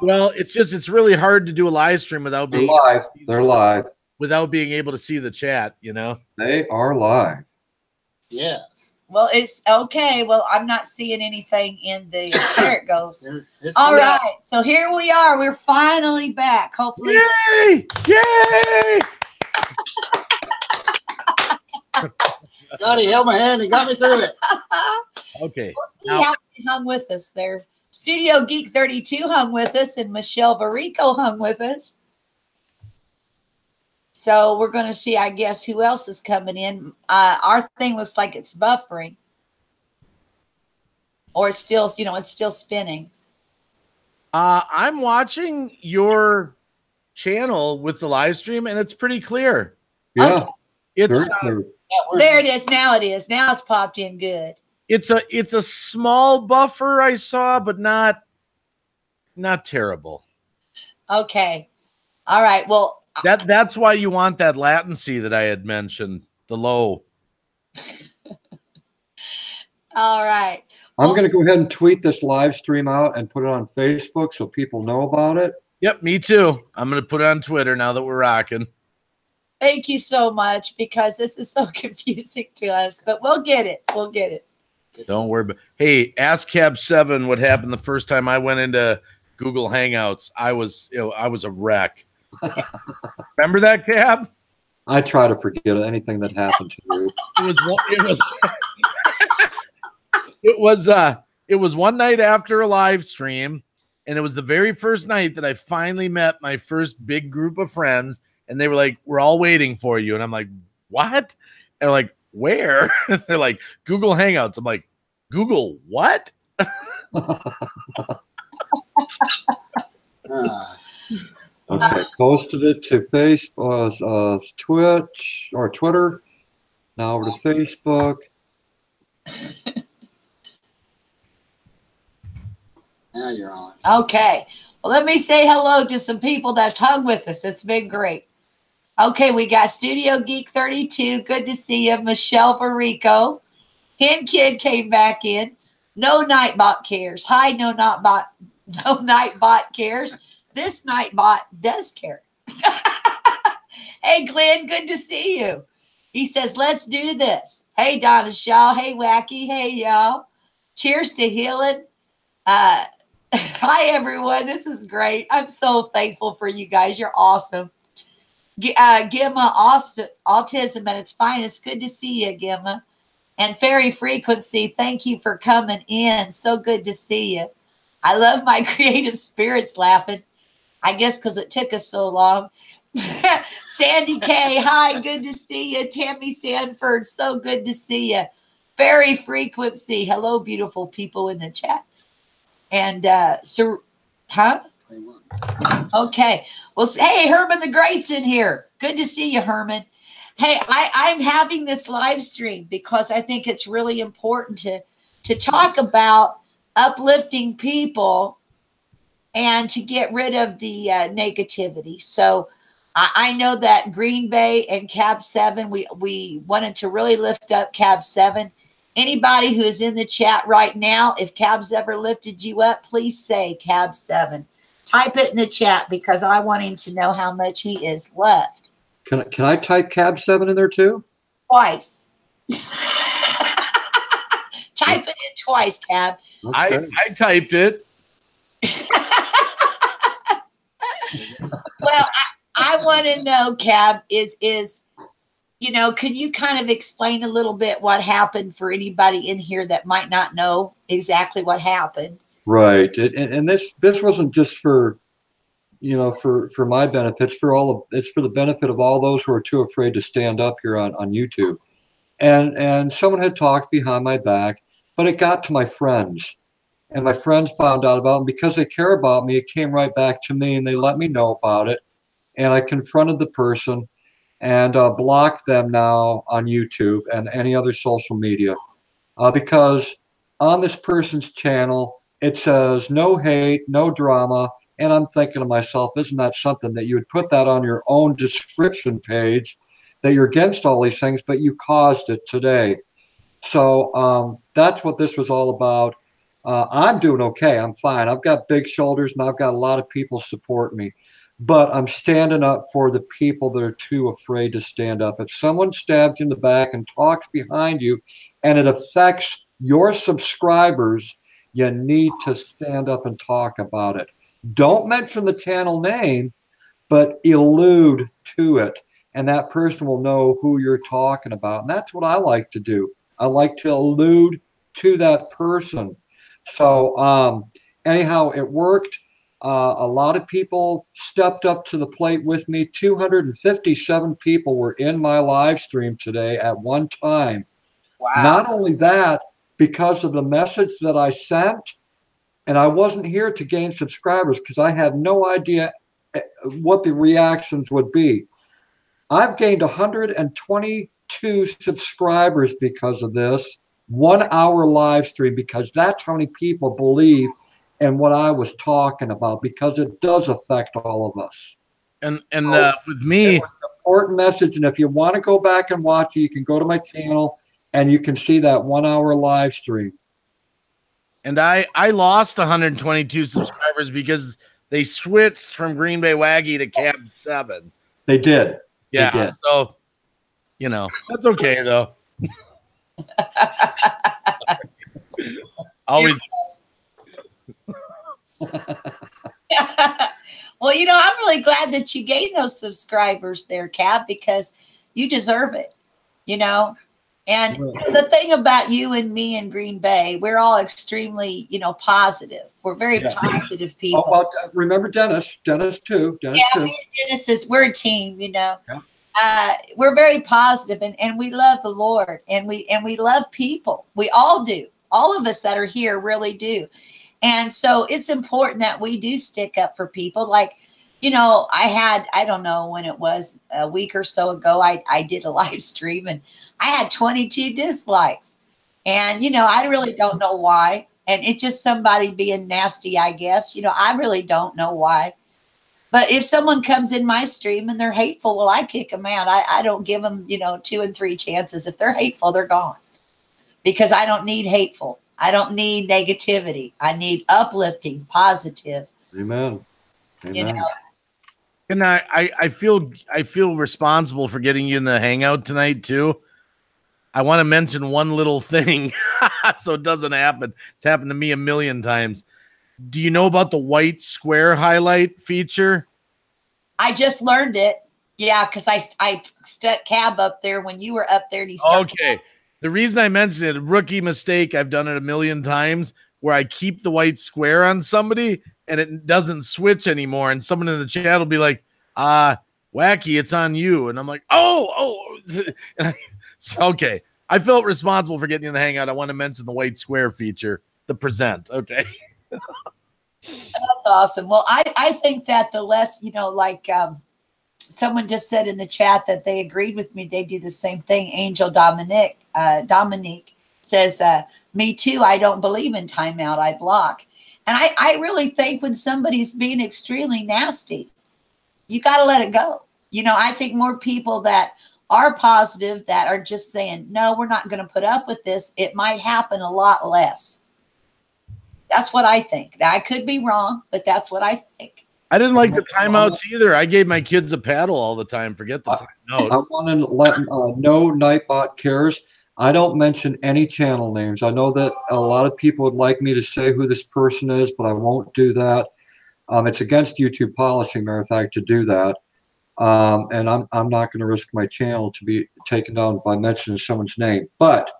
Well, it's really hard to do a live stream without being live. They're live. Without being able to see the chat, you know? They are live. Yes. Well, it's okay. Well, I'm not seeing anything in the there it goes. All right. So here we are. We're finally back. Hopefully. Yay! Yay! God, he held my hand and got me through it. Okay. We'll see how he hung with us there. Studio Geek 32 hung with us, and Michelle Varico hung with us. So we're going to see, I guess, who else is coming in. Our thing looks like it's buffering. Or it's still, it's still spinning. I'm watching your channel with the live stream, and it's pretty clear. Yeah. Okay. It's there it is. Now it is. Now it's popped in good. It's a small buffer I saw, but not terrible. Okay. All right. Well, that's why you want that latency that I had mentioned, the low. All right. I'm going to go ahead and tweet this live stream out and put it on Facebook so people know about it. Yep, me too. I'm going to put it on Twitter now that we're rocking. Thank you so much, because this is so confusing to us, but we'll get it. We'll get it. Don't worry. Hey, ask Cab7 what happened the first time I went into Google Hangouts. I was a wreck. Remember that, Cab? I try to forget anything that happened to you. It was one night after a live stream, and it was the very first night that I finally met my first big group of friends, and they were like, "We're all waiting for you," and I'm like, "What?" And I'm like, "Where?" They're like, "Google Hangouts." I'm like, "Google what?" Okay, posted it to Facebook, Twitch or Twitter. Now over to Facebook. Now you're on. Okay. Well, let me say hello to some people that's hung with us. It's been great. Okay, we got Studio Geek 32. Good to see you. Michelle Varico. Hen Kid came back in. No Nightbot cares. Hi, No Nightbot cares. This Nightbot does care. Hey, Glenn, good to see you. He says, let's do this. Hey, Donna Shaw. Hey, Wacky. Hey, y'all. Cheers to healing. Hi, everyone. This is great. I'm so thankful for you guys. You're awesome. Gemma, autism at its finest. Good to see you, Gemma. And Fairy Frequency, thank you for coming in. So good to see you. I love my creative spirits laughing. I guess because it took us so long. Sandy K, hi, good to see you. Tammy Sanford, so good to see you. Fairy Frequency, hello, beautiful people in the chat. And, Okay. Well, hey, Herman the Great's in here. Good to see you, Herman. Hey, I'm having this live stream because I think it's really important to talk about uplifting people and to get rid of the negativity. So I know that Green Bay and Cab7, we wanted to really lift up Cab7. Anybody who is in the chat right now, if Cab's ever lifted you up, please say Cab7. Type it in the chat because I want him to know how much he is left. Can I type Cab7 in there too? Twice. Type it in twice, Cab. Okay. I typed it. Well, I want to know, Cab, is can you kind of explain a little bit what happened for anybody in here that might not know exactly what happened? Right, and this wasn't just for for my benefit. It's for the benefit of all those who are too afraid to stand up here on YouTube. And someone had talked behind my back, but it got to my friends, and my friends found out about it. And because they care about me, it came right back to me, and they let me know about it. And I confronted the person and blocked them now on YouTube and any other social media because on this person's channel, it says no hate, no drama. And I'm thinking to myself, isn't that something that you would put that on your own description page, that you're against all these things, but you caused it today. So that's what this was all about. I'm doing okay. I'm fine. I've got big shoulders and I've got a lot of people support me, but I'm standing up for the people that are too afraid to stand up. If someone stabs you in the back and talks behind you and it affects your subscribers, you need to stand up and talk about it. Don't mention the channel name, but allude to it. And that person will know who you're talking about. And that's what I like to do. I like to allude to that person. So anyhow, it worked. A lot of people stepped up to the plate with me. 257 people were in my live stream today at one time. Wow. Not only that, because of the message that I sent, and I wasn't here to gain subscribers because I had no idea what the reactions would be. I've gained 122 subscribers because of this 1 hour live stream, because that's how many people believe in what I was talking about, because it does affect all of us. And with me, it was an important message. And if you want to go back and watch it, you can go to my channel and you can see that 1 hour live stream. And I lost 122 subscribers because they switched from Greenbaywacky to Cab7. They did. Yeah. They did. So, you know, that's okay though. Always. Well, you know, I'm really glad that you gained those subscribers there, Cab, because you deserve it, you know. And the thing about you and me in Green Bay, we're all extremely, you know, positive. We're very positive people. Oh, well, remember Dennis too. Dennis too. Dennis we're a team, you know. Yeah. We're very positive, and we love the Lord, and we love people. We all do. All of us that are here really do. And so it's important that we do stick up for people. Like, you know, I don't know when it was, a week or so ago, I did a live stream and I had 22 dislikes. And, you know, I really don't know why. And it's just somebody being nasty, I guess. You know, I really don't know why. But if someone comes in my stream and they're hateful, well, I kick them out. I don't give them, you know, 2 and 3 chances. If they're hateful, they're gone. Because I don't need hateful. I don't need negativity. I need uplifting, positive. Amen. Amen. You know. And I feel responsible for getting you in the hangout tonight too. I want to mention one little thing so it doesn't happen. It's happened to me a million times. Do you know about the white square highlight feature? I just learned it. Yeah, because I stuck Cab up there when you were up there. And he started. Okay. The reason I mentioned it, a rookie mistake, I've done it a million times, where I keep the white square on somebody and it doesn't switch anymore. And someone in the chat will be like, Wacky, it's on you. And I'm like, oh. Okay. I felt responsible for getting in the hangout. I want to mention the white square feature, the present. Okay. That's awesome. Well, I think that the less, you know, like someone just said in the chat that they agreed with me. They do the same thing. Angel Dominique says, me too. I don't believe in timeout. I block. And I really think when somebody's being extremely nasty, you got to let it go. You know, I think more people that are positive, that are just saying, no, we're not going to put up with this, it might happen a lot less. That's what I think. Now, I could be wrong, but that's what I think. I didn't like the timeouts either. I gave my kids a paddle all the time. Forget the timeout. I want to let no Nightbot cares. I don't mention any channel names. I know that a lot of people would like me to say who this person is, but I won't do that. It's against YouTube policy, matter of fact, to do that. And I'm not going to risk my channel to be taken down by mentioning someone's name. But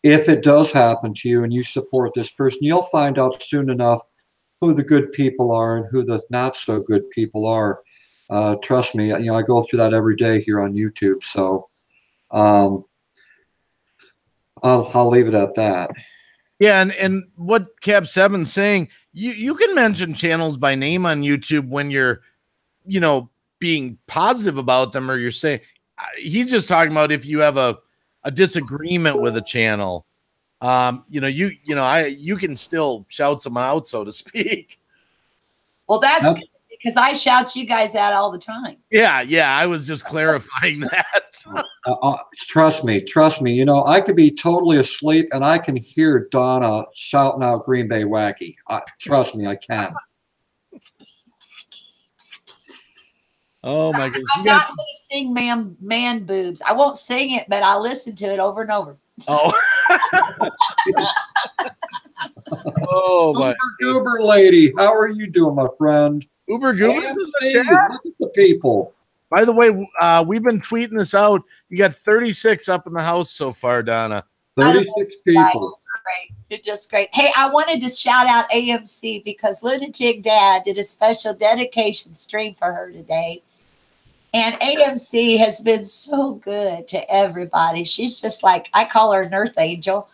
if it does happen to you and you support this person, you'll find out soon enough who the good people are and who the not so good people are. Trust me, you know, I go through that every day here on YouTube. So I'll leave it at that. Yeah, and what Cab7's saying, you can mention channels by name on YouTube when you're, you know, being positive about them, or you're saying, he's just talking about if you have a disagreement with a channel. You know, you can still shout someone out, so to speak. Well, that's good, because I shout you guys out all the time. Yeah, I was just clarifying that. Trust me. You know, I could be totally asleep and I can hear Donna shouting out Green Bay Wacky. Trust me, I can. Oh my goodness. I'm not going to sing man boobs. I won't sing it, but I'll listen to it over and over. Oh. Oh my Goober lady, how are you doing, my friend? Uber Goobers in the chat. Look at the people. By the way, we've been tweeting this out. You got 36 up in the house so far, Donna. 36 people. Great. You're just great. Hey, I wanted to shout out AMC because Lunatic Dad did a special dedication stream for her today. And AMC has been so good to everybody. She's just like, I call her an earth angel.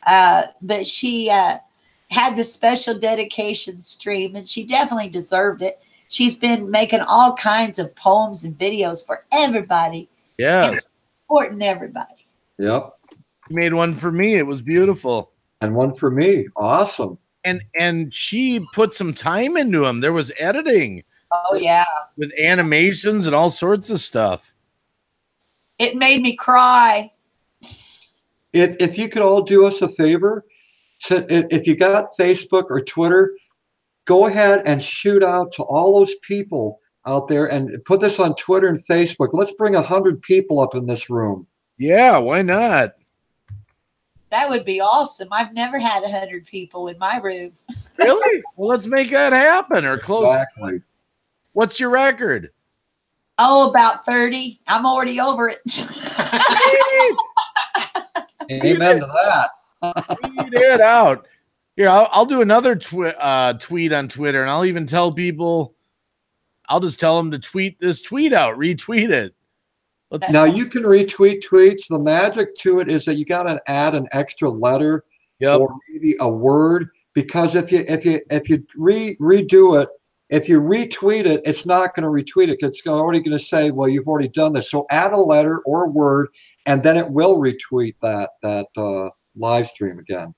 But she had this special dedication stream, and she definitely deserved it. She's been making all kinds of poems and videos for everybody. Yeah. And supporting everybody. Yep. You made one for me. It was beautiful. And one for me. Awesome. And she put some time into them. There was editing. Oh, yeah. With animations and all sorts of stuff. It made me cry. If you could all do us a favor, so if you got Facebook or Twitter, go ahead and shoot out to all those people out there and put this on Twitter and Facebook. Let's bring 100 people up in this room. Yeah, why not? That would be awesome. I've never had 100 people in my room. Really? Well, let's make that happen or close. Exactly. What's your record? Oh, about 30. I'm already over it. Amen to that. Tweet it out. Here, I'll do another tweet on Twitter, and I'll even tell people, I'll just tell them to tweet this tweet out, retweet it. Now, you can retweet tweets. The magic to it is that you got to add an extra letter or maybe a word, because if you redo it, if you retweet it, it's not going to retweet it. It's already going to say, well, you've already done this. So add a letter or a word, and then it will retweet that live stream again.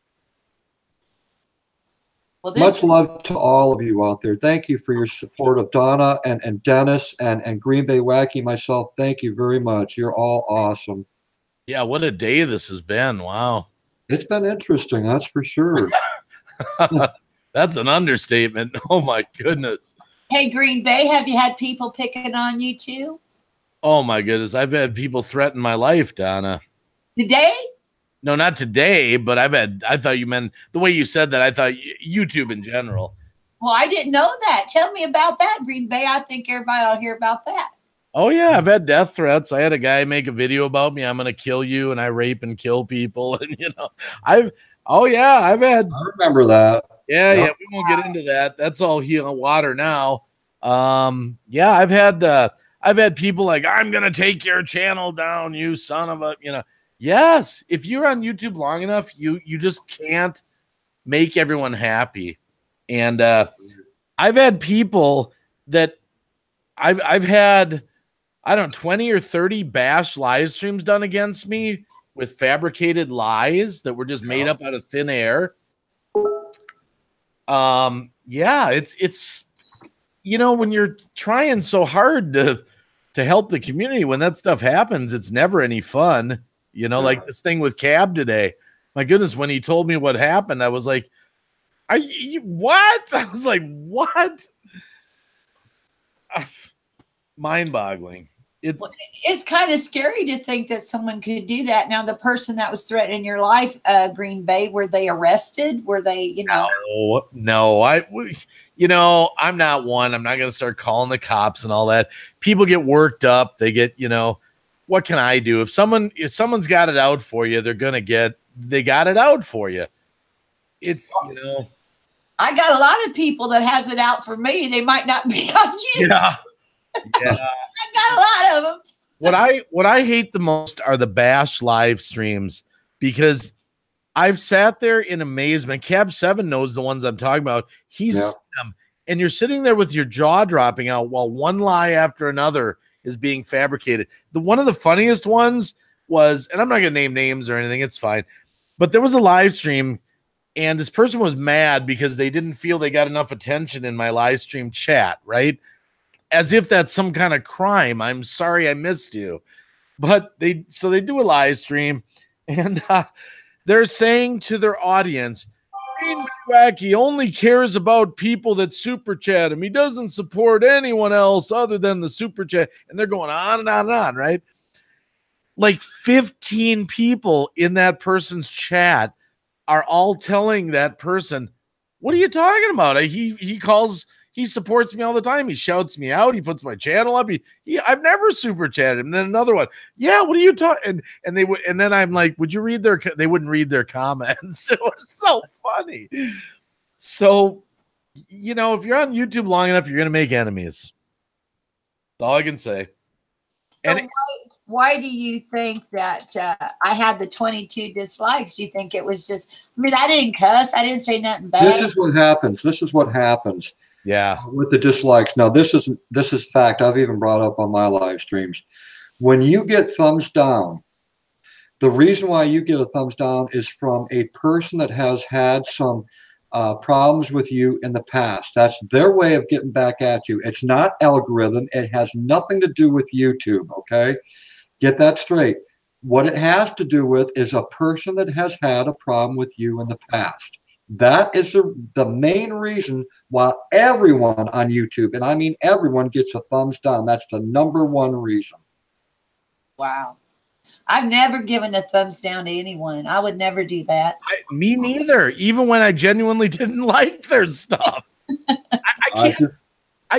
Well, much love to all of you out there. Thank you for your support of Donna and Dennis and Green Bay Wacky, myself. Thank you very much. You're all awesome. Yeah, what a day this has been. Wow. It's been interesting, that's for sure. That's an understatement. Oh, my goodness. Hey, Green Bay, have you had people picking on you too? Oh, my goodness. I've had people threaten my life, Donna. Today? No, not today, but I thought you meant the way you said that. I thought YouTube in general. Well, I didn't know that. Tell me about that, Green Bay. I think everybody will hear about that. Oh, yeah. I've had death threats. I had a guy make a video about me. I'm going to kill you, and I rape and kill people. And, I remember that. Yeah, yeah, we won't get into that. That's all healing water now. Yeah, I've had people like, I'm gonna take your channel down, you son of a, Yes, if you're on YouTube long enough, you just can't make everyone happy. And I've had people that I've had, I don't know, 20 or 30 bash live streams done against me with fabricated lies that were just made up out of thin air. Yeah, it's when you're trying so hard to help the community, when that stuff happens, it's never any fun. Like this thing with Cab today. My goodness, when he told me what happened, I was like, what? I was like, what? Mind-boggling. It's kind of scary to think that someone could do that. Now, the person that was threatening your life, Green Bay, were they arrested? Were they, No, I'm not one. I'm not going to start calling the cops and all that. People get worked up. They get, what can I do? If someone's got it out for you, they got it out for you. It's, I got a lot of people that has it out for me. They might not be on YouTube. Yeah. Yeah. I got a lot of them. What I hate the most are the bash live streams, because I've sat there in amazement. Cab7 knows the ones I'm talking about. He's seen them, and you're sitting there with your jaw dropping out while one lie after another is being fabricated. One of the funniest ones was, and I'm not going to name names or anything, it's fine, but there was a live stream, and this person was mad because they didn't feel they got enough attention in my live stream chat, right? As if that's some kind of crime. I'm sorry I missed you. But they do a live stream, and they're saying to their audience, Greenbaywacky only cares about people that super chat him. He doesn't support anyone else other than the super chat. And they're going on and on and on, right? Like 15 people in that person's chat are all telling that person, what are you talking about? He supports me all the time. He shouts me out. He puts my channel up. I've never super chatted him. And then another one. Yeah, what are you talking? And then I'm like, would you read they wouldn't read their comments. It was so funny. So, you know, if you're on YouTube long enough, you're going to make enemies. That's all I can say. So And why do you think that I had the 22 dislikes? Do you think it was just, I mean, I didn't cuss. I didn't say nothing bad. This is what happens. This is what happens. Yeah. With the dislikes. Now, this is fact. I've even brought up on my live streams. When you get thumbs down, the reason why you get a thumbs down is from a person that has had some problems with you in the past. That's their way of getting back at you. It's not algorithm. It has nothing to do with YouTube, okay? Get that straight. What it has to do with is a person that has had a problem with you in the past. That is the main reason why everyone on YouTube, and I mean everyone, gets a thumbs down. That's the #1 reason. Wow. I've never given a thumbs down to anyone. I would never do that. Me neither. Even when I genuinely didn't like their stuff. I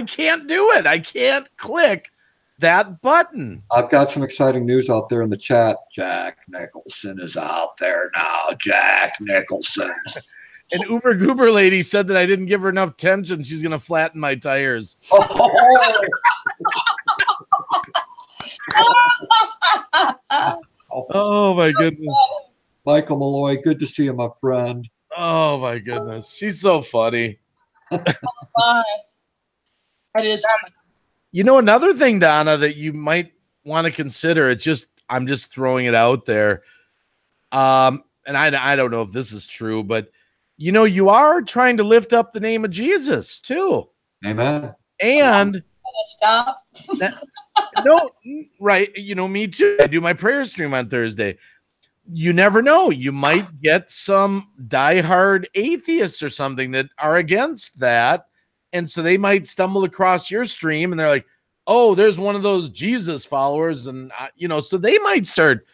can't do it. I can't click that button. I've got some exciting news out there in the chat. Jack Nicholson is out there now. Jack Nicholson. An Uber Goober lady said that I didn't give her enough attention. She's going to flatten my tires. Oh, my goodness. Michael Malloy, good to see you, my friend. Oh, my goodness. She's so funny. Bye. That is. You know, another thing, Donna, that you might want to consider, I'm just throwing it out there. And I don't know if this is true, but you know, you are trying to lift up the name of Jesus too. Amen. And stop. No, right. You know, me too. I do my prayer stream on Thursday. You never know. You might get some diehard atheists or something that are against that. And so they might stumble across your stream and they're like, oh, there's one of those Jesus followers. And, you know, so they might start,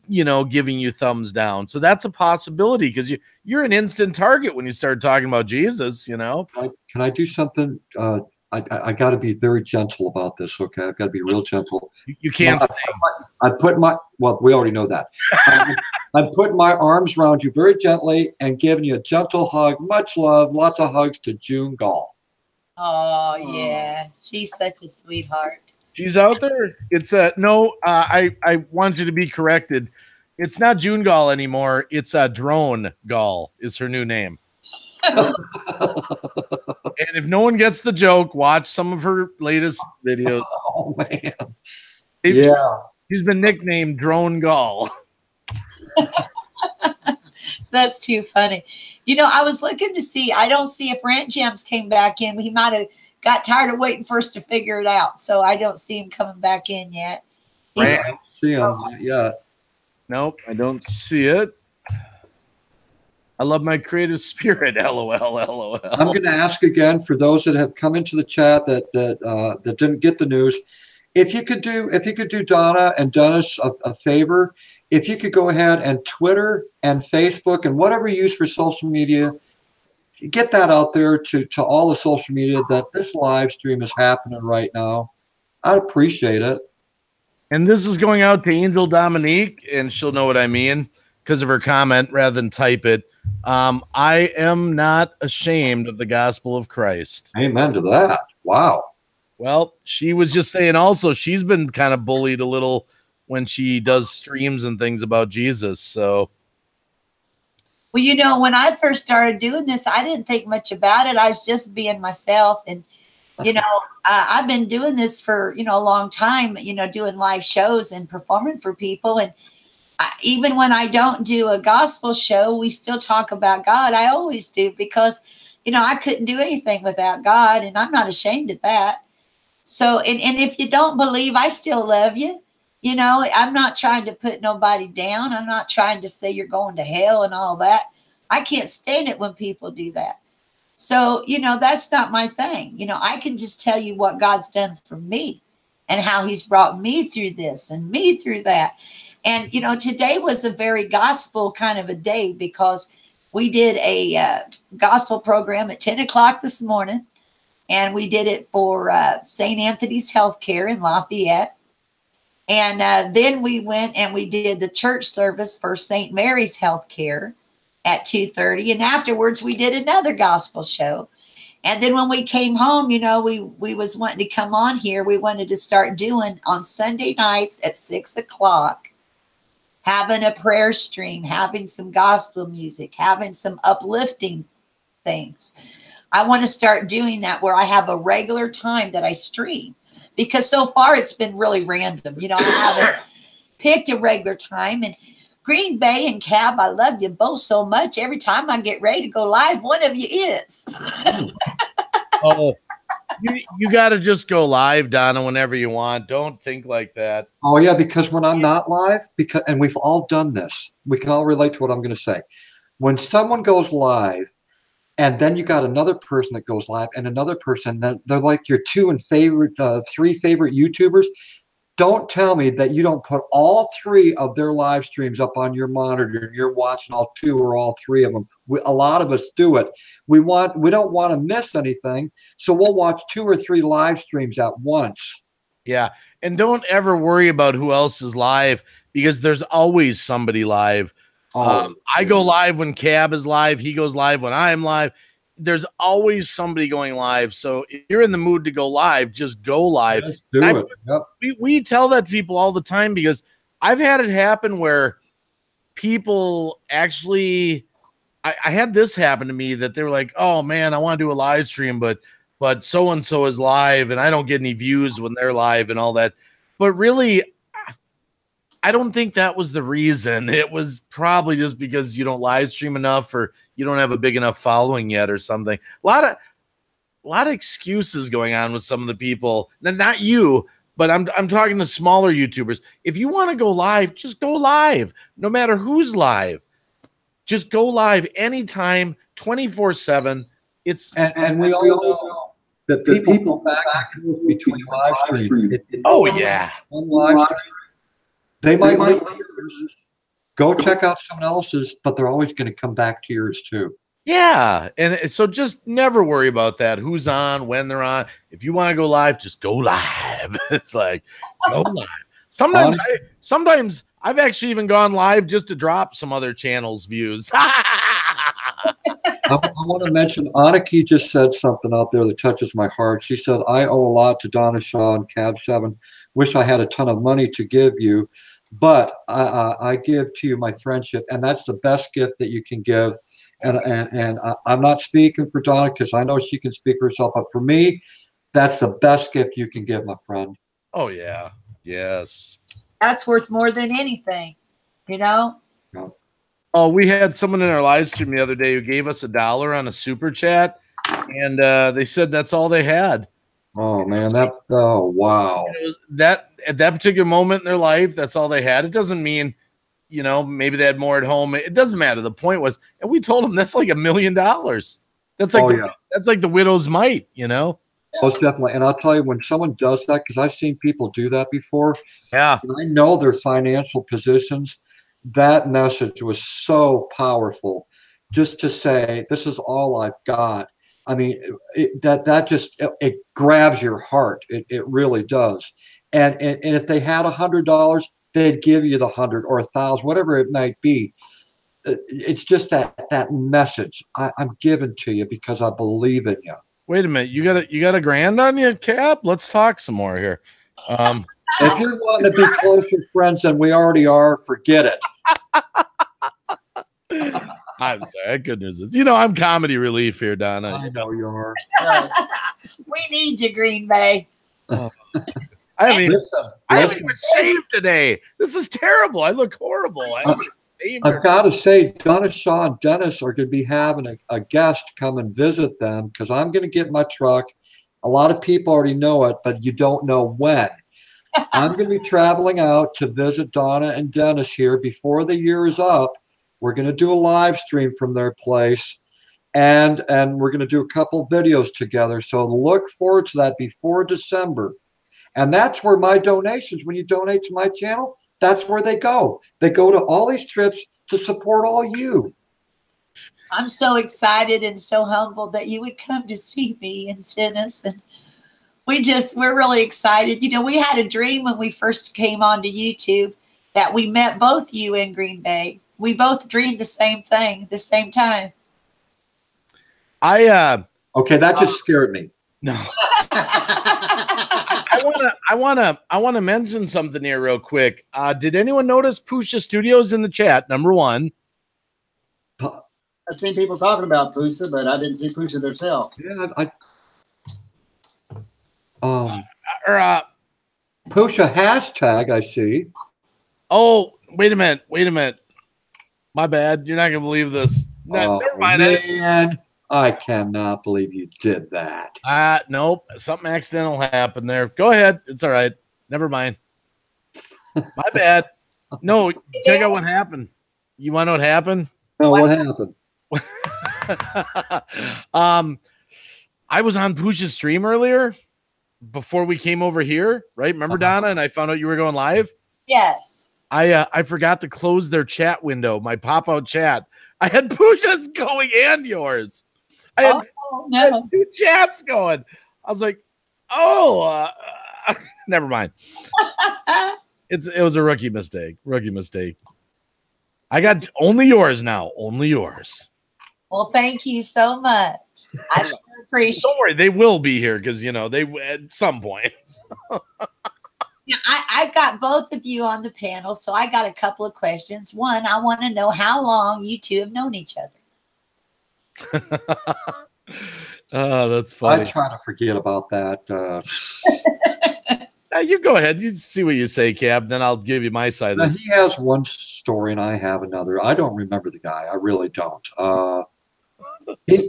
you know, giving you thumbs down. So that's a possibility because you're an instant target when you start talking about Jesus, you know. Can I do something? I got to be very gentle about this, okay? I've got to be real gentle. You can't. Well, we already know that. I'm putting my arms around you very gently and giving you a gentle hug. Much love. Lots of hugs to June Gall. Oh, yeah. She's such a sweetheart. She's out there. It's no, I want you to be corrected. It's not June Gall anymore. It's Drone Gall is her new name. And if no one gets the joke, watch some of her latest videos. Oh, man. She's been nicknamed Drone Gall. That's too funny. You know, I was looking to see, I don't see if Rant Jams came back in. He might have got tired of waiting for us to figure it out. So I don't see him coming back in yet. I don't see him yet. Nope, I don't see it. I love my creative spirit. LOL, LOL. I'm going to ask again for those that have come into the chat that didn't get the news. If you could do Donna and Dennis a favor, if you could go ahead and Twitter and Facebook and whatever you use for social media, get that out there to all the social media that this live stream is happening right now. I'd appreciate it. And this is going out to Angel Dominique, and she'll know what I mean because of her comment rather than type it. I am not ashamed of the gospel of Christ. Amen to that. Wow. Well, she was just saying also she's been kind of bullied a little when she does streams and things about Jesus. So, well, you know, when I first started doing this, I didn't think much about it. I was just being myself. And, you know, I've been doing this for, you know, a long time, you know, doing live shows and performing for people. And even when I don't do a gospel show, we still talk about God. I always do because, you know, I couldn't do anything without God. And I'm not ashamed of that. So, and if you don't believe, I still love you. You know, I'm not trying to put nobody down. I'm not trying to say you're going to hell and all that. I can't stand it when people do that. So, you know, that's not my thing. You know, I can just tell you what God's done for me and how he's brought me through this and me through that. And, you know, today was a very gospel kind of a day because we did a gospel program at 10 o'clock this morning. And we did it for St. Anthony's Healthcare in Lafayette. And then we went and we did the church service for St. Mary's Healthcare at 2:30. And afterwards, we did another gospel show. And then when we came home, you know, we was wanting to come on here. We wanted to start doing on Sunday nights at 6 o'clock, having a prayer stream, having some gospel music, having some uplifting things. I want to start doing that where I have a regular time that I stream, because so far it's been really random. You know, I haven't picked a regular time. And Green Bay and Cab, I love you both so much. Every time I get ready to go live, one of you is. Oh, you got to just go live, Donna, whenever you want. Don't think like that. Oh, yeah, because when I'm not live, and we've all done this, we can all relate to what I'm going to say. When someone goes live, and then you got another person that goes live and another person that they're like your three favorite YouTubers. Don't tell me that you don't put all three of their live streams up on your monitor and you're watching all two or all three of them. A lot of us do it. We don't want to miss anything, so we'll watch 2 or 3 live streams at once. Yeah, and don't ever worry about who else is live, because there's always somebody live. I go live when Cab is live. He goes live when I'm live. There's always somebody going live. So if you're in the mood to go live, just go live. Just do it. Yep. We tell that to people all the time, because I've had it happen where people actually, I had this happen to me, that they were like, oh man, I want to do a live stream, but so-and-so is live and I don't get any views when they're live and all that. But really, I don't think that was the reason. It was probably just because you don't live stream enough, or you don't have a big enough following yet or something. A lot of excuses going on with some of the people. Now, not you, but I'm talking to smaller YouTubers. If you want to go live, just go live. No matter who's live. Just go live anytime, 24/7. And we all know that the people back and forth between live streams. Oh yeah. One live stream. They might like yours. Go check out someone else's, but they're always going to come back to yours too. Yeah, and so just never worry about that. Who's on, when they're on. If you want to go live, just go live. It's like, go live. Sometimes I've actually even gone live just to drop some other channels' views. I want to mention, Aniki just said something out there that touches my heart. She said, I owe a lot to Donna Shaw and Cab7. Wish I had a ton of money to give you, but I give to you my friendship, and that's the best gift that you can give. And I'm not speaking for Donna, because I know she can speak for herself, but for me, that's the best gift you can give, my friend. Oh yeah, yes. That's worth more than anything, you know. Yeah. Oh, we had someone in our live stream the other day who gave us $1 on a super chat, and they said that's all they had. Oh man, wow. That at that particular moment in their life, that's all they had. It doesn't mean, you know, maybe they had more at home. It doesn't matter. The point was, and we told them that's like $1 million. That's like that's like the widow's mite, you know. Most definitely. And I'll tell you, when someone does that, because I've seen people do that before. Yeah. And I know their financial positions. That message was so powerful. Just to say, this is all I've got. I mean, it grabs your heart. It really does. And if they had $100, they'd give you the 100 or 1,000, whatever it might be. It's just that message. I'm giving to you because I believe in you. Wait a minute, you got $1,000 on you, Cap? Let's talk some more here. If you're wanting to be closer friends than we already are, forget it. I'm sorry. Good news is, you know, I'm comedy relief here, Donna. I know you are. We need you, Green Bay. I haven't even shaved today. This is terrible. I look horrible. I've got to say, Donna Shaw and Dennis are going to be having a guest come and visit them, because I'm going to get my truck. A lot of people already know it, but you don't know when. I'm going to be traveling out to visit Donna and Dennis here before the year is up. We're going to do a live stream from their place, and we're going to do a couple videos together. So look forward to that before December. And that's where my donations, when you donate to my channel, that's where they go. They go to all these trips to support all you. I'm so excited and so humbled that you would come to see me in Dennis, and we're really excited. You know, we had a dream when we first came onto YouTube that we met both you in Green Bay. We both dreamed the same thing, the same time. Okay, that just scared me. No. I wanna mention something here real quick. Did anyone notice Pusha Studios in the chat? Number one. I've seen people talking about Pusha, but I didn't see Pusha themselves. Yeah, Pusha hashtag, I see. Oh, wait a minute. My bad. You're not gonna believe this. Never mind. Man, I cannot believe you did that. Nope. Something accidental happened there. Go ahead. It's all right. Never mind. My bad. No, check out what happened. You want to know what happened? No, what happened? I was on Pusha's stream earlier before we came over here, right? Remember, Donna? And I found out you were going live. Yes. I forgot to close their chat window, my pop-out chat. I had Pusha's going and yours. I had two chats going. I was like, never mind. It was a rookie mistake. I got only yours now. Only yours. Well, thank you so much. I sure appreciate it. Don't worry, they will be here because, you know, they at some point. Yeah, I've got both of you on the panel, so I got a couple of questions. One, I want to know how long you two have known each other. Oh, that's funny. I try to forget about that. You go ahead. You see what you say, Cab. Then I'll give you my side. He has one story and I have another. I don't remember the guy. I really don't.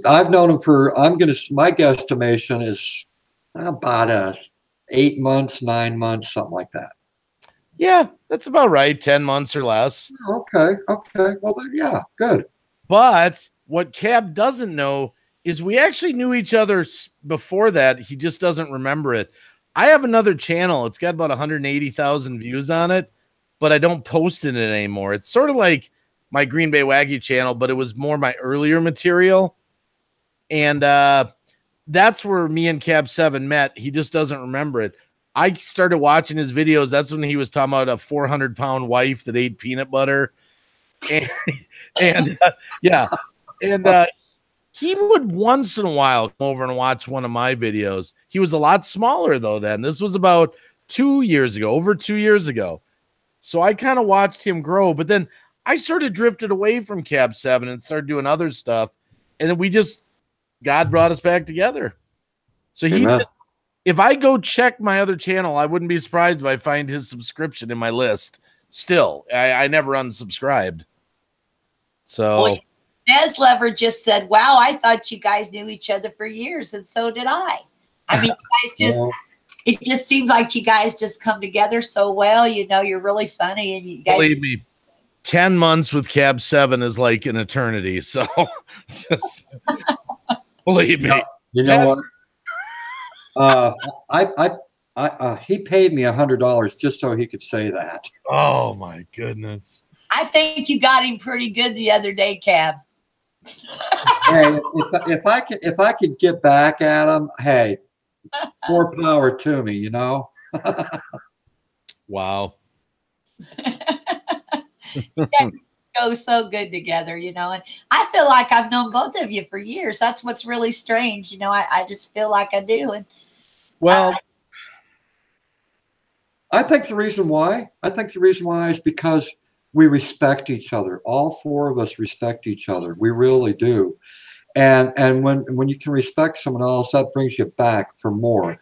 I've known him for, my guesstimation is about 8 months, 9 months, something like that. Yeah, that's about right. 10 months or less. Okay. Well, then, yeah, good. But what Cab doesn't know is we actually knew each other before that. He just doesn't remember it. I have another channel. It's got about 180,000 views on it, but I don't post in it anymore. It's sort of like my Greenbaywacky channel, but it was more my earlier material. And that's where me and Cab7 met. He just doesn't remember it. I started watching his videos. That's when he was talking about a 400-pound wife that ate peanut butter. And he would once in a while come over and watch one of my videos. He was a lot smaller though then. This was about 2 years ago, over 2 years ago. So I kind of watched him grow, but then I sort of drifted away from Cab7 and started doing other stuff. And then God brought us back together. So if I go check my other channel, I wouldn't be surprised if I find his subscription in my list. Still, I never unsubscribed. So Neslever just said, wow, I thought you guys knew each other for years, and so did I. I mean, it just seems like you guys just come together so well. You know, you're really funny, and you guys. Believe me, 10 months with Cab7 is like an eternity. So just believe me. You know what? He paid me $100 just so he could say that. Oh my goodness! I think you got him pretty good the other day, Cab. Hey, if I could get back at him, hey, more power to me, you know. Wow. Go so good together, you know, and I feel like I've known both of you for years. That's what's really strange, you know. I just feel like I do. And well, I think the reason why is because we respect each other. All four of us respect each other. We really do. And when you can respect someone else, that brings you back for more.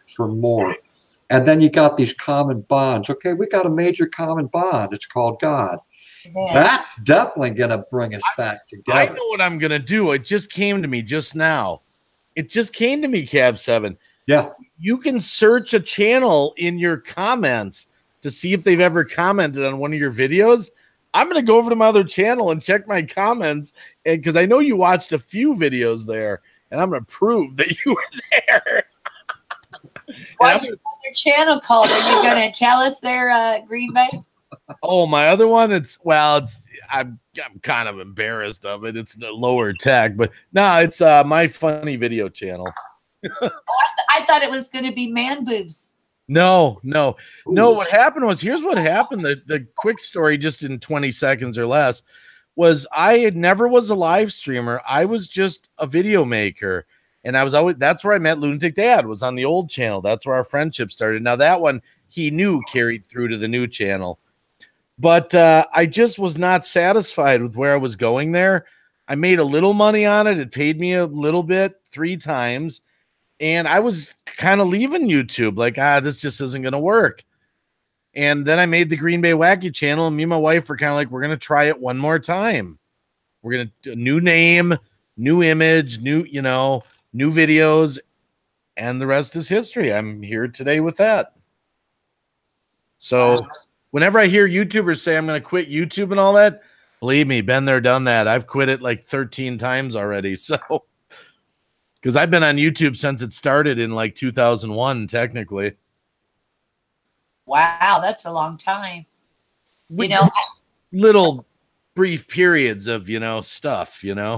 And then you got these common bonds. Okay, we got a major common bond. It's called God. Yeah. That's definitely going to bring us back together. I know what I'm going to do. It just came to me just now. It just came to me, Cab7. Yeah. You can search a channel in your comments to see if they've ever commented on one of your videos. I'm going to go over to my other channel and check my comments, and because I know you watched a few videos there, and I'm going to prove that you were there. What's your other channel called? Are you going to tell us there, Green Bay? Oh, my other one, I'm kind of embarrassed of it. It's the lower tech, but no, it's My Funny Video channel. I thought it was going to be Man Boobs. No. What happened was, here's what happened. The quick story, just in 20 seconds or less, was never was a live streamer. I was just a video maker. And that's where I met Lunatic Dad, was on the old channel. That's where our friendship started. Now that one he knew carried through to the new channel. But I just was not satisfied with where I was going there. I made a little money on it. It paid me a little bit 3 times. And I was kind of leaving YouTube, like, this just isn't going to work. And then I made the Greenbaywacky channel, and me and my wife were kind of like, we're going to try it one more time. We're going to do a new name, new image, new videos, and the rest is history. I'm here today with that. So whenever I hear YouTubers say I'm going to quit YouTube and all that, believe me, been there, done that. I've quit it like 13 times already. So, because I've been on YouTube since it started in like 2001, technically. Wow, that's a long time. Little brief periods of, stuff, Mm-hmm.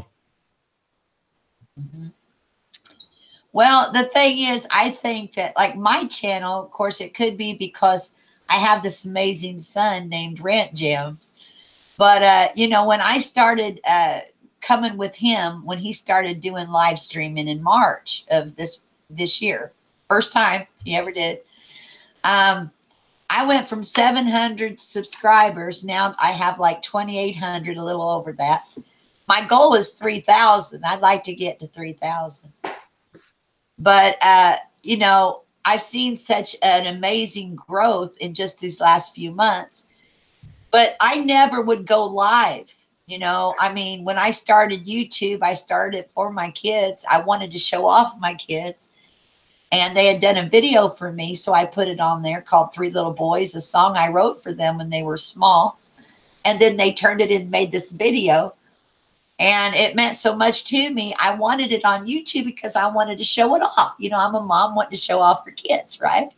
Well, the thing is, I think that, like, my channel, of course, it could be because I have this amazing son named Rant Jams. But, when I started coming with him, when he started doing live streaming in March of this year, first time he ever did, I went from 700 subscribers. Now I have like 2,800, a little over that. My goal is 3,000. I'd like to get to 3,000. But, I've seen such an amazing growth in just these last few months. But I never would go live. When I started YouTube, I started it for my kids. I wanted to show off my kids. And they had done a video for me, so I put it on there called 3 Little Boys, a song I wrote for them when they were small. And then they turned it and made this video. And it meant so much to me. I wanted it on YouTube because I wanted to show it off. I'm a mom wanting to show off her kids, right?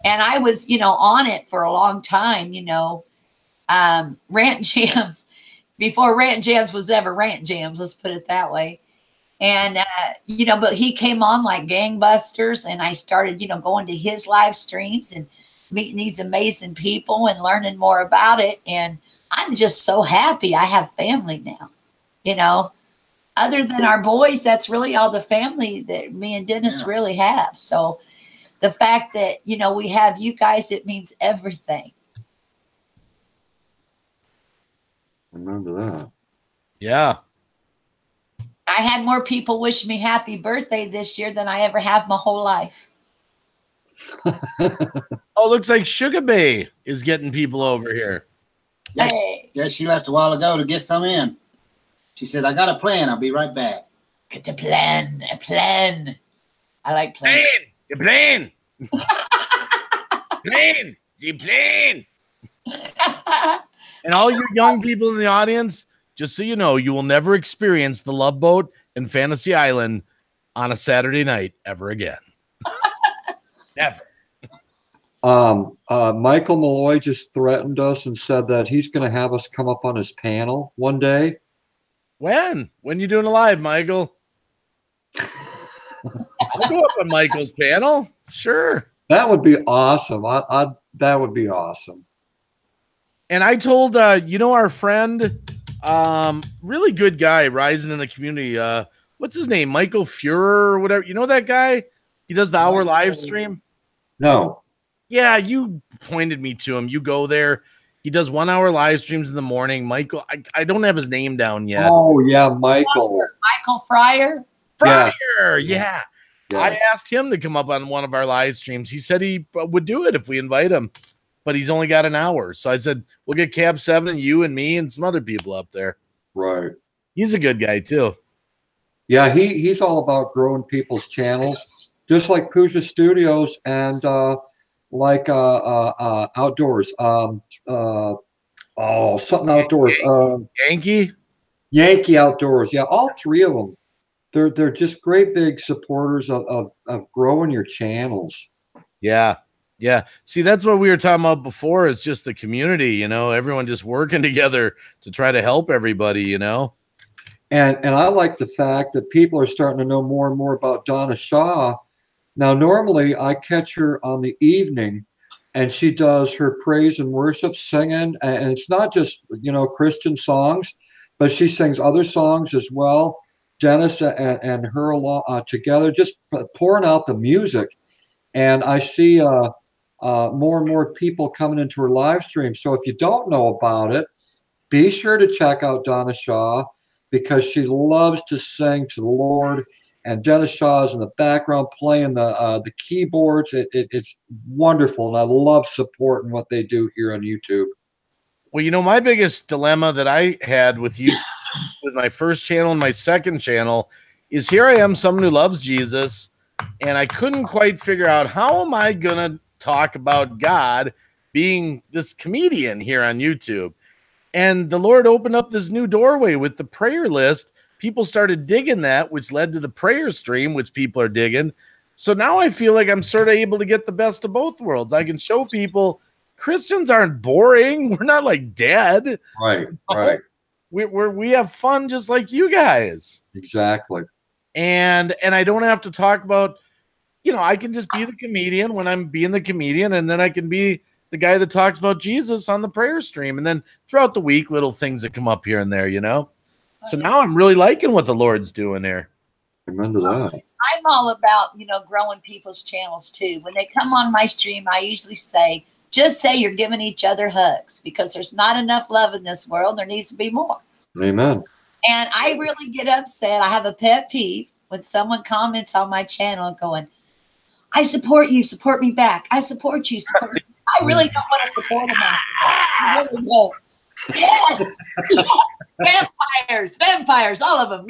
And I was, on it for a long time, Rant Jams, before Rant Jams was ever Rant Jams, let's put it that way. And, but he came on like gangbusters, and I started, going to his live streams and meeting these amazing people and learning more about it. And I'm just so happy I have family now, other than our boys, that's really all the family that me and Dennis really have. So the fact that, we have you guys, it means everything. Remember that. Yeah. I had more people wish me happy birthday this year than I ever have my whole life. Oh, looks like Sugar Bay is getting people over here. Yes, Hey. yes, she left a while ago to get some in. She said, I got a plan. I'll be right back. Get a plan. I like plan. The plane. The plane. And all you young people in the audience, just so you know, you will never experience the Love Boat and Fantasy Island on a Saturday night ever again. Never. Michael Malloy just threatened us and said that he's going to have us come up on his panel one day. When you doing a live, Michael? I'll go up on Michael's panel. Sure. That would be awesome. That would be awesome. And I told, our friend, really good guy rising in the community. What's his name? Michael Fuhrer or whatever. You know that guy? He does the hour live stream. No. Yeah, you pointed me to him. You go there. He does 1 hour live streams in the morning. Michael, I don't have his name down yet. Oh, yeah, Michael. Michael Fryer? Fryer, yeah. I asked him to come up on one of our live streams. He said he would do it if we invite him, but he's only got an hour. So I said, we'll get Cab7 and you and me and some other people up there. Right. He's a good guy too. Yeah, he's all about growing people's channels. just like Pooja Studios and like outdoors. Something outdoors. Yankee. Yankee Outdoors. Yeah, all three of them. They're just great big supporters of growing your channels. Yeah. Yeah. See, that's what we were talking about before, is just the community, you know, everyone just working together to try to help everybody, you know. And I like the fact that people are starting to know more and more about Donna Shaw. Now, normally I catch her on the evening and she does her praise and worship singing. And it's not just, you know, Christian songs, but she sings other songs as well. Dennis and her together, just pouring out the music. And I see more and more people coming into her live stream. So if you don't know about it, be sure to check out Donna Shaw, because she loves to sing to the Lord. And Dennis Shaw is in the background playing the keyboards. It's wonderful, and I love supporting what they do here on YouTube. Well, you know, my biggest dilemma that I had with you, with my first channel and my second channel, is here I am, someone who loves Jesus, and I couldn't quite figure out, how am I gonna talk about God being this comedian here on YouTube? And the Lord opened up this new doorway with the prayer list. People started digging that, which led to the prayer stream, which people are digging. So now I feel like I'm sort of able to get the best of both worlds. I can show people Christians aren't boring. We're not like dead. Right, right. We have fun just like you guys. Exactly. And I don't have to talk about, you know, I can just be the comedian when I'm being the comedian, and then I can be the guy that talks about Jesus on the prayer stream, and then throughout the week, little things that come up here and there, you know. So now I'm really liking what the Lord's doing there. Amen to that. I'm all about, you know, growing people's channels too. When they come on my stream, I usually say, just say you're giving each other hugs, because there's not enough love in this world. There needs to be more. Amen. And I really get upset. I have a pet peeve when someone comments on my channel going, I support you, support me back. I support you, support me. I really don't want to support them after that. I really don't. Yes. Yes. Vampires, all of them.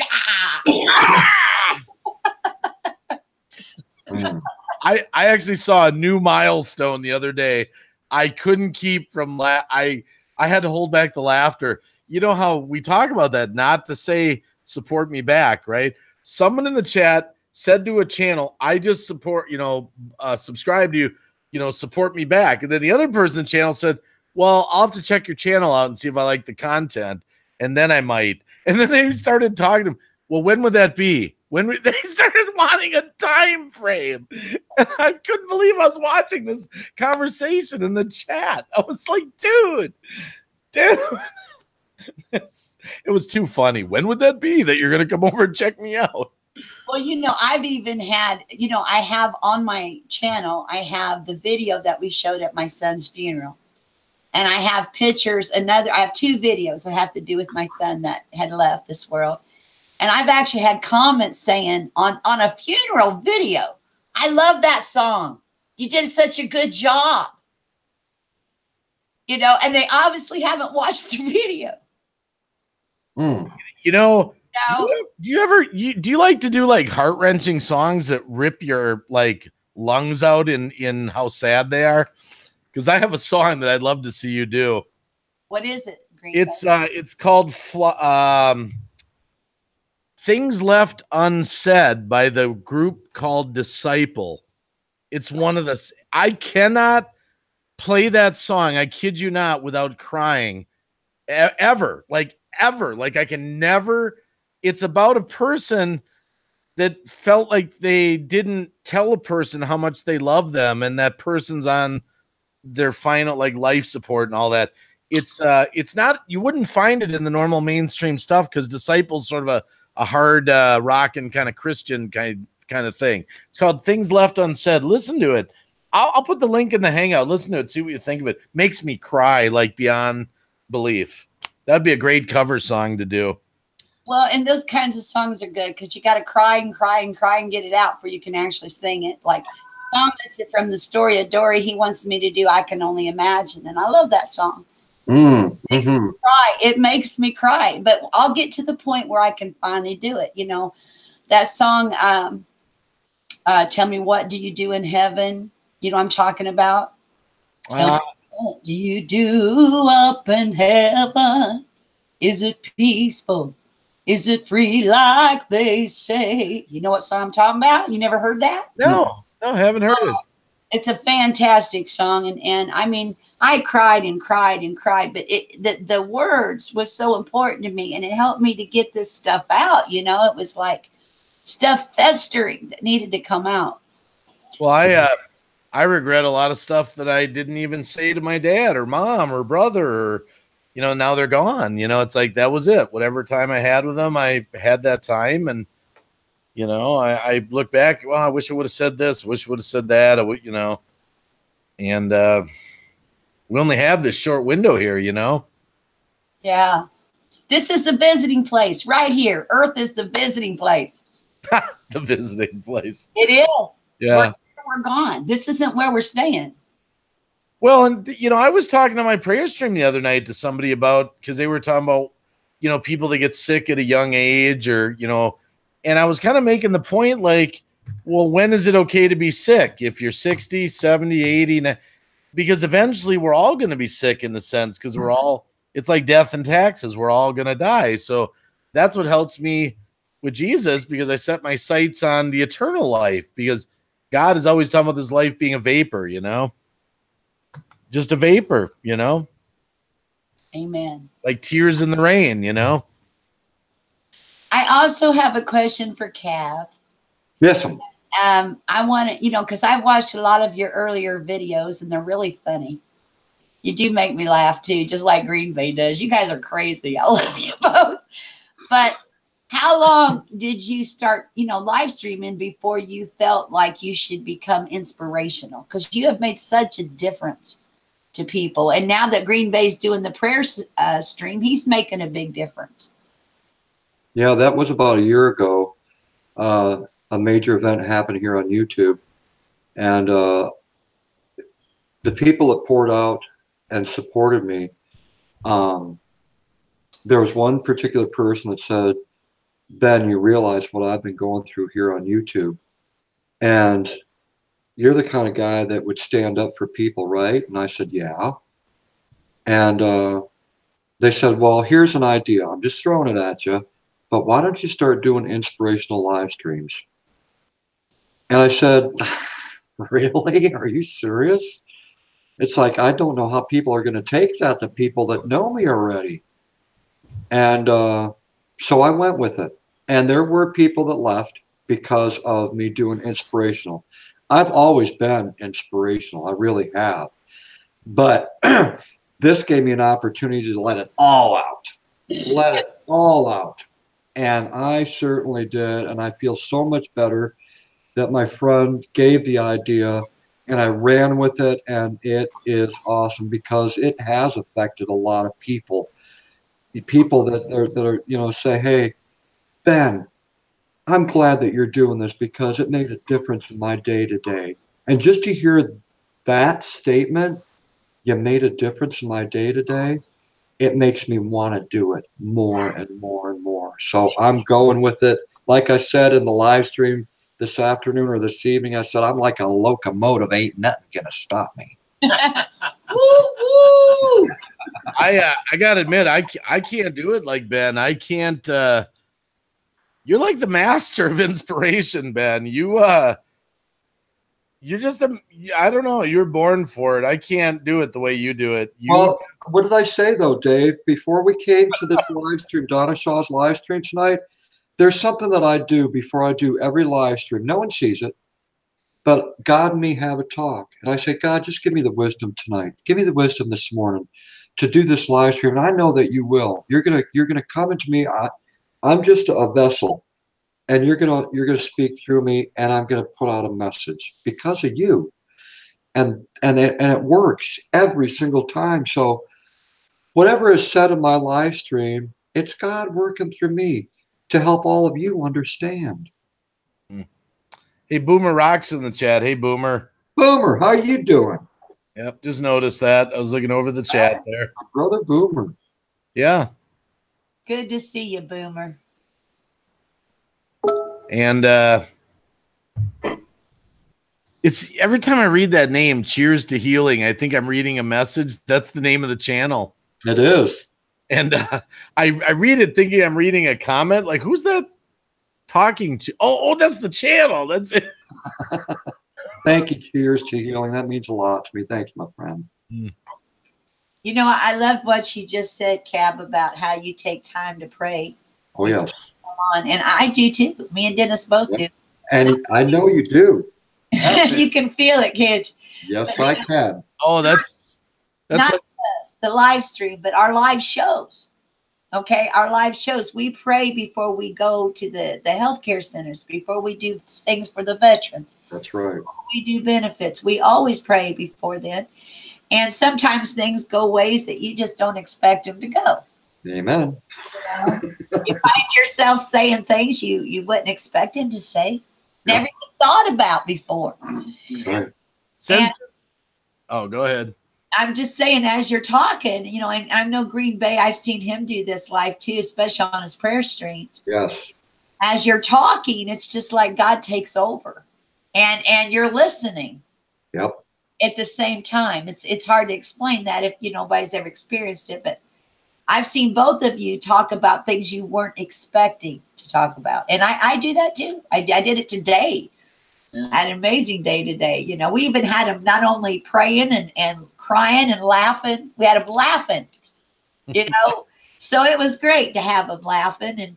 I actually saw a new milestone the other day. I couldn't keep from I had to hold back the laughter. You know how we talk about that, not to say support me back, right? Someone in the chat said to a channel, I just support, you know, subscribe to you, you know, support me back. And then the other person in the channel said, well, I'll have to check your channel out and see if I like the content, and then I might. And then they started talking to him. Well, when would that be? When they started wanting a time frame. And I couldn't believe I was watching this conversation in the chat. I was like, dude. It was too funny. When would that be that you're going to come over and check me out? Well, you know, I've even had, you know, I have on my channel, I have the video that we showed at my son's funeral. And I have pictures, I have 2 videos that have to do with my son that had left this world. And I've actually had comments saying on a funeral video, I love that song. You did such a good job. You know, and they obviously haven't watched the video. You know, do you like to do like heart-wrenching songs that rip your like lungs out in how sad they are? Because I have a song that I'd love to see you do. What is it? It's called Things Left Unsaid by the group called Disciple. It's one of the, I cannot play that song, I kid you not, without crying ever. Like I can never. It's about a person that felt like they didn't tell a person how much they love them, and that person's on their final like life support and all that. It's not, you wouldn't find it in the normal mainstream stuff, because Disciple's sort of a hard rock and kind of Christian kind of thing. It's called Things Left Unsaid. Listen to it. I'll put the link in the Hangout. Listen to it. See what you think of it. Makes me cry like beyond belief. That'd be a great cover song to do. Well, and those kinds of songs are good because you got to cry and cry and cry and get it out before you can actually sing it. Like Thomas from the story of Dory, he wants me to do I Can Only Imagine. And I love that song. It makes me cry. But I'll get to the point where I can finally do it. You know, that song, Tell me, what do you do in heaven? You know what I'm talking about? Tell me, what do you do up in heaven? Is it peaceful? Is it free like they say? You know what song I'm talking about? You never heard that? No, I haven't heard it. It's a fantastic song. And I mean, I cried and cried and cried, but the words was so important to me, and it helped me to get this stuff out. You know, it was like stuff festering that needed to come out. Well, I regret a lot of stuff that I didn't even say to my dad or mom or brother, or, you know, now they're gone. You know, it's like, that was it. Whatever time I had with them, I had that time. And, you know, I look back, well, I wish I would have said this, wish I would have said that, you know, and we only have this short window here, you know? Yeah. This is the visiting place right here. Earth is the visiting place. The visiting place. It is. Yeah. We're gone. This isn't where we're staying. Well, and, you know, I was talking to my prayer stream the other night to somebody about, because they were talking about, you know, people that get sick at a young age, or, you know, and I was kind of making the point, like, well, when is it okay to be sick? If you're 60, 70, 80, because eventually we're all going to be sick, in the sense, because we're all, it's like death and taxes. We're all going to die. So that's what helps me with Jesus, because I set my sights on the eternal life, because God is always talking about this life being a vapor, you know, just a vapor, you know. Amen. Like tears in the rain, you know. I also have a question for Cav. Yes, ma'am. I want to, you know, because I've watched a lot of your earlier videos, and they're really funny. You do make me laugh too, just like Green Bay does. You guys are crazy. I love you both. But how long did you start, you know, live streaming before you felt like you should become inspirational? Because you have made such a difference to people. And now that Green Bay's doing the prayer stream, he's making a big difference. Yeah, that was about a year ago. A major event happened here on YouTube. And the people that poured out and supported me, there was one particular person that said, Ben, you realize what I've been going through here on YouTube. And you're the kind of guy that would stand up for people, right? And I said, yeah. And they said, well, here's an idea. I'm just throwing it at you. But why don't you start doing inspirational live streams? And I said, really? Are you serious? It's like, I don't know how people are going to take that, the people that know me already. And so I went with it. And there were people that left because of me doing inspirational. I've always been inspirational. I really have. But this gave me an opportunity to let it all out. Let it all out. And I certainly did. And I feel so much better that my friend gave the idea and I ran with it. And it is awesome because it has affected a lot of people. The people that are, you know, say, hey, Ben, I'm glad that you're doing this because it made a difference in my day to day. And just to hear that statement, you made a difference in my day to day, it makes me want to do it more and more and more. So I'm going with it. Like I said in the live stream this afternoon or this evening, I said, I'm like a locomotive. Ain't nothing going to stop me. Woo, woo. I got to admit, I can't do it like Ben. I can't. You're like the master of inspiration, Ben. You're just I don't know. You're born for it. I can't do it the way you do it. Well, what did I say though, Dave? Before we came to this live stream, Donna Shaw's live stream tonight, there's something that I do before I do every live stream. No one sees it, but God and me have a talk. And I say, God, just give me the wisdom tonight. Give me the wisdom this morning to do this live stream. And I know that you will. You're gonna come into me. I'm just a vessel, and you're gonna speak through me, and I'm gonna put out a message because of you, and it works every single time. So whatever is said in my live stream, it's God working through me to help all of you understand. Hey, Boomer Rocks in the chat. Hey, Boomer. Boomer, how you doing? Yep, just noticed that. I was looking over the chat there. My brother Boomer. Yeah. Good to see you, Boomer. And It's every time I read that name, Cheers to Healing, I think I'm reading a message. That's the name of the channel. It is. And I read it thinking I'm reading a comment. Like, who's that talking to? Oh, that's the channel. That's it. Thank you. Cheers to Healing. That means a lot to me. Thank you, my friend. You know, I love what she just said, Cab, about how you take time to pray. Oh, yes. And I do too. Me and Dennis both do. And I know you do. You can feel it, kid. Yes, I can. Oh, that's not just the live stream, but our live shows. Okay, our live shows. We pray before we go to the healthcare centers, before we do things for the veterans. That's right. We do benefits. We always pray before then. And sometimes things go ways that you just don't expect them to go. Amen. You know? You find yourself saying things you wouldn't expect him to say, never even thought about before. Right. Oh, go ahead. I'm just saying, as you're talking, you know, and I know Green Bay, I've seen him do this live too, especially on his prayer streams. Yes. As you're talking, it's just like God takes over, and you're listening. Yep. At the same time, it's hard to explain that if nobody's ever experienced it, but I've seen both of you talk about things you weren't expecting to talk about, and I do that too. I did it today. Had an amazing day today. You know, we even had him not only praying and crying and laughing, we had him laughing, you know. So it was great to have him laughing. And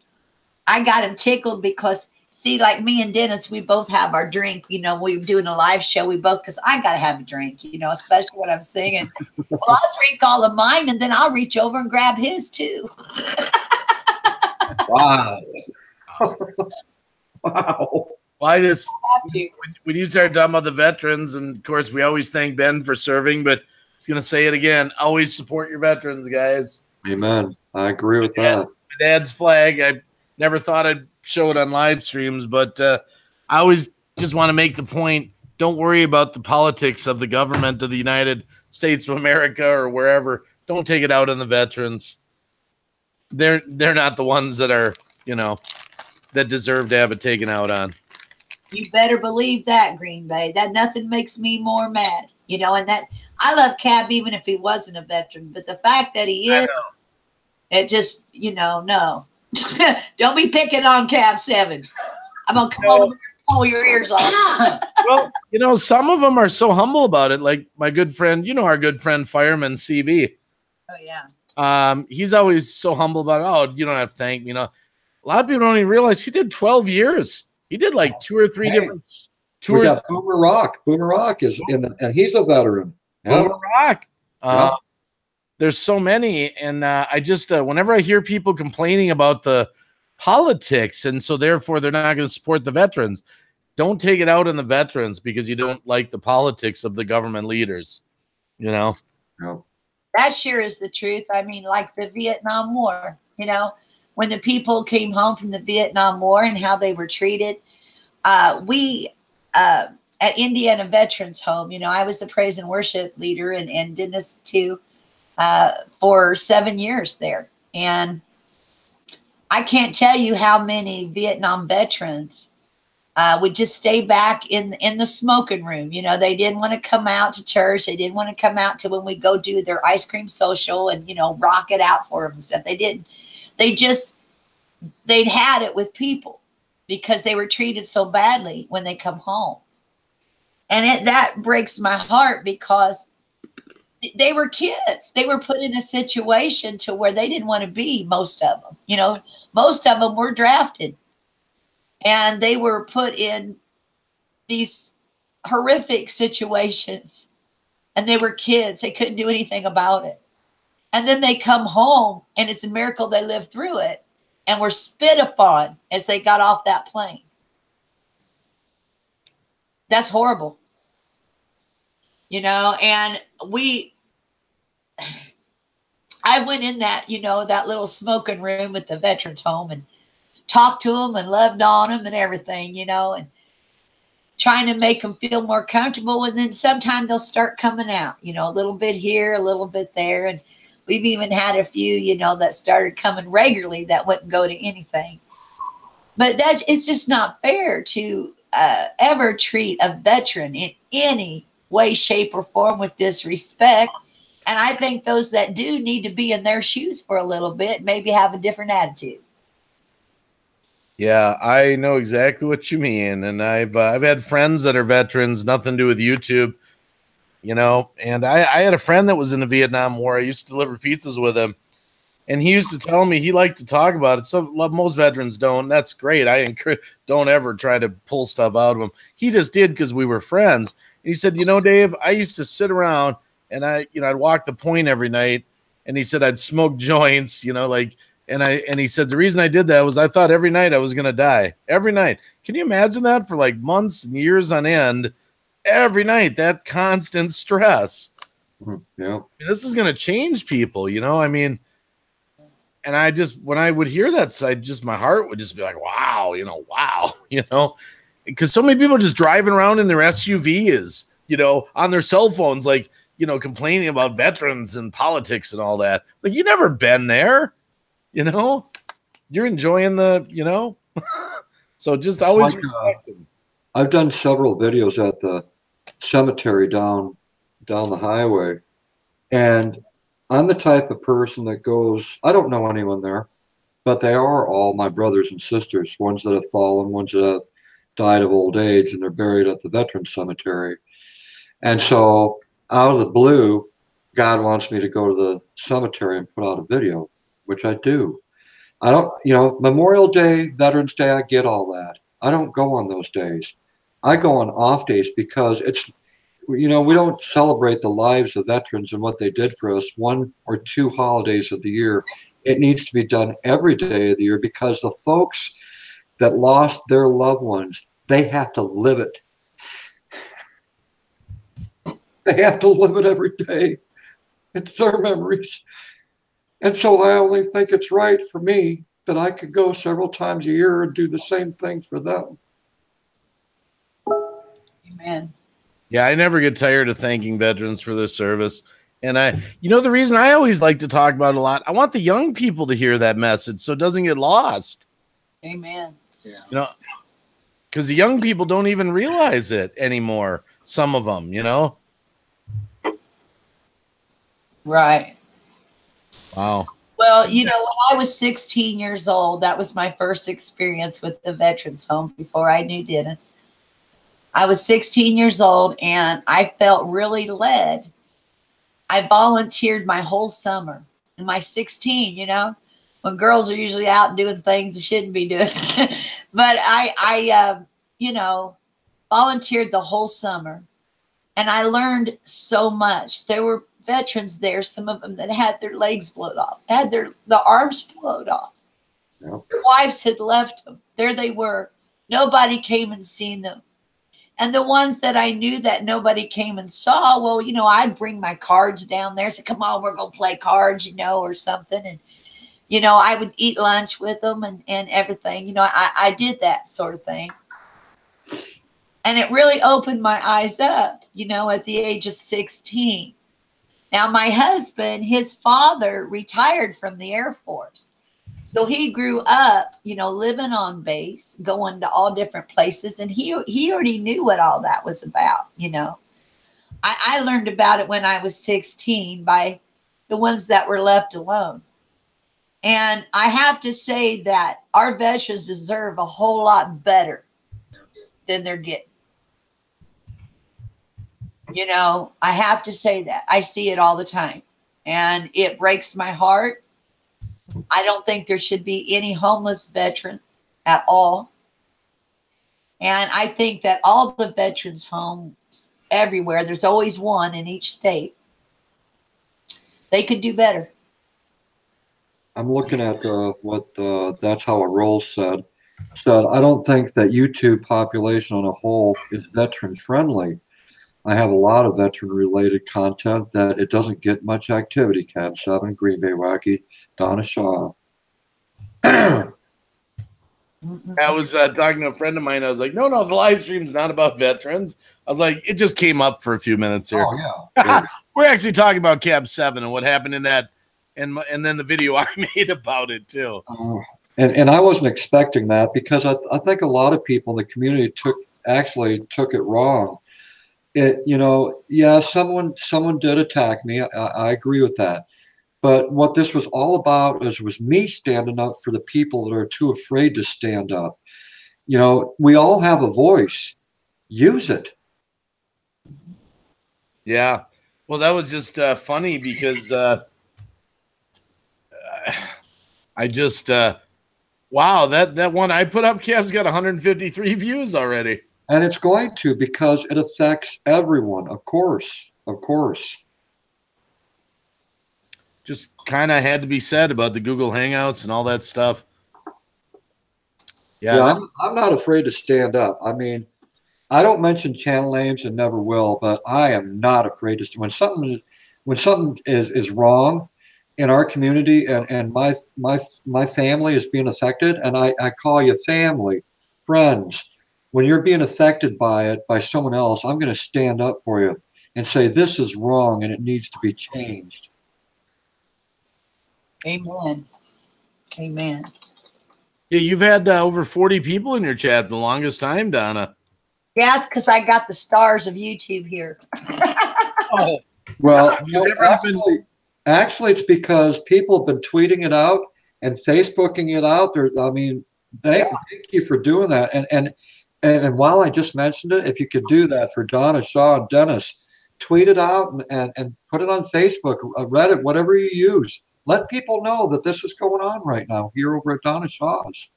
I got him tickled because, see, like me and Dennis, we both have our drink. You know, we were doing a live show. We both, because I got to have a drink, you know, especially when I'm singing. Well, I'll drink all of mine and then I'll reach over and grab his too. Wow. Wow. Well, I just, when you start talking about the veterans, and of course, we always thank Ben for serving, but I was going to say it again. Always support your veterans, guys. Amen. I agree with that. My dad's flag, I never thought I'd show it on live streams, but I always just want to make the point, don't worry about the politics of the government of the United States of America or wherever. Don't take it out on the veterans. They're not the ones that are, that deserve to have it taken out on. You better believe that, Green Bay. That nothing makes me more mad, and that I love Cab even if he wasn't a veteran, but the fact that he is, it just, no. Don't be picking on Cab7. I'm going to come over and pull your ears off. Well, some of them are so humble about it. Like my good friend, our good friend Fireman CV. Oh, yeah. He's always so humble about it. Oh, you don't have to thank me. A lot of people don't even realize he did 12 years. He did like 2 or 3 different tours. We got Boomer Rock. Boomer Rock is and he's a veteran. Boomer Rock. There's so many, and I just whenever I hear people complaining about the politics, and so therefore they're not going to support the veterans, don't take it out on the veterans because you don't like the politics of the government leaders. No. That sure is the truth. I mean, like the Vietnam War, when the people came home from the Vietnam War and how they were treated. We at Indiana Veterans Home, I was the praise and worship leader, and Dennis too, for 7 years there. And I can't tell you how many Vietnam veterans would just stay back in the smoking room. They didn't want to come out to church. They didn't want to come out to when we go do their ice cream social and, rock it out for them and stuff. They didn't. They'd had it with people because they were treated so badly when they come home. And that breaks my heart because they were kids. They were put in a situation to where they didn't want to be, most of them. Most of them were drafted. And they were put in these horrific situations. And they were kids. They couldn't do anything about it. And then they come home, and it's a miracle they lived through it, and were spit upon as they got off that plane. That's horrible. And I went in that, that little smoking room at the Veterans Home and talked to them and loved on them and everything, and trying to make them feel more comfortable. And then sometimes they'll start coming out, a little bit here, a little bit there. And we've even had a few, that started coming regularly that wouldn't go to anything. But it's just not fair to ever treat a veteran in any way, shape, or form with disrespect. And I think those that do need to be in their shoes for a little bit, maybe have a different attitude. Yeah, I know exactly what you mean, and I've had friends that are veterans, nothing to do with YouTube, you know. And I had a friend that was in the Vietnam War. I used to deliver pizzas with him, and he used to tell me he liked to talk about it. Some most veterans don't. That's great. I encourage, don't ever try to pull stuff out of him. He just did because we were friends. And he said, you know, Dave, I used to sit around and I'd walk the point every night, and he said I'd smoke joints, you know, like. And he said the reason I did that was I thought every night I was going to die. Every night. Can you imagine that for like months and years on end? Every night, that constant stress. Yeah. This is going to change people, you know? I mean, and I just, when I would hear that, my heart would just be like, wow, wow, because so many people are just driving around in their SUVs, on their cell phones, like, complaining about veterans and politics and all that. Like, you never been there. You're enjoying the, so just always. Like, I've done several videos at the cemetery down the highway, and I'm the type of person that goes, I don't know anyone there, but they are all my brothers and sisters, ones that have fallen, ones that have died of old age, and they're buried at the veterans cemetery. And so out of the blue, God wants me to go to the cemetery and put out a video, which I do. I don't, Memorial Day, Veterans Day, I get all that. I don't go on those days. I go on off days because it's, we don't celebrate the lives of veterans and what they did for us 1 or 2 holidays of the year. It needs to be done every day of the year because the folks that lost their loved ones, they have to live it. They have to live it every day. It's their memories. And so I only think it's right for me that I could go several times a year and do the same thing for them. Amen. Yeah, I never get tired of thanking veterans for their service. And the reason I always like to talk about it a lot, I want the young people to hear that message so it doesn't get lost. Amen. Yeah. Because the young people don't even realize it anymore. Some of them, Right. Wow. Well, when I was 16 years old, that was my first experience with the Veterans Home before I knew Dennis. I was 16 years old and I felt really led. I volunteered my whole summer in my 16, when girls are usually out doing things they shouldn't be doing. But I volunteered the whole summer, and I learned so much. There were veterans there, some of them that had their legs blown off, had the arms blown off. Yep. Their wives had left them. There they were. Nobody came and seen them. And the ones that I knew that nobody came and saw, well, I'd bring my cards down there, say, come on, we're going to play cards, or something. And, I would eat lunch with them and everything. I did that sort of thing. And it really opened my eyes up, at the age of 16. Now, my husband, his father retired from the Air Force. So he grew up, living on base, going to all different places. And he already knew what all that was about, I learned about it when I was 16 by the ones that were left alone. And I have to say that our veterans deserve a whole lot better than they're getting. I have to say that. I see it all the time. And it breaks my heart. I don't think there should be any homeless veterans at all. And I think that all the veterans' homes everywhere, there's always one in each state, they could do better. I'm looking at what That's How It Rolls said. I don't think that YouTube population on a whole is veteran friendly. I have a lot of veteran-related content that it doesn't get much activity. Cab7 Greenbaywacky, Donna Shaw. I was talking to a friend of mine. I was like, no, the live stream's not about veterans. I was like, it just came up for a few minutes here. Oh, yeah. We're actually talking about Cab7 and what happened in that, and then the video I made about it, too. And I wasn't expecting that because I think a lot of people in the community actually took it wrong. It, you know, yeah, someone did attack me. I agree with that. But what this was all about was me standing up for the people that are too afraid to stand up. You know, we all have a voice. Use it. Yeah. Well, that was just funny because I just wow, that one I put up, Cab's got 153 views already. And it's going to, because it affects everyone, of course. Of course. Just kind of had to be said about the Google Hangouts and all that stuff. Yeah, I'm not afraid to stand up. I mean, I don't mention channel names and never will, but I am not afraid to. When something is wrong in our community, and my family is being affected, and I call you family, friends. When you're being affected by it, by someone else, I'm going to stand up for you and say this is wrong and it needs to be changed. Amen. Amen. Yeah, you've had over 40 people in your chat for the longest time, Donna. Yeah, it's because I got the stars of YouTube here. Oh, well, actually, it's because people have been tweeting it out and Facebooking it out. I mean, thank you for doing that. And while I just mentioned it, if you could do that for Donna, Shaw, and Dennis, tweet it out and put it on Facebook, Reddit, whatever you use. Let people know that this is going on right now here over at Donna Shaw's.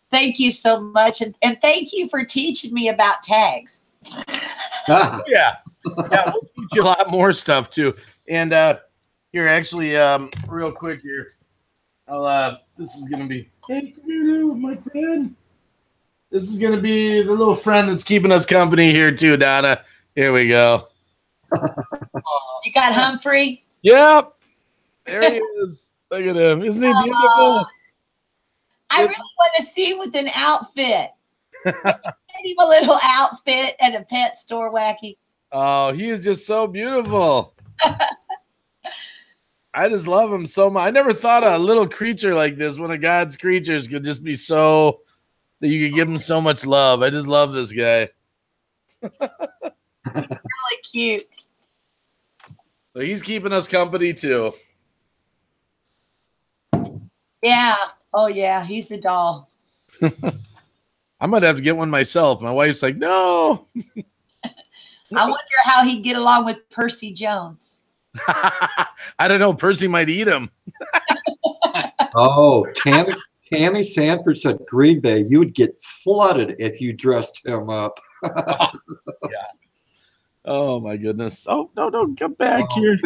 Thank you so much. And thank you for teaching me about tags. Yeah. Yeah, we'll teach you a lot more stuff too. And here, actually, real quick here, this is gonna be, hey, my friend. This is gonna be the little friend that's keeping us company here too, Donna. Here we go. You got Humphrey? Yep. There he is. Look at him. Isn't he beautiful? I really want to see him with an outfit. Maybe a little outfit at a pet store, Wacky. Oh, he is just so beautiful. I just love him so much. I never thought a little creature like this, one of God's creatures, could just be so that you could give him so much love. I just love this guy. Really cute. So he's keeping us company too. Yeah. Oh, yeah. He's a doll. I might have to get one myself. My wife's like, no. I wonder how he'd get along with Percy Jones. I don't know. Percy might eat him. Oh, Tammy Sanford said Green Bay, you would get flooded if you dressed him up. Yeah. Oh, my goodness. Oh, no, come back here.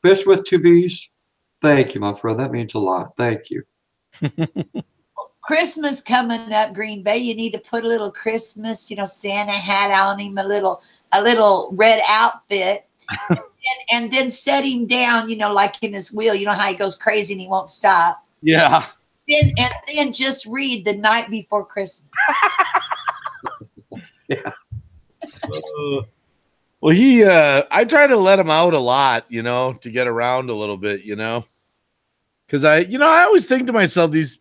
Fish with two B's. Thank you, my friend. That means a lot. Thank you. Christmas coming up, Green Bay. You need to put a little Christmas, Santa hat on him, a little red outfit, and then set him down, like in his wheel. You know how he goes crazy and he won't stop. Yeah. Then just read The Night Before Christmas. Yeah. Well, I try to let him out a lot, to get around a little bit, because I always think to myself, these,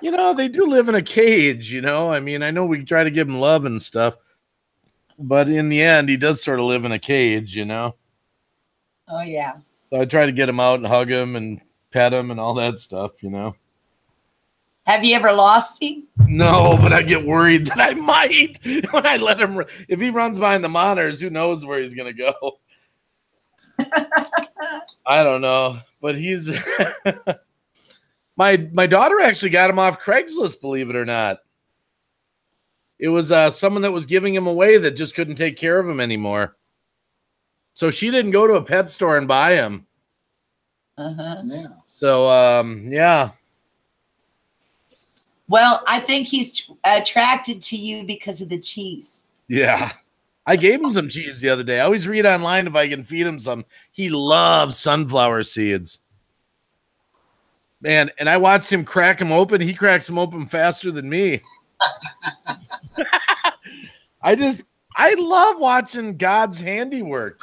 they do live in a cage, I mean, I know we try to give him love and stuff, but in the end, he does sort of live in a cage, Oh, yeah. So I try to get him out and hug him and pet him and all that stuff, Have you ever lost him? No, but I get worried that I might when I let him. If he runs behind the monitors, who knows where he's going to go? I don't know, but he's my daughter actually got him off Craigslist, believe it or not. It was someone that was giving him away that just couldn't take care of him anymore. So she didn't go to a pet store and buy him. Yeah. So, yeah. Well, I think he's attracted to you because of the cheese. Yeah. I gave him some cheese the other day. I always read online if I can feed him some. He loves sunflower seeds. Man, and I watched him crack them open. He cracks them open faster than me. I love watching God's handiwork,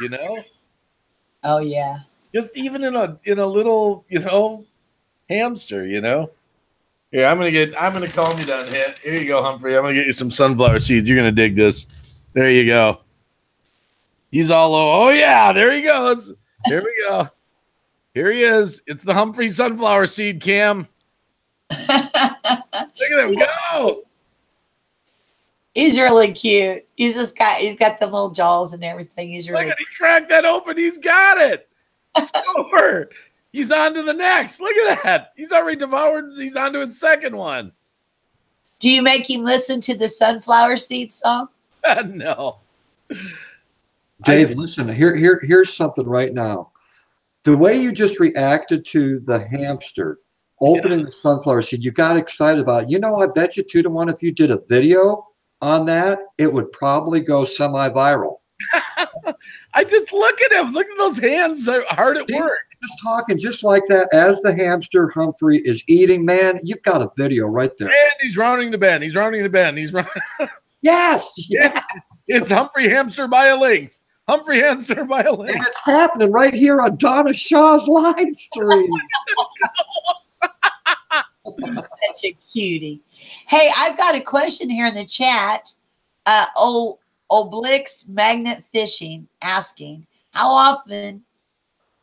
Oh, yeah. Just even in a little, hamster, Here, I'm gonna calm you down. Here you go, Humphrey. I'm gonna get you some sunflower seeds. You're gonna dig this. There you go. He's all over. Oh yeah, there he goes. Here we go. Here he is. It's the Humphrey sunflower seed cam. Look at him go. He's really cute. He's got the little jaws and everything. He's really Look at he cracked that open. He's got it. Super. He's on to the next. Look at that. He's already devoured. He's on to his second one. Do you make him listen to the sunflower seed song? No. Dave, listen, here's something right now. The way you just reacted to the hamster opening the sunflower seed, you got excited about it. You know, I bet you 2 to 1 if you did a video on that, it would probably go semi-viral. I just look at him. Look at those hands hard at work. Just talking just like that as the hamster Humphrey is eating, man, you've got a video right there. And he's rounding the bend. He's rounding the bend. He's rounding. Yes. It's Humphrey hamster by a length. Humphrey hamster by a length. And it's happening right here on Donna Shaw's live stream. Such a cutie. Hey, I've got a question here in the chat. Oblix Magnet Fishing asking, how often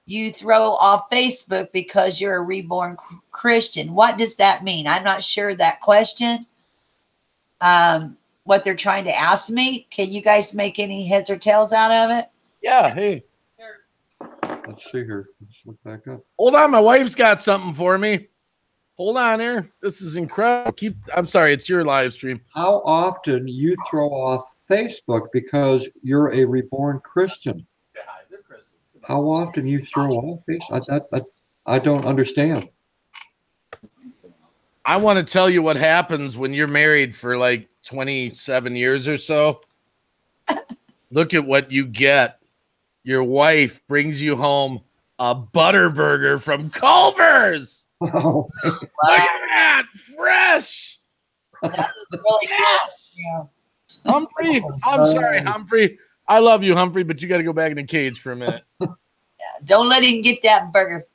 you throw off Facebook because you're a reborn Christian? What does that mean? I'm not sure that question. What they're trying to ask me. Can you guys make any heads or tails out of it? Yeah, hey. Let's see here. Let's look back up. Hold on, my wife's got something for me. Hold on here. This is incredible. I'm sorry, it's your live stream. How often you throw off Facebook because you're a reborn Christian? How often you throw off Facebook? I don't understand. I want to tell you what happens when you're married for like 27 years or so. Look at what you get. Your wife brings you home a butter burger from Culver's. Oh, look at that, fresh. That is really Yes. good. Yeah. Humphrey, I'm sorry, Humphrey. I love you, Humphrey, but you got to go back in the cage for a minute. Don't let him get that burger.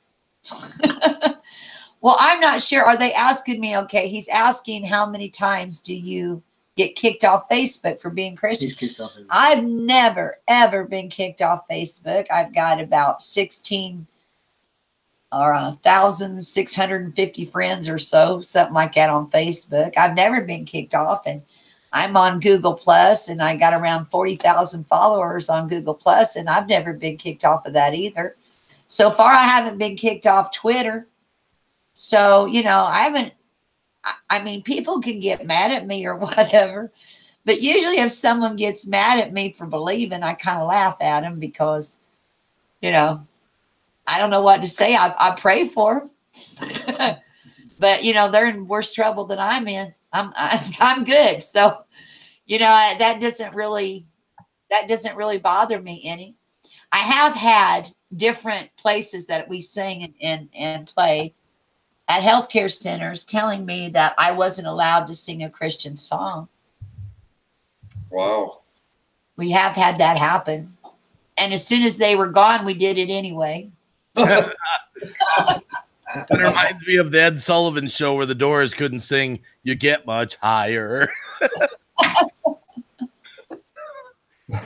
Well, I'm not sure. Are they asking me? Okay, he's asking how many times do you get kicked off Facebook for being Christian? He's kicked off. I've never, ever been kicked off Facebook. I've got about 16 or 1,650 friends or so, something like that on Facebook. I've never been kicked off, and I'm on Google Plus, and I got around 40,000 followers on Google Plus, and I've never been kicked off of that either. So far, I haven't been kicked off Twitter. So, you know, I mean, people can get mad at me or whatever, but usually if someone gets mad at me for believing, I kind of laugh at them because, you know, I don't know what to say. I pray for them. But, you know, they're in worse trouble than I'm in. I'm good. So, you know, that doesn't really bother me any. I have had different places that we sing and play at healthcare centers telling me that I wasn't allowed to sing a Christian song. wow. We have had that happen. And as soon as they were gone, we did it anyway. It reminds me of the Ed Sullivan show where the Doors couldn't sing "You Get Much Higher."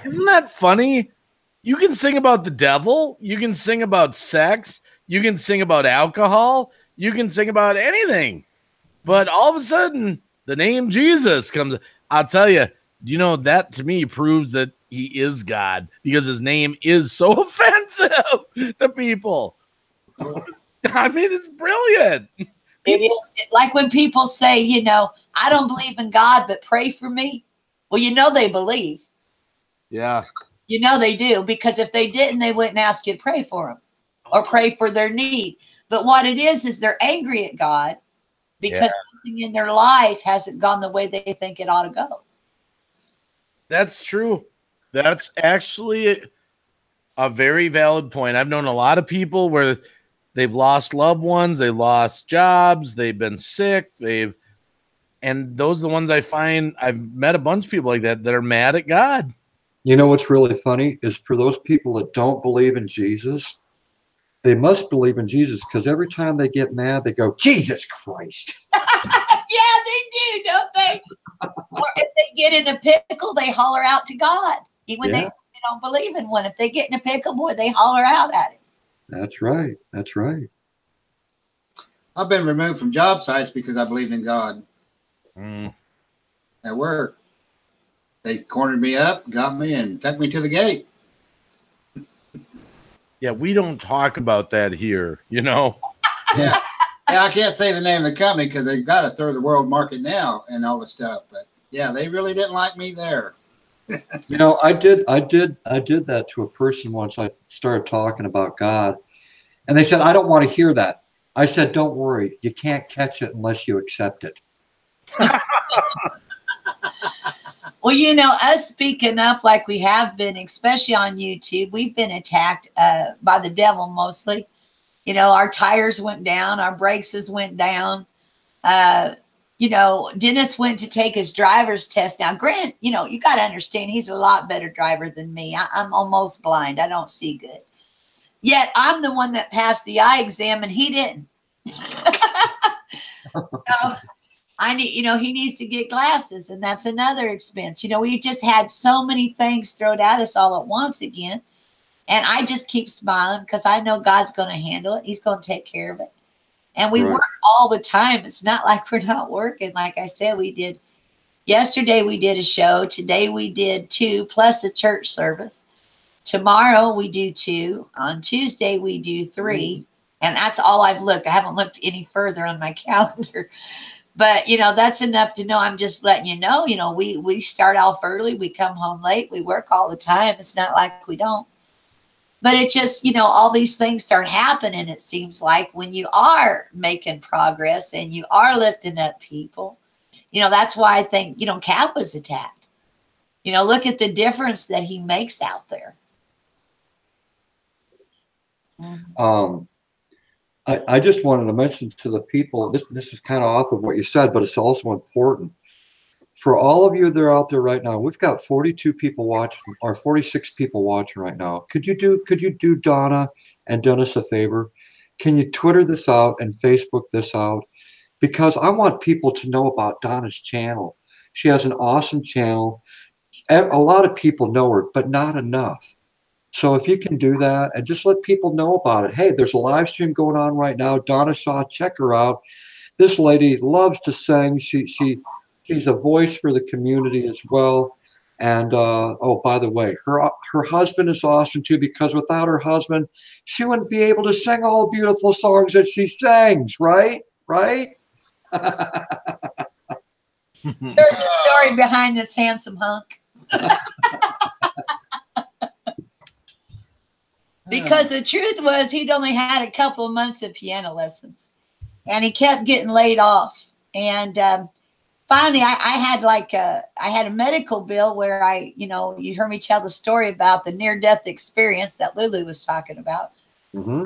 Isn't that funny? You can sing about the devil. You can sing about sex. You can sing about alcohol. You can sing about anything. But all of a sudden, the name Jesus comes. I'll tell you, you know, that to me proves that he is God because his name is so offensive to people. I mean, it's brilliant. It is like when people say, you know, I don't believe in God, but pray for me. Well, you know, they believe. Yeah. You know, they do, because if they didn't, they wouldn't ask you to pray for them or pray for their need. But what it is they're angry at God because something in their life hasn't gone the way they think it ought to go. That's true. That's actually a very valid point. I've known a lot of people where they've lost loved ones, they lost jobs, they've been sick, and those are the ones I find. I've met a bunch of people like that are mad at God. You know what's really funny is for those people that don't believe in Jesus, they must believe in Jesus because every time they get mad, they go, Jesus Christ. Okay. Or if they get in a pickle, they holler out to God. Even when they don't believe in one. If they get in a pickle, boy, they holler out at it. That's right. That's right. I've been removed from job sites because I believed in God. Mm. At work. They cornered me up, got me, and took me to the gate. Yeah, we don't talk about that here, you know. Yeah. Yeah, I can't say the name of the company because they got a third of the world market now and all the stuff. But yeah, they really didn't like me there. You know, I did that to a person once. I started talking about God, and they said, "I don't want to hear that." I said, "Don't worry, you can't catch it unless you accept it." Well, you know, us speaking up like we have been, especially on YouTube, we've been attacked by the devil mostly. You know, our tires went down, our brakes went down. You know, Dennis went to take his driver's test. Now, Grant, you know, you got to understand, he's a lot better driver than me. I'm almost blind. I don't see good. Yet I'm the one that passed the eye exam and he didn't. So, I need, you know, he needs to get glasses, and that's another expense. You know, we just had so many things thrown at us all at once again. And I just keep smiling because I know God's going to handle it. He's going to take care of it. And we work all the time. It's not like we're not working. Like I said, we did yesterday, we did a show. Today we did 2 plus a church service. Tomorrow we do 2. On Tuesday we do 3. And that's all I've looked. I haven't looked any further on my calendar. But, you know, that's enough to know. I'm just letting you know, we start off early. We come home late. We work all the time. It's not like we don't. But it just, you know, all these things start happening, it seems like, when you are making progress and you are lifting up people. You know, that's why I think, you know, Cab was attacked. You know, look at the difference that he makes out there. Mm-hmm. I just wanted to mention to the people, this is kind of off of what you said, but it's also important. For all of you that are out there right now, we've got 42 people watching, or 46 people watching right now. Could you do Donna and Dennis a favor? Can you Twitter this out and Facebook this out? Because I want people to know about Donna's channel. She has an awesome channel. A lot of people know her, but not enough. So if you can do that and just let people know about it. Hey, there's a live stream going on right now. Donna Shaw, check her out. This lady loves to sing. She's a voice for the community as well. And oh, by the way, her husband is awesome too, because without her husband, she wouldn't be able to sing all the beautiful songs that she sings, right? Right? There's a story behind this handsome hunk. Because the truth was, he'd only had a couple of months of piano lessons, and he kept getting laid off. And finally, I had a medical bill where you heard me tell the story about the near-death experience that Lulu was talking about. Mm-hmm.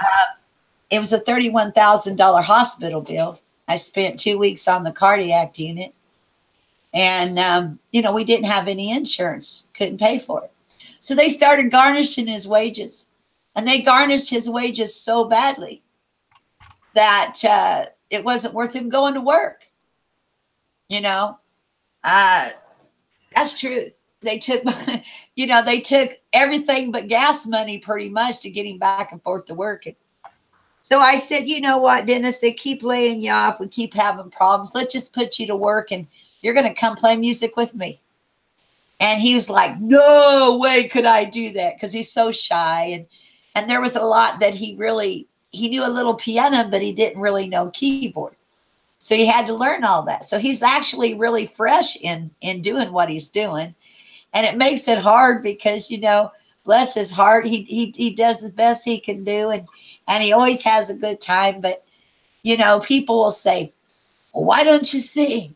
It was a $31,000 hospital bill. I spent 2 weeks on the cardiac unit, and we didn't have any insurance, couldn't pay for it. So they started garnishing his wages. And they garnished his wages so badly that it wasn't worth him going to work. You know, that's truth. They took, they took everything but gas money pretty much to get him back and forth to work. And so I said, you know what, Dennis, they keep laying you off. We keep having problems. Let's just put you to work and you're going to come play music with me. And he was like, no way could I do that, because he's so shy. And there was a lot that he knew a little piano, but he didn't really know keyboard. So he had to learn all that. So he's actually really fresh in doing what he's doing. And it makes it hard because, bless his heart, he does the best he can do. And he always has a good time. But, people will say, well, why don't you sing?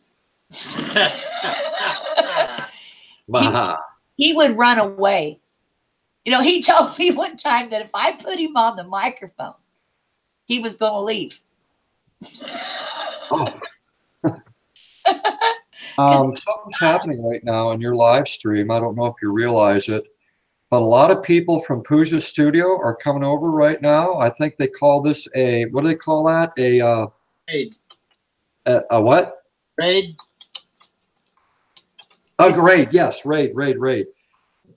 He would run away. He told me one time that if I put him on the microphone, he was going to leave. Something's happening right now in your live stream. I don't know if you realize it, but a lot of people from Pooja's studio are coming over right now. I think they call this what do they call that? Raid. A what? Raid. Oh, great. Yes, Raid.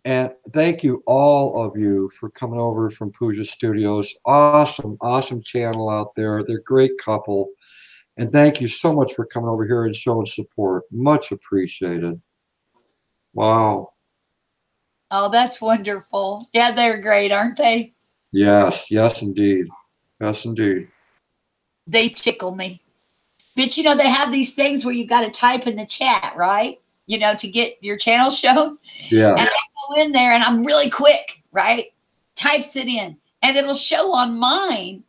And thank you, all of you, for coming over from Pooja Studios. Awesome channel out there. They're a great couple. And thank you so much for coming over here and showing support. Much appreciated. Wow. Oh, that's wonderful. Yeah, they're great, aren't they? Yes, indeed. Yes, indeed. They tickle me. But they have these things where you got to type in the chat, right? To get your channel shown. Yeah. And I go in there and I'm really quick, right? Types it in. And it'll show on mine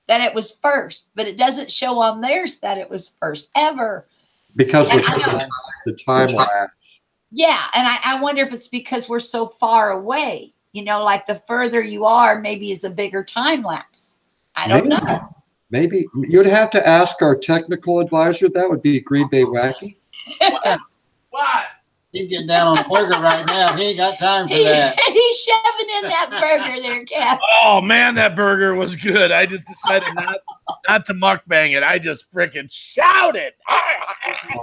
that it was first, but it doesn't show on theirs that it was first ever. Because the time lapse. Yeah. And I wonder if it's because we're so far away, like the further you are, maybe is a bigger time lapse. I don't know. Maybe you'd have to ask our technical advisor. That would be Greenbaywacky. What? He's getting down on the burger right now. He ain't got time for that. He's shoving in that burger there, Cap. Oh man, that burger was good. I just decided not to mukbang it. I just freaking shouted.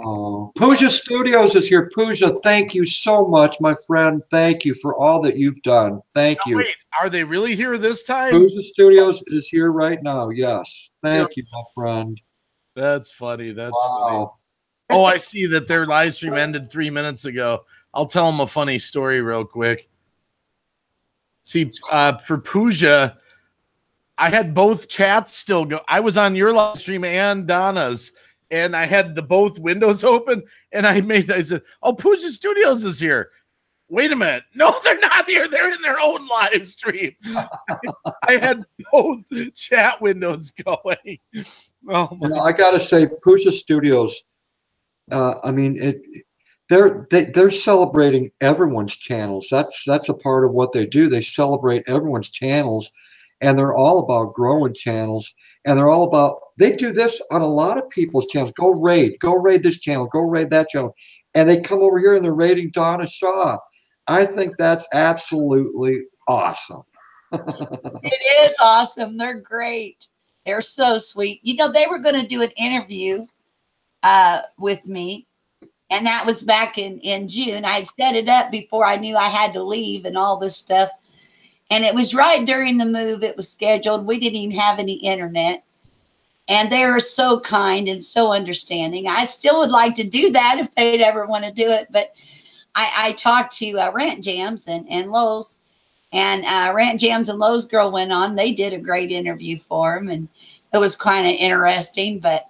Oh, Pooja Studios is here. Pooja, thank you so much, my friend. Thank you for all that you've done. Thank you. Wait, are they really here this time? Pooja Studios is here right now. Yes. Thank you, my friend. That's funny. That's funny. Oh, I see that their live stream ended 3 minutes ago. I'll tell them a funny story real quick. See, for Pooja, I had both chats still go. I was on your live stream and Donna's, and I had both windows open, and I said, oh, Pooja Studios is here. Wait a minute. No, they're not here. They're in their own live stream. I had both chat windows going. Oh, my. I got to say, Pooja Studios, I mean, they're celebrating everyone's channels. That's a part of what they do. They celebrate everyone's channels, and they're all about growing channels. And they're all about, they do this on a lot of people's channels. Go raid this channel, go raid that channel. And they come over here and they're raiding Donna Shaw. I think that's absolutely awesome. It is awesome. They're great. They're so sweet. They were going to do an interview with me, and that was back in June. I had set it up before I knew I had to leave and all this stuff, and it was right during the move. It was scheduled. We didn't even have any internet, and they were so kind and so understanding. I still would like to do that if they'd ever want to do it, but I talked to Rant Jams and Lowe's, and Rant Jams and Lowe's girl went on. They did a great interview for him, and it was kind of interesting, but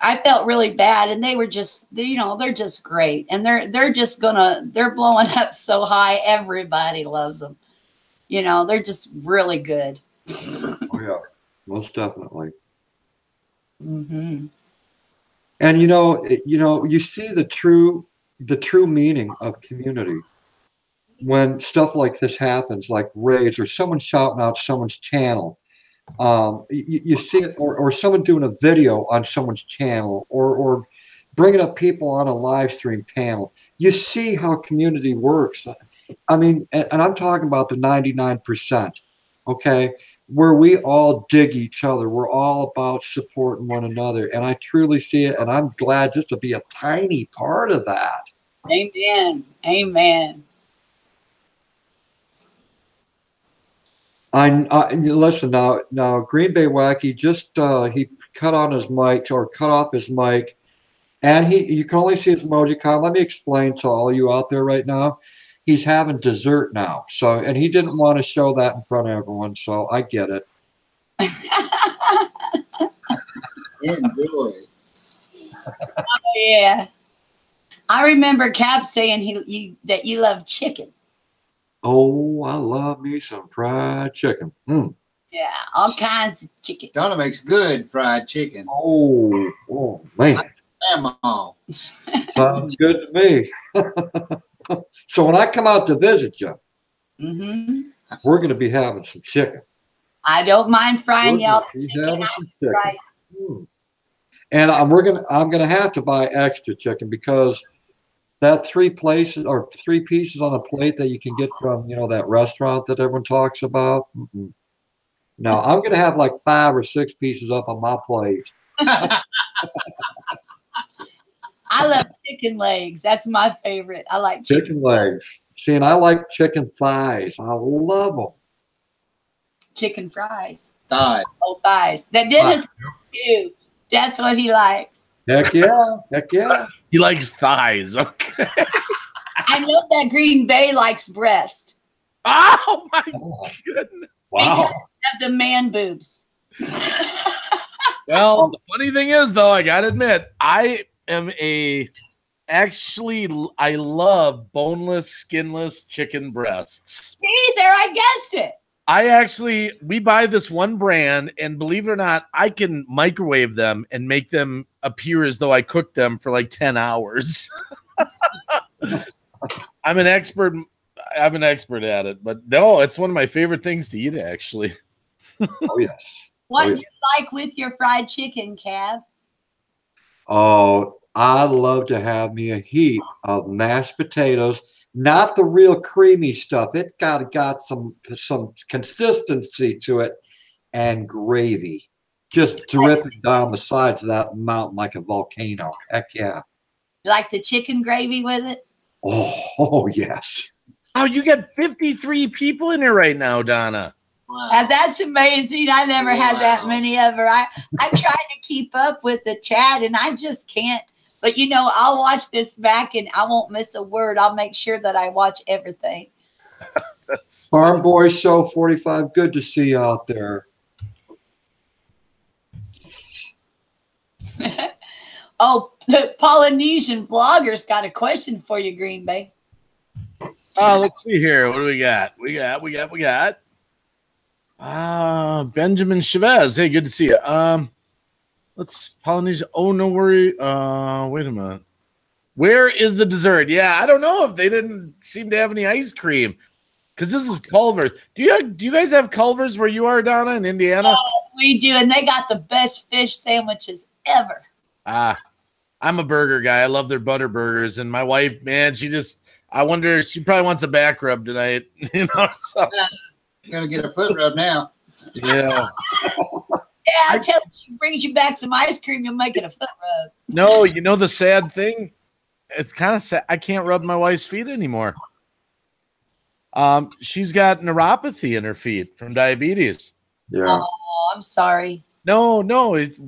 I felt really bad, and they were just, they're just great, and they're blowing up so high. Everybody loves them. They're just really good. Oh yeah, most definitely. Mm-hmm. And you see the true meaning of community when stuff like this happens, like raids or someone shouting out someone's channel. You see it, or someone doing a video on someone's channel, or bringing up people on a live stream panel. You see how community works. I mean, and I'm talking about the 99%, okay, where we all dig each other. We're all about supporting one another, and I truly see it, and I'm glad just to be a tiny part of that. Amen. Amen. Listen now. Greenbaywacky just he cut off his mic, and you can only see his emoji. Let me explain to all you out there right now. He's having dessert now, and he didn't want to show that in front of everyone. So I get it. Enjoy. Oh yeah, I remember Cab saying that you love chicken. Oh, I love me some fried chicken. Mm. Yeah, all kinds of chicken. Donna makes good fried chicken. Oh man. Grandma. Sounds good to me. So when I come out to visit you, we're going to be having some chicken. I don't mind frying y'all chicken. And I'm going to have to buy extra chicken, because that 3 pieces on a plate that you can get from, that restaurant that everyone talks about. No, I'm going to have like 5 or 6 pieces up on my plate. I I love chicken legs. That's my favorite. I like Chicken legs. See, and I like chicken thighs. I love them. chicken fries. Thighs. Oh, thighs. That Dennis too. That's what he likes. Heck yeah. Heck yeah. He likes thighs. Okay. I know that Green Bay likes breast. Oh my Oh, goodness. wow. Have the man boobs. Well, the funny thing is, though, I gotta admit, I love boneless, skinless chicken breasts. See, there, I guessed it. We buy this one brand, and believe it or not, I can microwave them and make them appear as though I cooked them for like 10 hours. I'm an expert at it, but no, it's one of my favorite things to eat, actually. Oh, yes. What Oh, do you like with your fried chicken, Cab? Oh, I love to have me a heap of mashed potatoes, not the real creamy stuff. It got some consistency to it, and gravy just dripping down the sides of that mountain like a volcano. Heck yeah. You like the chicken gravy with it? Oh yes. Oh, you got 53 people in here right now, Donna. Wow. That's amazing. I never had that many ever. I'm trying to keep up with the chat, and I just can't. But you know, I'll watch this back, and I won't miss a word. I'll make sure that I watch everything. Farm Boy Show 45. Good to see you out there. Oh, the Polynesian vlogger's got a question for you, Green Bay. Let's see here. What do we got? We got. Benjamin Chavez. Hey, good to see you. Let's Polynesia. Oh, no worry. Wait a minute. Where is the dessert? Yeah, I don't know if they didn't seem to have any ice cream, because this is Culver's. Do you guys have Culver's where you are, Donna, in Indiana? Yes, we do, and they got the best fish sandwiches ever. I'm a burger guy. I love their butter burgers, and my wife, man, I wonder, she probably wants a back rub tonight. You know, so. Gonna get a foot rub now. Yeah. Yeah, I tell you, she brings you back some ice cream, you'll make it a foot rub. No, you know the sad thing? It's kind of sad. I can't rub my wife's feet anymore. She's got neuropathy in her feet from diabetes. Yeah. Oh, I'm sorry. No,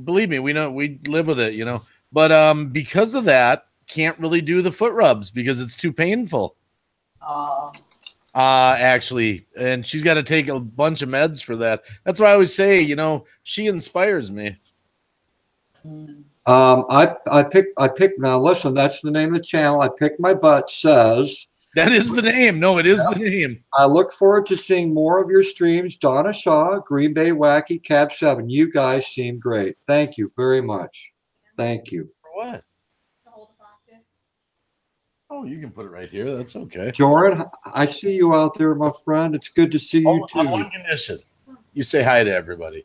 believe me, we know, we live with it, you know. But because of that, can't really do the foot rubs because it's too painful. Oh. Actually, and she's got to take a bunch of meds for that. That's why I always say, you know, she inspires me. I picked now listen, that's the name of the channel. I Pick My Butt says. That is the name. No, it is the name. I look forward to seeing more of your streams. Donna Shaw, Greenbaywacky, Cab7. You guys seem great. Thank you very much. Thank you. For what? Oh, you can put it right here. That's okay. Jordan, I see you out there, my friend. It's good to see you too. On one condition. You say hi to everybody.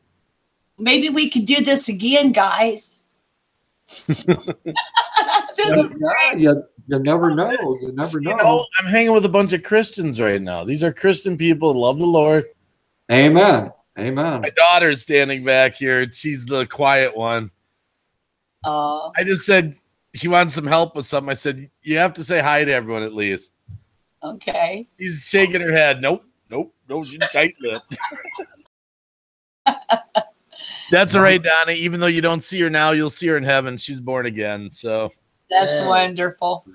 Maybe we could do this again, guys. This is great. You never know. You never know. You know, I'm hanging with a bunch of Christians right now. These are Christian people who love the Lord. Amen. Amen. My daughter's standing back here. She's the quiet one. Oh. I just said she wants some help with something. I said, you have to say hi to everyone at least. Okay. She's shaking her head. Nope. She's tight-lipped. That's all right, Donna. Even though you don't see her now, you'll see her in heaven. She's born again. So That's wonderful.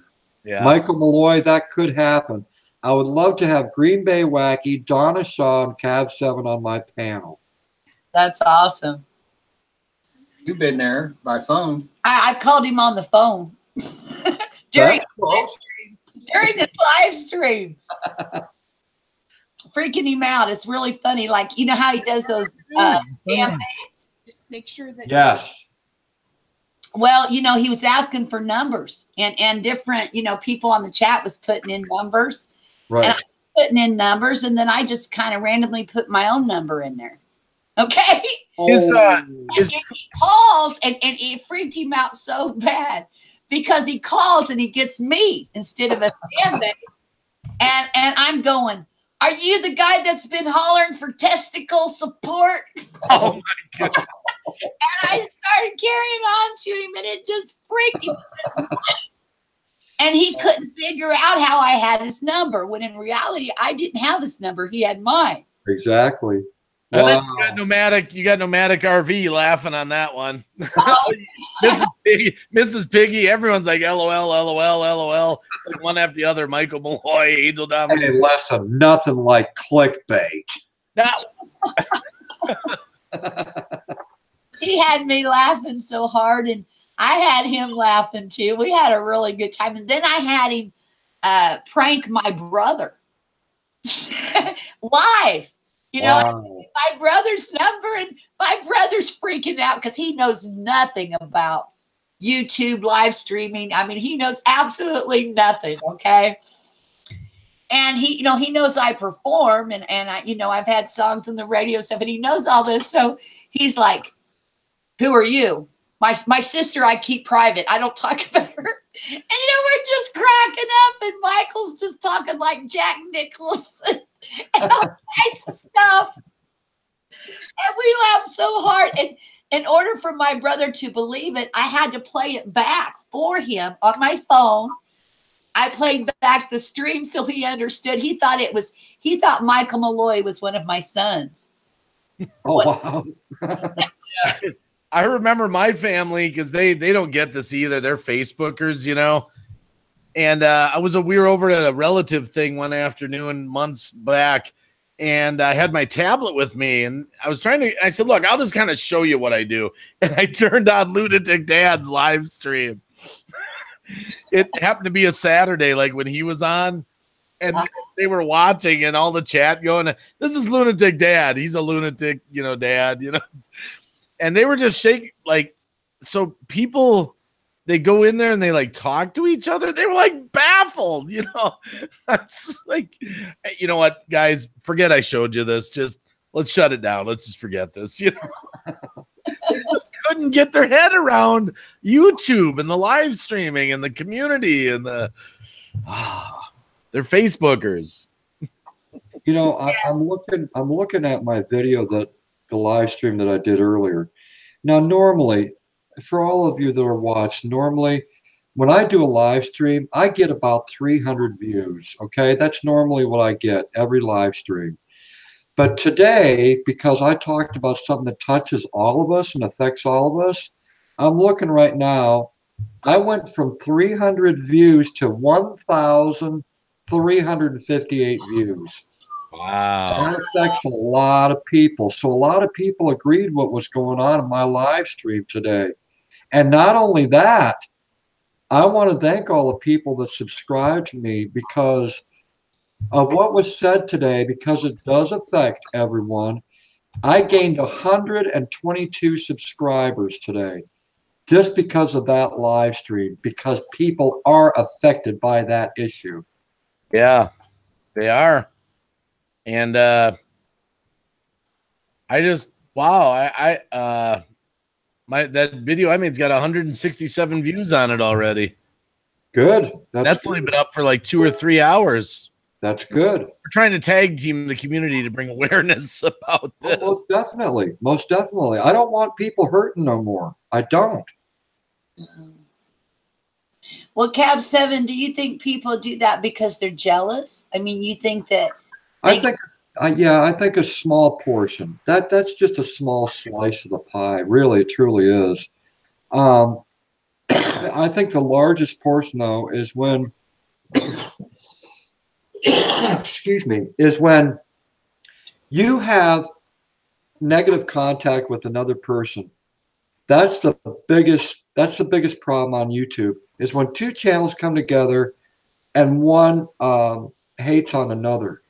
yeah. Michael Malloy, that could happen. I would love to have Greenbaywacky, Donna Shaw, and Cab7 on my panel. That's awesome. You've been there by phone. I've called him on the phone during his live stream. Freaking him out. It's really funny. Like, you know how he does those campaigns? Just make sure that Yes. Well, you know, he was asking for numbers, and different, you know, people on the chat was putting in numbers. Right. And I was putting in numbers, and then I just kind of randomly put my own number in there. Okay. And he calls, and it freaked him out so bad because he calls and he gets me instead of a fan base. And I'm going, are you the guy that's been hollering for testicle support? Oh my God. And I started carrying on to him, and it just freaked him. And he couldn't figure out how I had his number, when in reality, I didn't have his number. He had mine. Exactly. Wow. Wow. You got nomadic RV laughing on that one. Mrs. Piggy, everyone's like LOL, LOL, LOL. It's like one after the other. Michael Malloy, Angel Dominic. Hey, listen, nothing like clickbait. Now, he had me laughing so hard, and I had him laughing too. We had a really good time. And then I had him prank my brother live. You know, Wow. my brother's number, and my brother's freaking out because he knows nothing about YouTube live streaming. I mean, he knows absolutely nothing. Okay. And he knows I perform, and I, I've had songs on the radio stuff, and he knows all this. So he's like, "Who are you?" My sister I keep private. I don't talk about her. And we're just cracking up, and Michael's just talking like Jack Nicholson and all kinds of stuff. And we laughed so hard. And in order for my brother to believe it, I had to play it back for him on my phone. I played back the stream so he understood. He thought Michael Malloy was one of my sons. Oh, wow. I remember my family, because they don't get this either. They're Facebookers, And we were over at a relative thing one afternoon months back, and I had my tablet with me, and I said, look, I'll just kind of show you what I do. And I turned on Lunatic Dad's live stream. It happened to be a Saturday, like when he was on, and they were watching, and all the chat going, "This is Lunatic Dad. He's a lunatic, dad, And they were just shaking, like, so people, they go in there and they like talk to each other. They were like baffled, I'm just like, you know what, guys, forget I showed you this. Just let's shut it down. Let's just forget this. They just couldn't get their head around YouTube and the live streaming and the community and they're Facebookers. I'm looking at my video, the live stream that I did earlier. Now, normally, for all of you that are watched, normally when I do a live stream, I get about 300 views. Okay, that's normally what I get every live stream. But today, because I talked about something that touches all of us and affects all of us, I'm looking right now. I went from 300 views to 1,358 views. Wow. That affects a lot of people. So a lot of people agreed what was going on in my live stream today. And not only that, I want to thank all the people that subscribed to me because of what was said today, because it does affect everyone. I gained 122 subscribers today just because of that live stream, because people are affected by that issue. Yeah, they are. And that video I made's got 167 views on it already. Good. That's only been up for like 2 or 3 hours. That's good. We're trying to tag team the community to bring awareness about this. Oh, most definitely. Most definitely. I don't want people hurting no more. I don't. Well, Cab7, do you think people do that because they're jealous? I mean, you think that I think a small portion. That's just a small slice of the pie. Really, it truly is. I think the largest portion, though, is when is when you have negative contact with another person. That's the biggest problem on YouTube, is when two channels come together and one hates on another.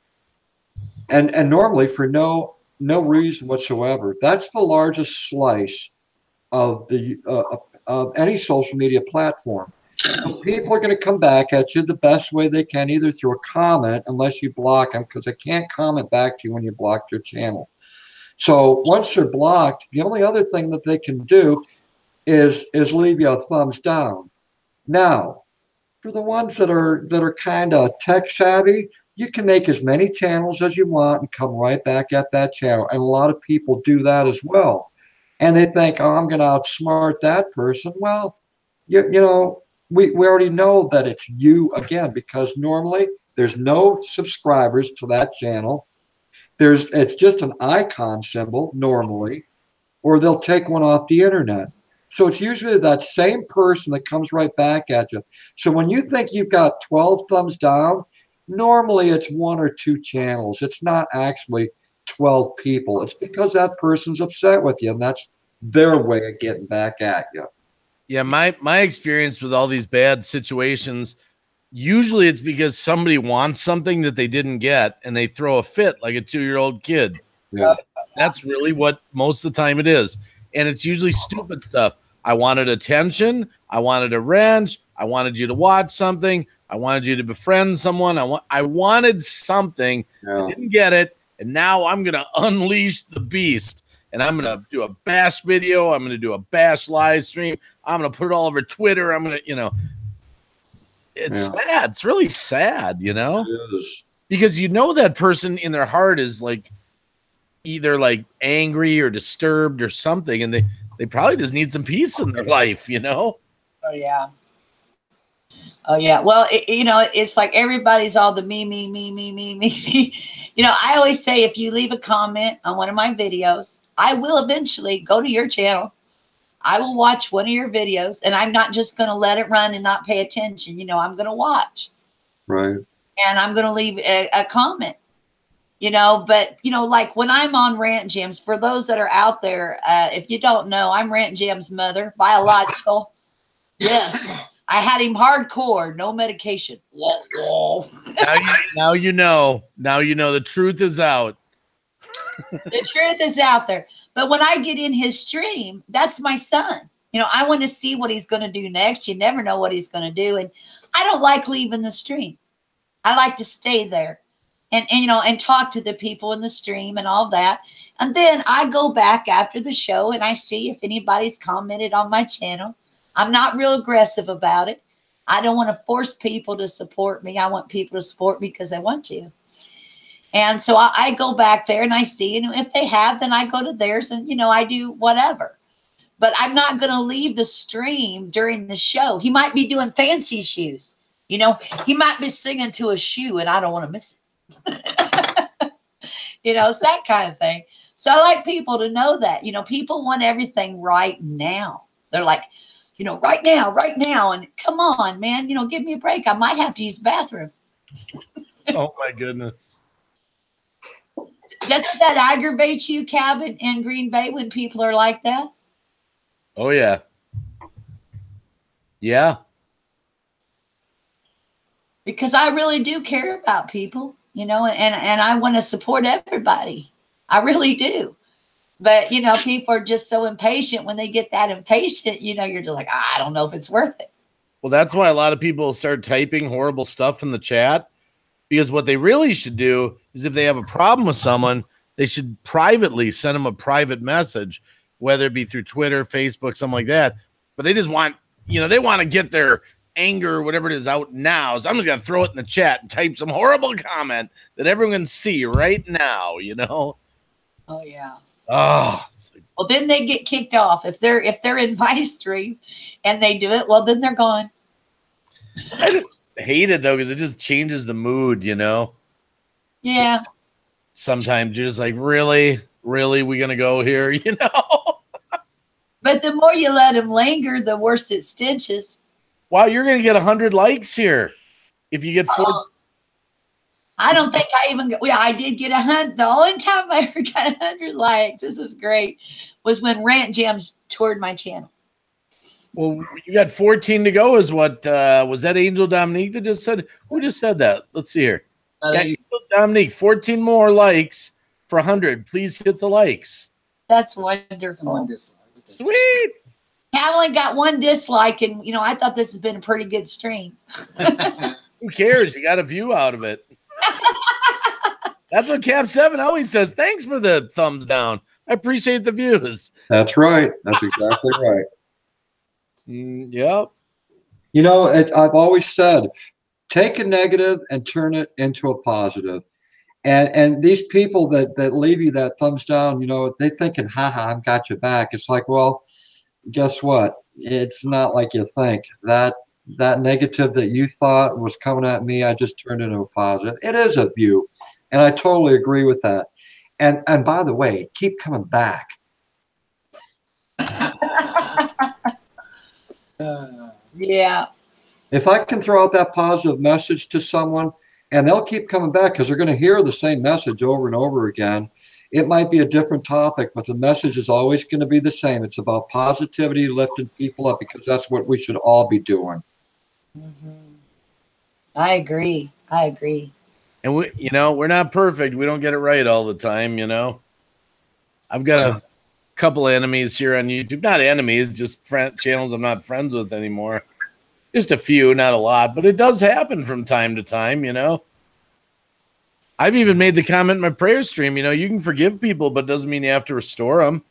And normally for no reason whatsoever. That's the largest slice of the of any social media platform. So people are going to come back at you the best way they can, either through a comment, unless you block them, because they can't comment back to you when you blocked your channel. So once they're blocked, the only other thing that they can do is leave you a thumbs down. Now, for the ones that are kind of tech savvy, you can make as many channels as you want and come right back at that channel. And a lot of people do that as well. and they think, oh, I'm going to outsmart that person. Well, you know, we already know that it's you again, because normally there's no subscribers to that channel. It's just an icon symbol normally, or they'll take one off the internet. So it's usually that same person that comes right back at you. So when you think you've got 12 thumbs down, normally it's 1 or 2 channels. It's not actually 12 people. It's because that person's upset with you, and that's their way of getting back at you. Yeah, my experience with all these bad situations, usually it's because somebody wants something that they didn't get, and they throw a fit like a 2-year-old kid. Yeah. That's really what most of the time it is. And it's usually stupid stuff. I wanted attention. I wanted a wrench. I wanted you to watch something. I wanted you to befriend someone. I wanted something. Yeah. I didn't get it. And now I'm going to unleash the beast. And I'm going to do a bash video. I'm going to do a bash live stream. I'm going to put it all over Twitter. I'm going to, you know, it's sad. It's really sad, you know, It is. because you know that person in their heart is like either like angry or disturbed or something, and they probably just need some peace in their life, you know? Oh, yeah. Oh, yeah. Well, you know, it's like everybody's all the me. You know, I always say if you leave a comment on one of my videos, I will eventually go to your channel. I will watch one of your videos, and I'm not just going to let it run and not pay attention. You know, I'm going to watch. Right. And I'm going to leave a comment. You know, but, you know, like when I'm on Rant Jam's, for those that are out there, if you don't know, I'm Rant Jam's mother, biological. Yes. I had him hardcore, no medication. Now you know. Now you know the truth is out. The truth is out there. But when I get in his stream, that's my son. You know, I want to see what he's going to do next. You never know what he's going to do. And I don't like leaving the stream. I like to stay there. And you know, and talk to the people in the stream and all that. And then I go back after the show and I see if anybody's commented on my channel. I'm not real aggressive about it. I don't want to force people to support me. I want people to support me because they want to. And so I go back there and I see, and if they have, then I go to theirs and, you know, I do whatever. But I'm not going to leave the stream during the show. He might be doing fancy shoes. You know, he might be singing to a shoe and I don't want to miss it. You know, it's that kind of thing. So I like people to know that, you know, people want everything right now. They're like, you know, right now. And come on, man, you know, give me a break. I might have to use the bathroom. Oh my goodness. Doesn't that aggravate you, Cab in Green Bay, when people are like that? Oh yeah. Yeah. Because I really do care about people. You know, and I want to support everybody. I really do. But, you know, people are just so impatient. When they get that impatient, you know, you're just like, I don't know if it's worth it. Well, that's why a lot of people start typing horrible stuff in the chat, because what they really should do is if they have a problem with someone, they should privately send them a private message, whether it be through Twitter, Facebook, something like that. But they just want, you know, they want to get their anger or whatever it is out now. So I'm just going to throw it in the chat and type some horrible comment that everyone can see right now, you know? Oh, yeah. Oh. Well, then they get kicked off. If they're in my stream and they do it, well, then they're gone. I just hate it, though, because it just changes the mood, you know? Yeah. Sometimes you're just like, really? Really? We going to go here, you know? But the more you let them linger, the worse it stenches. Wow, you're going to get 100 likes here. If you get 4. I don't think I even got, well, I did get 100. The only time I ever got 100 likes, this is great, was when Rant Jams toured my channel. Well, you got 14 to go is what, was that Angel Dominique that just said? Who just said that? Let's see here. Yeah, Angel Dominique, 14 more likes for 100. Please hit the likes. That's wonderful. One dislike. Sweet. I only got 1 dislike, and, you know, I thought this has been a pretty good stream. Who cares? You got a view out of it. That's what Cab7 always says. Thanks for the thumbs down. I appreciate the views. That's right. That's exactly right. Yep. You know, I've always said, take a negative and turn it into a positive. And these people that leave you that thumbs down, you know, they thinking, haha, I've got your back. It's like, well, guess what? It's not like you think. That negative that you thought was coming at me, I just turned into a positive. It is a view. And I totally agree with that. And by the way, keep coming back. Yeah. If I can throw out that positive message to someone, and they'll keep coming back because they're going to hear the same message over and over again. It might be a different topic, but the message is always going to be the same. It's about positivity, lifting people up, because that's what we should all be doing. I agree. I agree. And we, you know, we're not perfect. We don't get it right all the time, you know. I've got a couple of enemies here on YouTube. Not enemies, just channels I'm not friends with anymore. Just a few, not a lot, but it does happen from time to time, you know. I've even made the comment in my prayer stream, you know, you can forgive people, but it doesn't mean you have to restore them.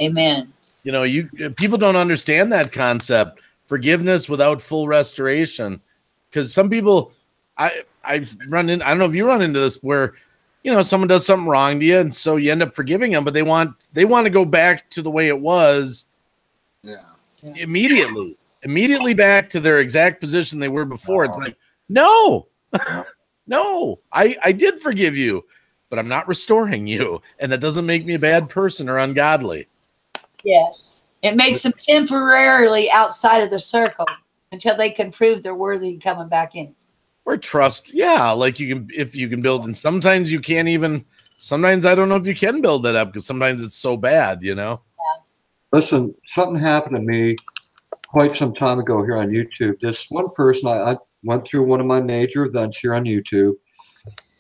Amen. You know, people don't understand that concept, forgiveness without full restoration. Because some people, I don't know if you run into this where, you know, someone does something wrong to you, and so you end up forgiving them, but they want to go back to the way it was. Immediately back to their exact position they were before. It's like, no, no, I did forgive you, but I'm not restoring you. And that doesn't make me a bad person or ungodly. Yes. It makes them temporarily outside of the circle until they can prove they're worthy of coming back in. Or trust. Yeah. Like if you can build, and sometimes you can't even, sometimes I don't know if you can build that up because sometimes it's so bad, you know? Yeah. Listen, something happened to me quite some time ago here on YouTube. This one person, I went through one of my major events here on YouTube,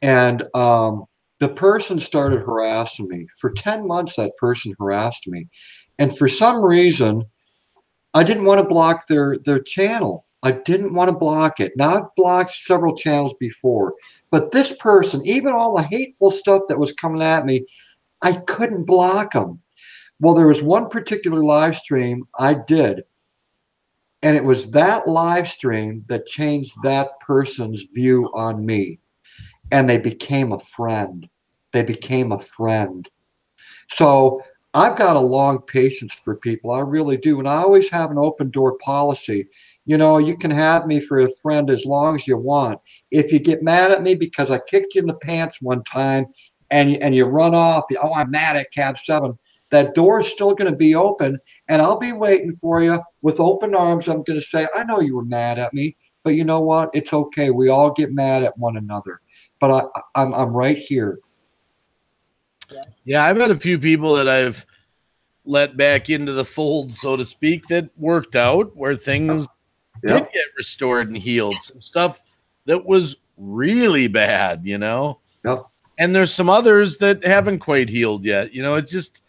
and the person started harassing me. For 10 months, that person harassed me. And for some reason, I didn't want to block their channel. I didn't want to block it. Now, I've blocked several channels before, but this person, even all the hateful stuff that was coming at me, I couldn't block them. Well, there was one particular live stream I did, and it was that live stream that changed that person's view on me. And they became a friend. They became a friend. So I've got a long patience for people. I really do. And I always have an open door policy. You know, you can have me for a friend as long as you want. If you get mad at me because I kicked you in the pants one time and you run off, oh, I'm mad at Cab7. That door is still going to be open, and I'll be waiting for you with open arms. I'm going to say, I know you were mad at me, but you know what? It's okay. We all get mad at one another. But I'm right here. Yeah, I've had a few people that I've let back into the fold, so to speak, that worked out where things did get restored and healed. Some stuff that was really bad, you know? Yep. And there's some others that haven't quite healed yet. You know, it's just,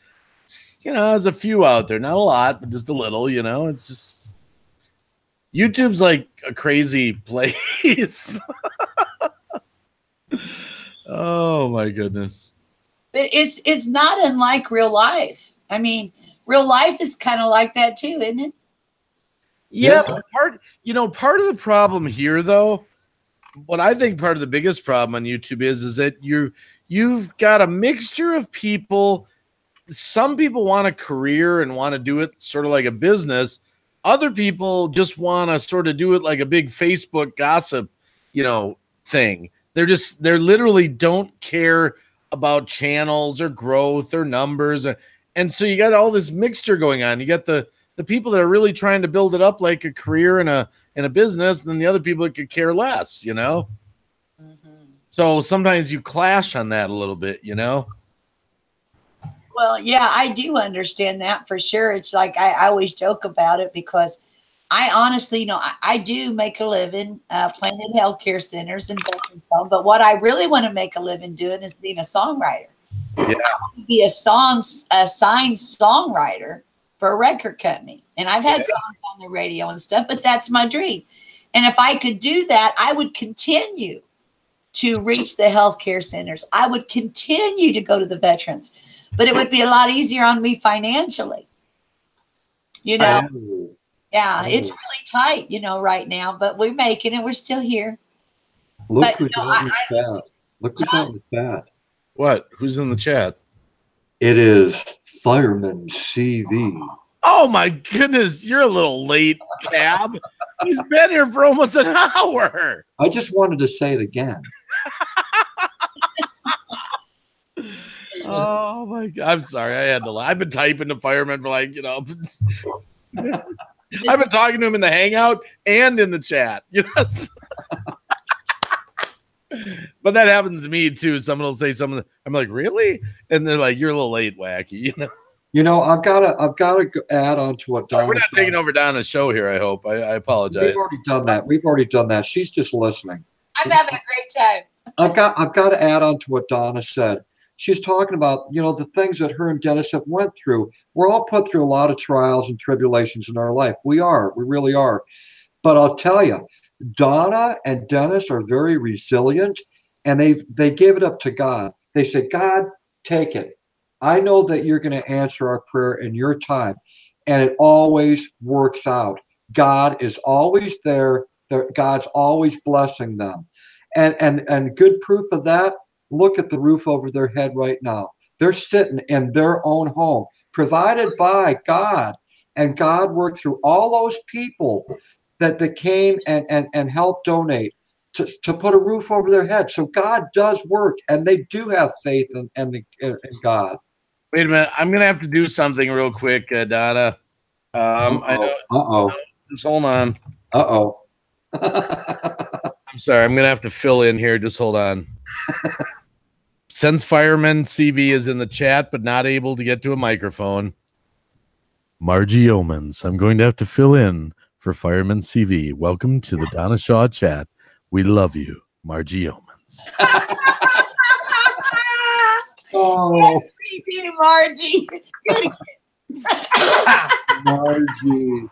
you know, there's a few out there, not a lot, but just a little, you know, it's just, YouTube's like a crazy place. Oh my goodness. But it's not unlike real life. I mean, real life is kind of like that too, isn't it? Yeah, but part of the problem here though, what I think part of the biggest problem on YouTube is that you've got a mixture of people. Some people want a career and want to do it sort of like a business. Other people just want to sort of do it like a big Facebook gossip, you know, thing. They're literally don't care about channels or growth or numbers. And so you got all this mixture going on. You got the people that are really trying to build it up like a career and a business, and then the other people that could care less, you know? So sometimes you clash on that a little bit, you know? Well, yeah, I do understand that for sure. It's like I always joke about it because I honestly, you know, I do make a living planning healthcare centers and veterans home, but what I really want to make a living doing is being a songwriter. Yeah. I want to be a signed songwriter for a record company. And I've had songs on the radio and stuff, but that's my dream. And if I could do that, I would continue to reach the healthcare centers. I would continue to go to the veterans, but it would be a lot easier on me financially. You know, yeah, it's really tight, you know, right now, but we're making it. We're still here. Look But, who's you know, in the chat. Look who's out in the chat. What? Who's in the chat? It is Fireman CV. Oh my goodness, you're a little late, Cab. He's been here for almost an hour. I just wanted to say it again. Oh my God. I'm sorry. I had to lie. I've been typing to Fireman for like, I've been talking to him in the hangout and in the chat. But that happens to me too. Someone will say something. I'm like, really? And they're like, you're a little late, Wacky. I've got to add on to what Donna. We're not taking over Donna's show here. I hope. I apologize. We've already done that. She's just listening. I'm having a great time. I've got to add on to what Donna said. She's talking about, the things that her and Dennis have went through. We're all put through a lot of trials and tribulations in our life. We really are. But I'll tell you, Donna and Dennis are very resilient, and they give it up to God. They say, God, take it. I know that you're going to answer our prayer in your time, and it always works out. God is always there. God's always blessing them. And good proof of that, look at the roof over their head right now. They're sitting in their own home, provided by God. And God worked through all those people that came and helped donate to put a roof over their head. So God does work, and they do have faith in God. Wait a minute. I'm going to have to do something real quick, Donna. I know. Just hold on. I'm sorry. I'm going to have to fill in here. Just hold on. Since Fireman CV is in the chat but not able to get to a microphone, Margie Omans, I'm going to have to fill in for Fireman CV. Welcome to the Donna Shaw chat. We love you, Margie Omans. Oh, Yes, Margie. Margie.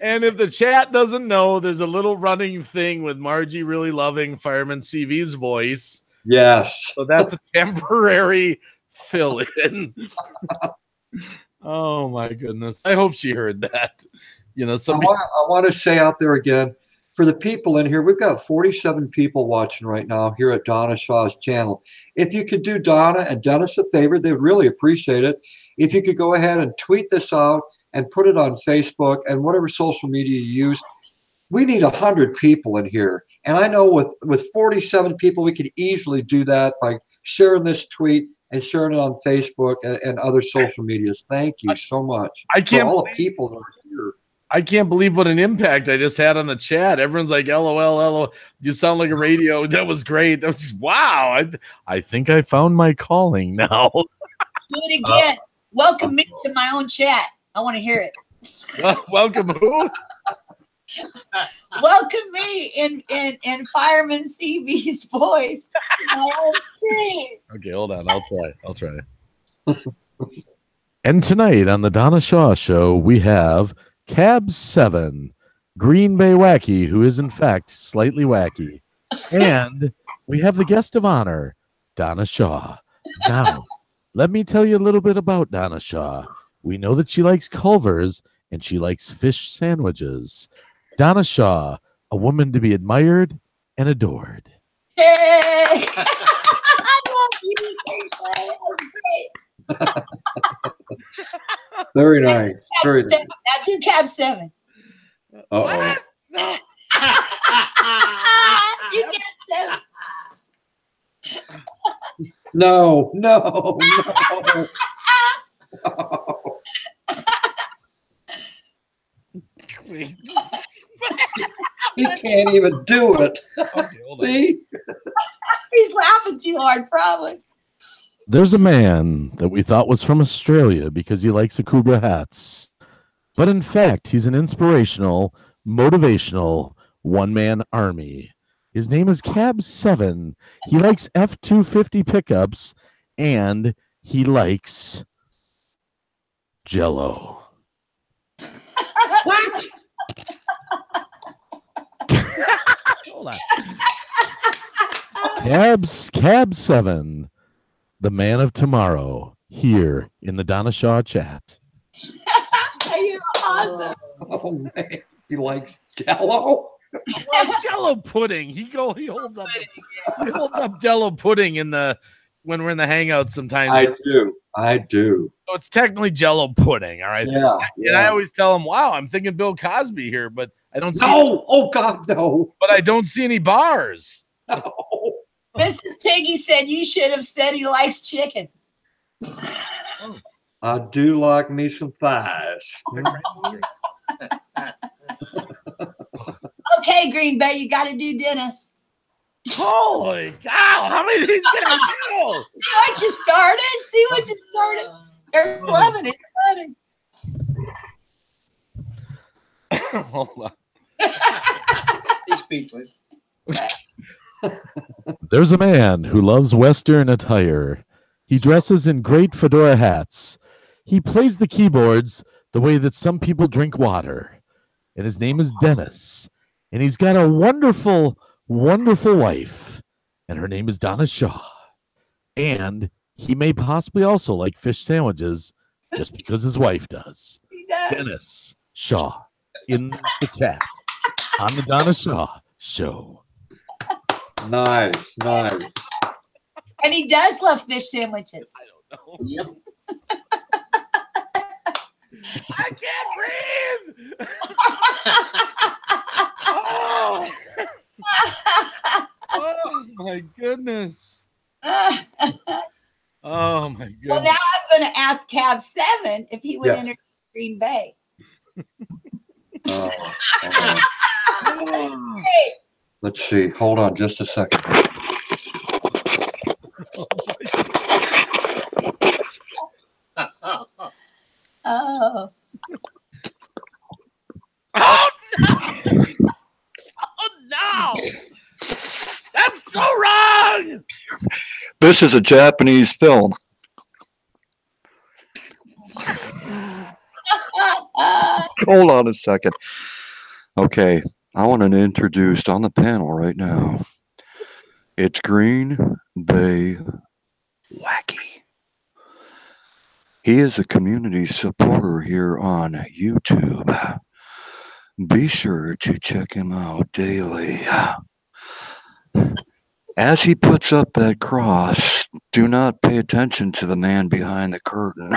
And if the chat doesn't know, there's a little running thing with Margie really loving Fireman CV's voice. Yes. So that's a temporary fill-in. Oh my goodness. I hope she heard that. I want to say out there again, for the people in here, we've got 47 people watching right now here at Donna Shaw's channel. If you could do Donna and Dennis a favor, they'd really appreciate it. If you could go ahead and tweet this out and put it on Facebook and whatever social media you use. We need 100 people in here. And I know with 47 people, we could easily do that by sharing this tweet and sharing it on Facebook and other social medias. Thank you so much. I can't for all the people that are here. I can't believe what an impact I just had on the chat. Everyone's like, LOL, LOL. You sound like a radio. That was great. That was wow. I think I found my calling now. Do it again. Welcome me to my own chat. I want to hear it. Welcome who? Welcome me in Fireman CV's voice to my own stream. Okay, hold on. I'll try. And tonight on the Donna Shaw Show, we have Cab7 Greenbaywacky, who is in fact slightly wacky. And we have the guest of honor, Donna Shaw. Now, let me tell you a little bit about Donna Shaw. We know that she likes Culver's and she likes fish sandwiches. Donna Shaw, a woman to be admired and adored. Hey! I love you. That was great. Very nice. Very nice. Now do Cab7. What? No. Do Cab7. No. He can't even do it. Okay, hold on. See? He's laughing too hard, probably. There's a man that we thought was from Australia because he likes Akuga hats. But in fact, he's an inspirational, motivational one-man army. His name is Cab7. He likes F-250 pickups, and he likes Jell-O. What? Hold on. Cab7, the man of tomorrow, here in the Donna Shaw chat. Are you awesome? Oh, man. He likes Jello. Well, Jello pudding. He holds up Jello pudding when we're in the hangout sometimes. I do. So it's technically Jello pudding, all right? Yeah. And I always tell him, wow, I'm thinking Bill Cosby here, but I don't see Oh God, no. But I don't see any bars. No. Mrs. Piggy said you should have said he likes chicken. I do like me some thighs. Okay, Green Bay, you got to do Dennis. Holy cow! How many of these can I do? See what you started? See what you started? They're loving it. Hold on. He's speechless. There's a man who loves Western attire. He dresses in great fedora hats. He plays the keyboards the way that some people drink water. And his name is Dennis. And he's got a wonderful, wonderful wife. And her name is Donna Shaw. And he may possibly also like fish sandwiches just because his wife does. He does. Dennis Shaw in the chat on the Donna Shaw Show. Nice. And he does love fish sandwiches. I don't know. Yep. I can't breathe. Oh. Oh my goodness. Oh my goodness. Well, now I'm going to ask Cab7 if he would introduce Green Bay. Hey. Let's see. Hold on just a second. Oh. Oh no! Oh no! That's so wrong! This is a Japanese film. Hold on a second. Okay, I want to introduce on the panel right now. It's Greenbaywacky. He is a community supporter here on YouTube. Be sure to check him out daily. As he puts up that cross, do not pay attention to the man behind the curtain.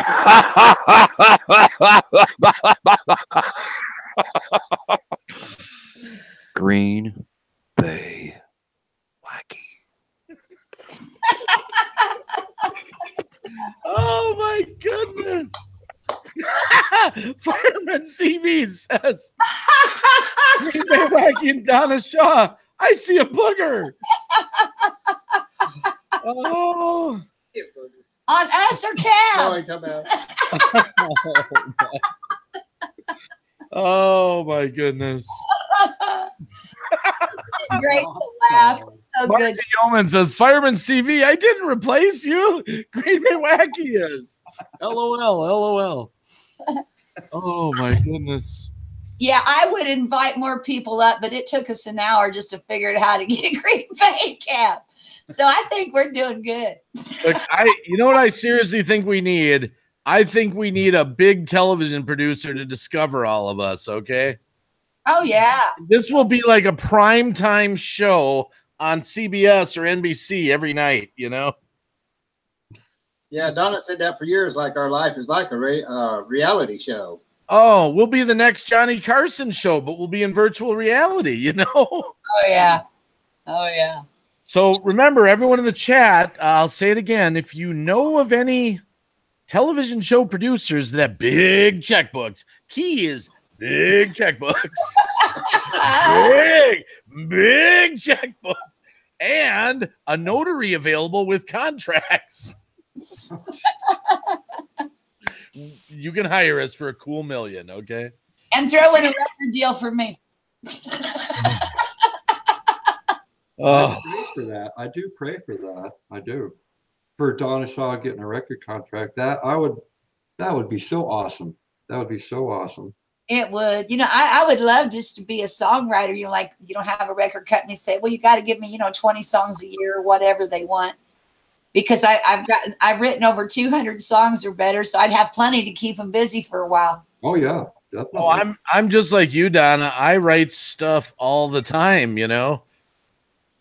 Green Bay Wacky. Oh my goodness! Fireman CV says, Greenbaywacky and Donna Shaw, I see a booger. Oh. On us or Cab? Oh my goodness. Great to laugh. So Martin good. Yeoman says, Fireman CV, I didn't replace you. Greenbaywacky is. LOL, LOL. Oh my goodness. Yeah, I would invite more people up, but it took us an hour just to figure out how to get Green Bay Cab. So I think we're doing good. Look, you know what I seriously think we need? I think we need a big television producer to discover all of us, okay? Oh, yeah. This will be like a primetime show on CBS or NBC every night, you know? Yeah, Donna said that for years, like our life is like a reality show. Oh, we'll be the next Johnny Carson show, but we'll be in virtual reality, you know? Oh, yeah. Oh, yeah. So remember, everyone in the chat, I'll say it again. If you know of any television show producers that have big checkbooks, key is big checkbooks. big checkbooks. And a notary available with contracts. You can hire us for a cool $1 million, okay? And throw in a record deal for me. I pray for that. I do pray for that. I do. For Donna Shaw getting a record contract, that would be so awesome. That would be so awesome. It would. You know, I would love just to be a songwriter. You know, like you don't have a record company say, well, you got to give me, 20 songs a year or whatever they want. Because I've written over 200 songs or better, so I'd have plenty to keep them busy for a while. Oh yeah. definitely. Oh, I'm just like you, Donna. I write stuff all the time, you know.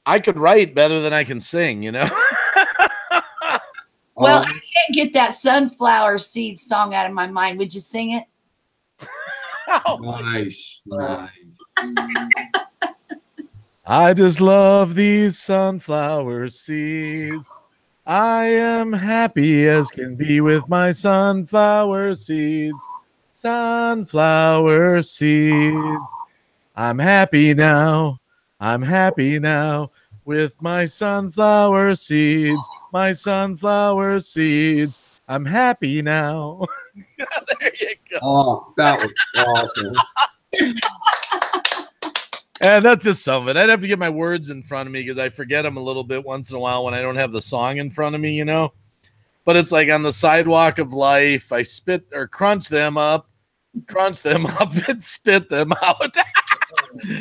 I could write better than I can sing, you know. Well, I can't get that sunflower seed song out of my mind. Would you sing it? Nice. I just love these sunflower seeds. I am happy as can be with my sunflower seeds. Sunflower seeds. I'm happy now. I'm happy now with my sunflower seeds. My sunflower seeds. I'm happy now. There you go. Oh, that was awesome. And that's just some of it. I'd have to get my words in front of me because I forget them a little bit once in a while when I don't have the song in front of me, you know. But it's like on the sidewalk of life, I spit or crunch them up, and spit them out.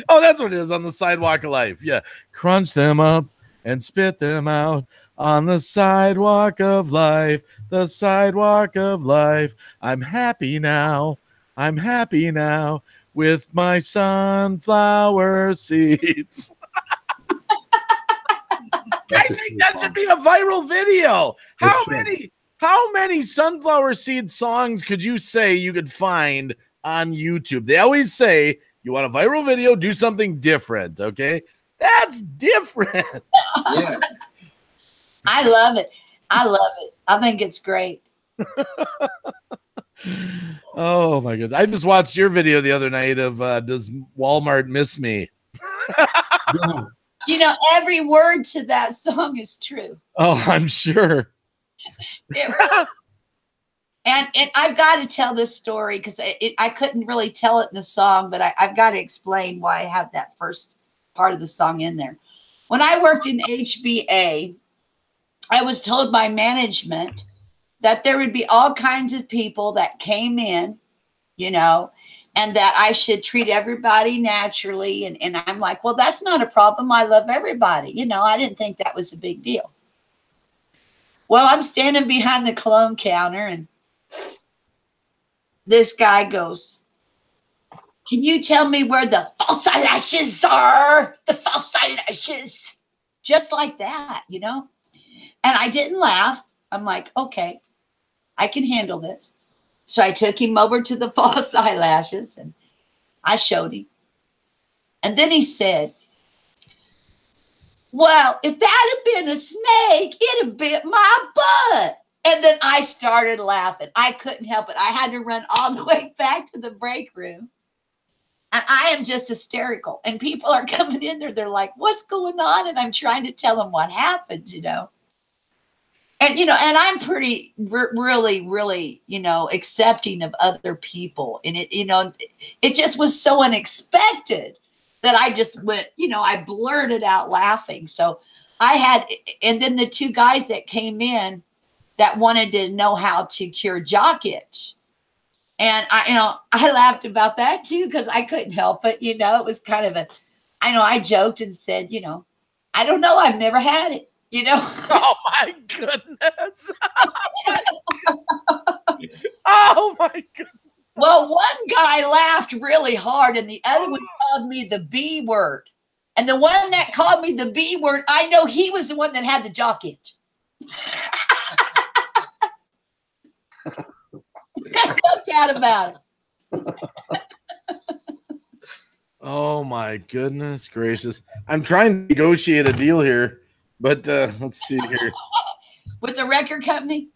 Oh, that's what it is on the sidewalk of life. Yeah. Crunch them up and spit them out on the sidewalk of life, the sidewalk of life. I'm happy now. I'm happy now with my sunflower seeds. I think that should be a viral video. How many sunflower seed songs could you say you could find on YouTube? They always say you want a viral video, do something different, okay? That's different. Yeah. I love it. I think it's great. Oh my goodness. I just watched your video the other night of does Walmart miss me? Yeah. You know, every word to that song is true. Oh, I'm sure. And I've got to tell this story because I couldn't really tell it in the song, but I've got to explain why I have that first part of the song in there. When I worked in HBA, I was told by management that there would be all kinds of people that came in, you know, and that I should treat everybody naturally. And I'm like, well, that's not a problem. I love everybody. You know, I didn't think that was a big deal. Well, I'm standing behind the cologne counter and this guy goes, can you tell me where the false eyelashes are? The false eyelashes. Just like that, you know? And I didn't laugh. I'm like, okay, I can handle this. So I took him over to the false eyelashes and I showed him. And then he said, well, if that had been a snake, it'd have bit my butt. And then I started laughing. I couldn't help it. I had to run all the way back to the break room. And I am just hysterical. And people are coming in there. They're like, what's going on? And I'm trying to tell them what happened, you know. And, you know, and I'm pretty, really, you know, accepting of other people. And it, you know, it just was so unexpected that I just went, you know, I blurted out laughing. So I had, and then the two guys that came in that wanted to know how to cure jock itch. And I, you know, I laughed about that too, because I couldn't help it. You know, it was kind of a, I know I joked and said, you know, I don't know. I've never had it, you know. Oh my goodness. Oh my goodness. Well, one guy laughed really hard and the other one called me the B word. And the one that called me the B word, I know he was the one that had the jock itch. No doubt about it. Oh my goodness gracious. I'm trying to negotiate a deal here, but let's see here. With the record company?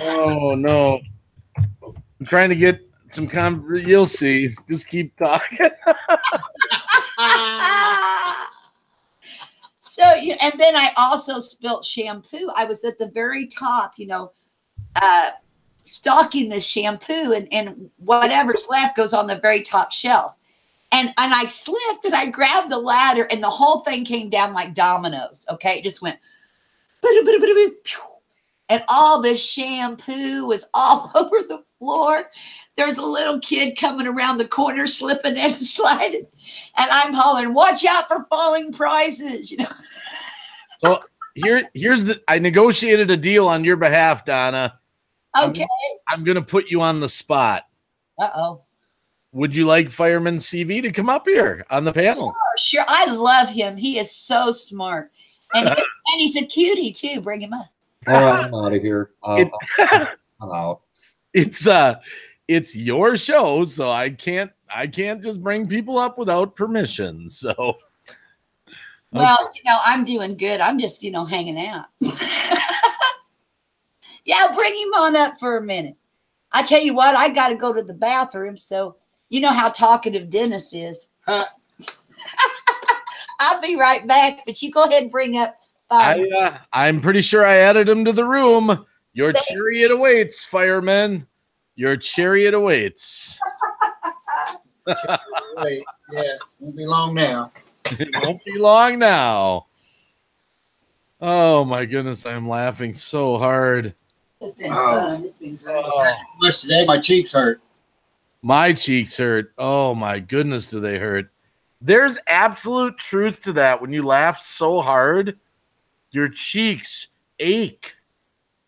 Oh no. I'm trying to get some you'll see. Just keep talking. So, and then I also spilt shampoo. I was at the very top, you know, stocking this shampoo and whatever's left goes on the very top shelf. And I slipped and I grabbed the ladder and the whole thing came down like dominoes. Okay. It just went, and all this shampoo was all over the floor. There's a little kid coming around the corner, slipping and sliding. And I'm hollering, watch out for falling prizes, you know. So here's I negotiated a deal on your behalf, Donna. Okay. I'm going to put you on the spot. Uh-oh. would you like Fireman CV to come up here on the panel? Sure. I love him. He is so smart. And he's a cutie too. Bring him up. All right, I'm out of here. I'm out. It's your show, so I can't just bring people up without permission. So well, I'm doing good. I'm just, hanging out. Yeah, bring him on up for a minute. I tell you what, I got to go to the bathroom. So you know how talkative Dennis is. I'll be right back, but you go ahead and bring up Fireman. I'm pretty sure I added him to the room. Your chariot awaits, Fireman. Your chariot awaits. Wait, yes, won't be long now. It won't be long now. Oh my goodness, I'm laughing so hard. It's been fun. It's been great. Much today, my cheeks hurt. My cheeks hurt. Oh my goodness, do they hurt? There's absolute truth to that. When you laugh so hard, your cheeks ache.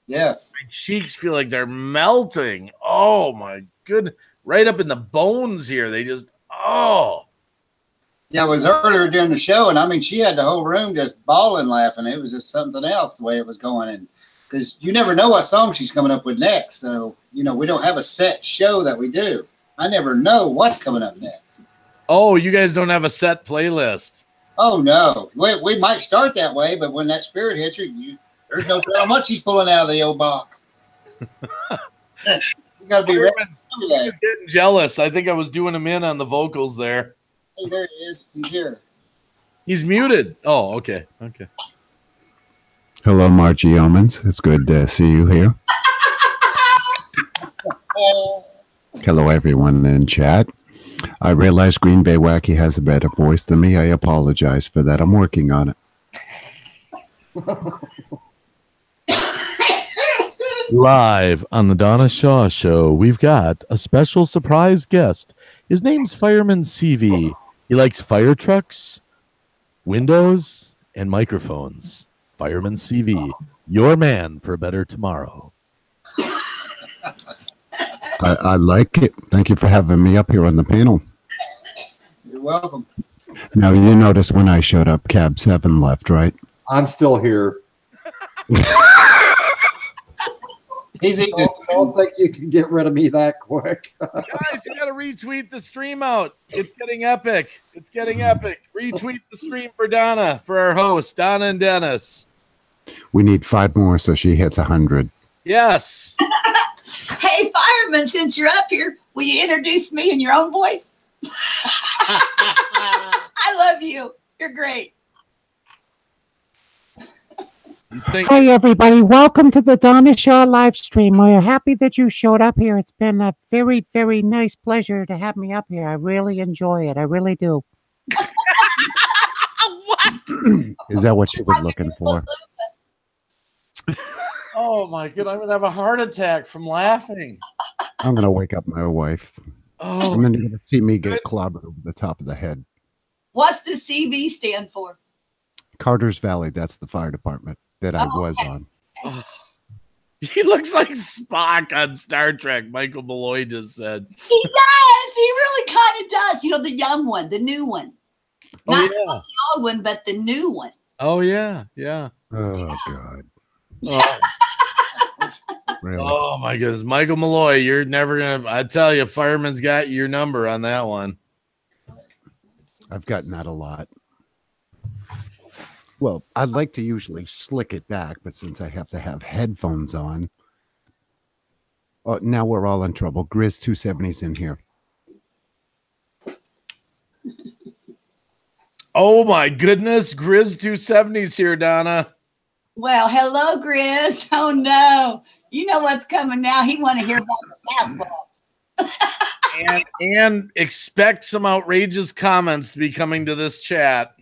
Yes. My cheeks feel like they're melting. Oh my goodness. Right up in the bones here. They just, Yeah, it was earlier during the show, and I mean, she had the whole room just bawling laughing. It was just something else the way it was going. And because you never know what song she's coming up with next. So, we don't have a set show that we do. I never know what's coming up next. Oh, you guys don't have a set playlist. Oh, no. We might start that way, but when that spirit hits you, there's no telling what she's pulling out of the old box. You got to be ready. I was getting jealous. I think I was doing him in on the vocals there. Hey, there he is. He's here. He's muted. Oh, okay. Okay. Hello, Margie Yeomans. It's good to see you here. Hello, everyone in chat. I realize Greenbaywacky has a better voice than me. I apologize for that. I'm working on it. Live on the Donna Shaw Show, we've got a special surprise guest. His name's Fireman CV. He likes fire trucks, windows, and microphones. Fireman CV, your man for a better tomorrow. I like it. Thank you for having me up here on the panel. You're welcome. Now, you noticed when I showed up, Cab7 left, right? I'm still here. I don't think you can get rid of me that quick. Guys, you got to retweet the stream out. It's getting epic. It's getting epic. Retweet the stream for Donna, for our hosts, Donna and Dennis. We need 5 more so she hits 100. Yes. Hey, Fireman, since you're up here, will you introduce me in your own voice? I love you. You're great. Hey, everybody. Welcome to the Donna Shaw live stream. We're happy that you showed up here. It's been a very, very nice pleasure to have me up here. I really enjoy it. I really do. What? Is that what you were looking for? Oh, my God. I'm going to have a heart attack from laughing. I'm going to wake up my wife. Oh, And then you're going to see me get clobbered over the top of the head. What's the CV stand for? Carter's Valley, that's the fire department that I was on. oh. He looks like Spock on Star Trek, Michael Malloy just said. He does. He really kind of does. The young one, the new one. Not the old one, but the new one. Oh, yeah. Yeah. Oh, God. Oh. Really? Oh, my goodness. Michael Malloy, you're never going to, I tell you, Fireman's got your number on that one. I've gotten that a lot. Well, I'd like to usually slick it back, but since I have to have headphones on, now we're all in trouble. Grizz 270's in here. Oh, my goodness. Grizz 270's here, Donna. Well, hello, Grizz. Oh, no. You know what's coming now. He want to hear about the Sasquatch. and expect some outrageous comments to be coming to this chat.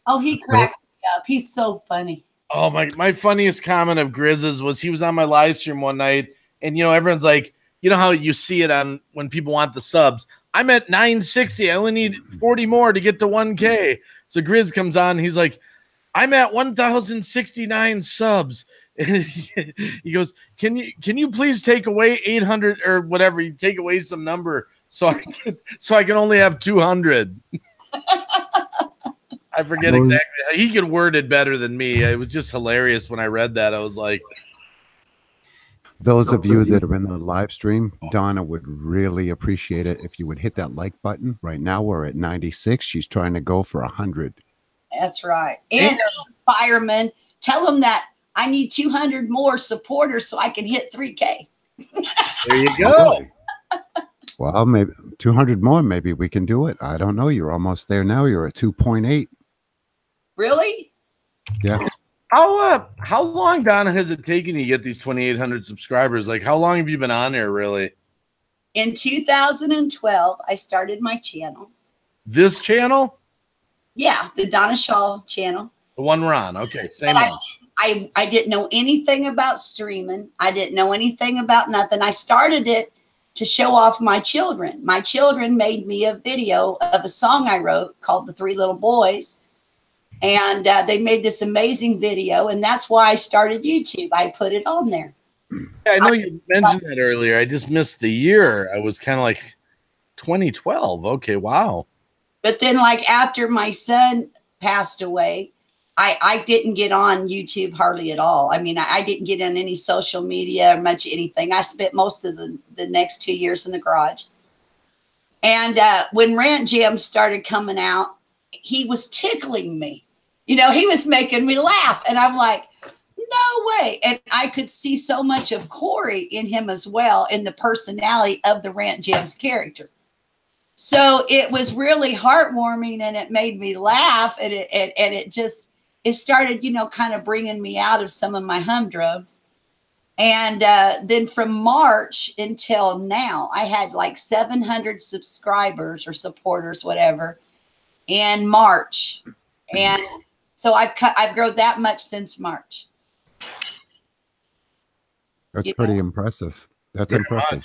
Oh, he cracks me up. He's so funny. Oh, my funniest comment of Grizz's was he was on my live stream one night, and everyone's like, how you see it on when people want the subs. I'm at 960. I only need 40 more to get to 1K. So Grizz comes on, and he's like, I'm at 1,069 subs. And he goes, can you please take away 800 or whatever? You take away some number so I can only have 200. I forget exactly. He could word it better than me. It was just hilarious when I read that. I was like, those of you that are in the live stream, Donna would really appreciate it if you would hit that like button. Right now we're at 96. She's trying to go for 100. That's right. And Fireman, tell him that I need 200 more supporters so I can hit 3K. There you go. Well, maybe 200 more. Maybe we can do it. I don't know. You're almost there now. You're at 2.8. Really? Yeah. How long, Donna, has it taken you to get these 2,800 subscribers? Like, how long have you been on there, really? In 2012, I started my channel. This channel? Yeah, the Donna Shaw channel. The one we're on. Okay, same one. I didn't know anything about streaming. I didn't know anything about nothing. I started it to show off my children. My children made me a video of a song I wrote called The Three Little Boys. And they made this amazing video. And that's why I started YouTube. I put it on there. Yeah, I know you mentioned that earlier. I just missed the year. I was kind of like 2012. Okay, wow. But then like after my son passed away, I didn't get on YouTube hardly at all. I mean, I didn't get on any social media or much anything. I spent most of the next 2 years in the garage. And when Rant Jam started coming out, he was tickling me. You know, he was making me laugh. And I'm like, no way. And I could see so much of Corey in him as well, in the personality of the Rant Jam's character. So it was really heartwarming and it made me laugh. And it started, you know, kind of bringing me out of some of my humdrums. And then from March until now, I had like 700 subscribers or supporters, whatever, in March. And so I've grown that much since March. That's pretty impressive. That's impressive.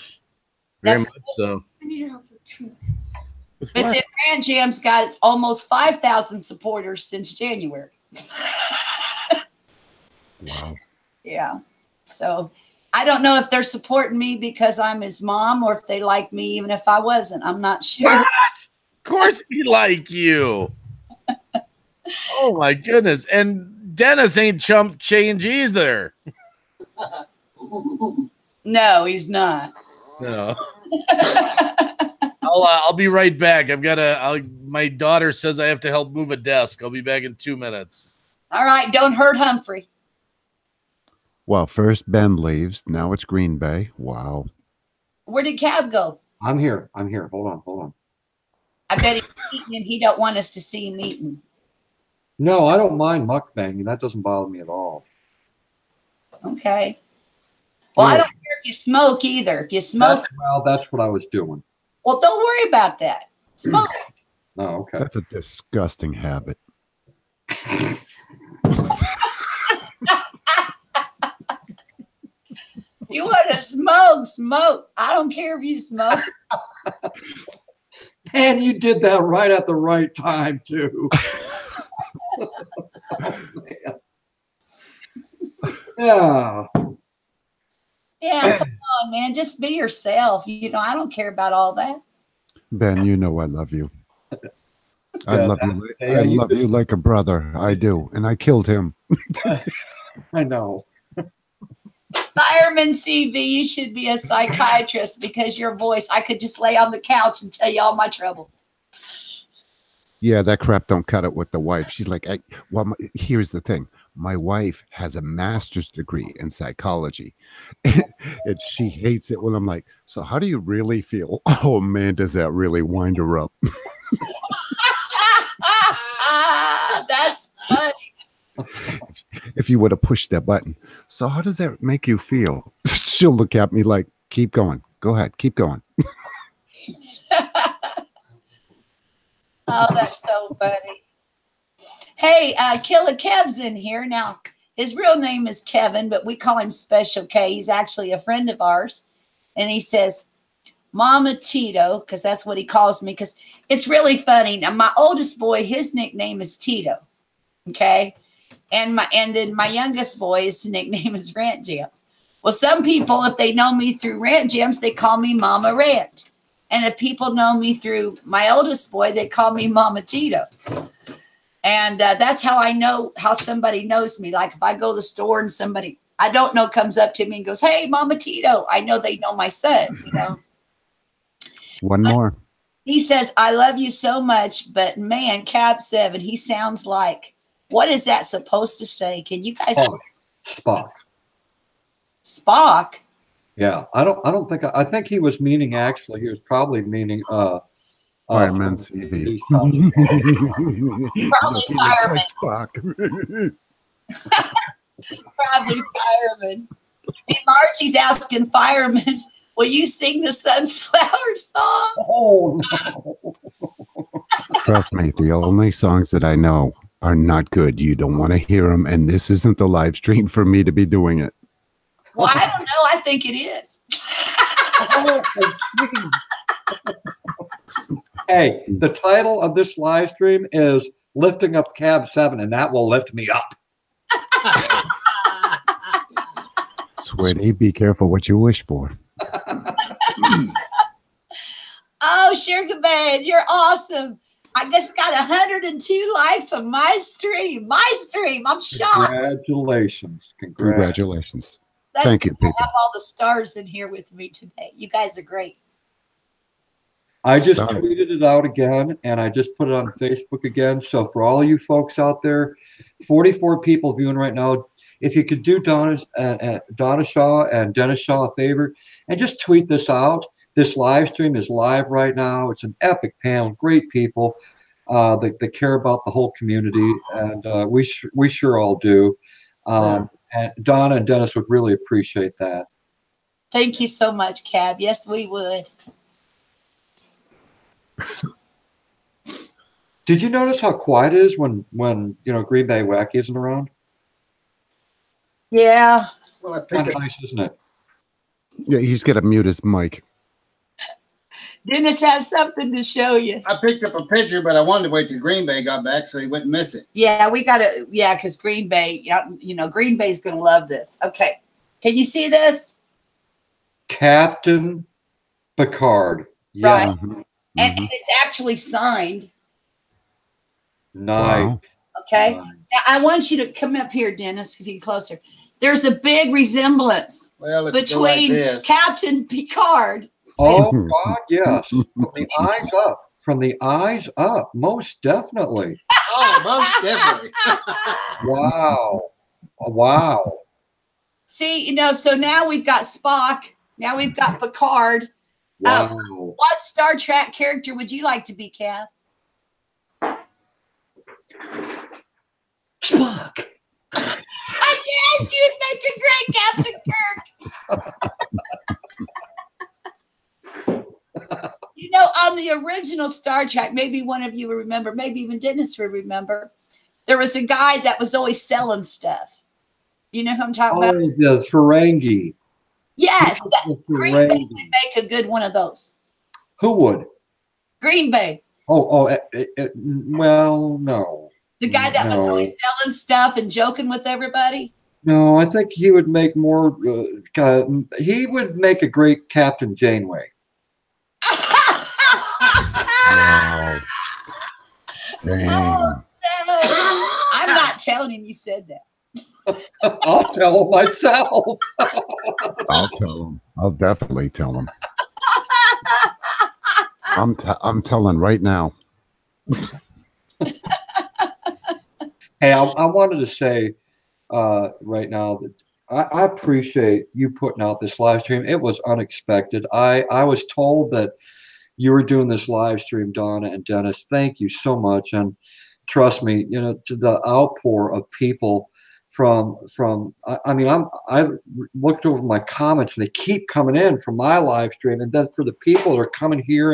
Very much so. I need your help for 2 minutes. But then Rant Jam's got almost 5,000 supporters since January. Wow. Yeah. So I don't know if they're supporting me because I'm his mom or if they like me even if I wasn't. I'm not sure. What? Of course we like you. Oh my goodness. And Dennis ain't chump change either. No, he's not. No. I'll be right back. My daughter says I have to help move a desk. I'll be back in 2 minutes. All right, don't hurt Humphrey. Well, first Ben leaves. Now it's Green Bay. Wow. Where did Cab go? I'm here. Hold on. I bet he's eating and he don't want us to see him eating. No, I don't mind mukbanging. That doesn't bother me at all. Okay. Well, I don't care if you smoke either. If you smoke. That's what I was doing. Well, don't worry about that. Smoke. Oh, okay. That's a disgusting habit. You want to smoke. I don't care if you smoke. And you did that right at the right time, too. Oh, man. Yeah. Yeah, come on, man. Just be yourself. You know, I don't care about all that. Ben, you know I love you. I love you. I love you like a brother. I do. And I killed him. I know. Fireman CV, you should be a psychiatrist because your voice, I could just lay on the couch and tell you all my trouble. Yeah, that crap don't cut it with the wife. She's like, here's the thing. My wife has a master's degree in psychology. And she hates it when I'm like, so how do you really feel? Oh, man, does that really wind her up? That's funny. If you would have pushed that button. So how does that make you feel? She'll look at me like, keep going. Go ahead. Keep going. Oh, that's so funny. Hey, Killer Kev's in here. Now, his real name is Kevin, but we call him Special K. He's actually a friend of ours. And he says, Mama Tito, because that's what he calls me, because it's really funny. Now, my oldest boy, his nickname is Tito. Okay. And then my youngest boy's nickname is Rant Jams. Well, some people, if they know me through Rant Jams, they call me Mama Rant. And if people know me through my oldest boy, they call me Mama Tito. And that's how I know how somebody knows me. Like if I go to the store and somebody I don't know comes up to me and goes, "Hey, Mama Tito," I know they know my son, you know. One more. He says, "I love you so much, but man, Cab7, he sounds like, what is that supposed to say? Can you guys Spock. Spock? Yeah, I think he was meaning actually. He was probably meaning Fireman CV. Probably Fireman. Probably Fireman. Hey, Margie's asking Fireman, will you sing the Sunflower Song? Oh, no. Trust me, the only songs that I know are not good. You don't want to hear them, and this isn't the live stream for me to be doing it. Well, I don't know. I think it is. Hey, the title of this live stream is Lifting Up Cab7, and that will lift me up. Sweetie, be careful what you wish for. Oh, Sugar Babe, you're awesome. I just got 102 likes on my stream. My stream. I'm shocked. Congratulations. Congratulations. That's Thank you, good to people. have all the stars in here with me today. You guys are great. I just Stop. tweeted it out again, and I just put it on Facebook again. So for all you folks out there, 44 people viewing right now, if you could do Donna Shaw and Dennis Shaw a favor and just tweet this out. This live stream is live right now. It's an epic panel, great people that care about the whole community, and we sure all do. And Donna and Dennis would really appreciate that. Thank you so much, Cab. Yes, we would. Did you notice how quiet it is when Greenbaywacky isn't around? Yeah. Well, I Kind picked of up, nice, isn't it? Yeah, he's got to mute his mic. Dennis has something to show you. I picked up a picture, but I wanted to wait till Green Bay got back so he wouldn't miss it. Yeah, we got to, because Green Bay, Green Bay's going to love this. Okay. Can you see this? Captain Picard. Yeah. Right. Mhm. And Mhm. it's actually signed. Nice. Wow. Okay. Nice. Now, I want you to come up here, Dennis, if you can closer. There's a big resemblance Well, if you go like between this, Captain Picard. Oh God, yes. From the eyes up. From the eyes up. Most definitely. oh, most definitely. Wow. Wow. See, so now we've got Spock. Now we've got Picard. Wow. What Star Trek character would you like to be, Cap? Spock. Yes, you'd make a great Captain Kirk. On the original Star Trek, maybe one of you will remember, maybe even Dennis will remember, there was a guy that was always selling stuff. You know who I'm talking about? Oh, the Ferengi. Yes, The Green Bay Ferengi. would make a good one of those. Who would? Green Bay. Well, no. The guy that was No. always selling stuff and joking with everybody. No, I think he would make more. He would make a great Captain Janeway. Wow. Dang. Oh, no. I'm not telling him you said that. I'll tell him myself. I'll tell him. I'll definitely tell him. I'm telling right now. Hey, I wanted to say right now that I appreciate you putting out this live stream. It was unexpected. I was told that you were doing this live stream, Donna and Dennis. Thank you so much. And trust me, to the outpour of people I looked over my comments and they keep coming in from my live stream. And then for the people that are coming here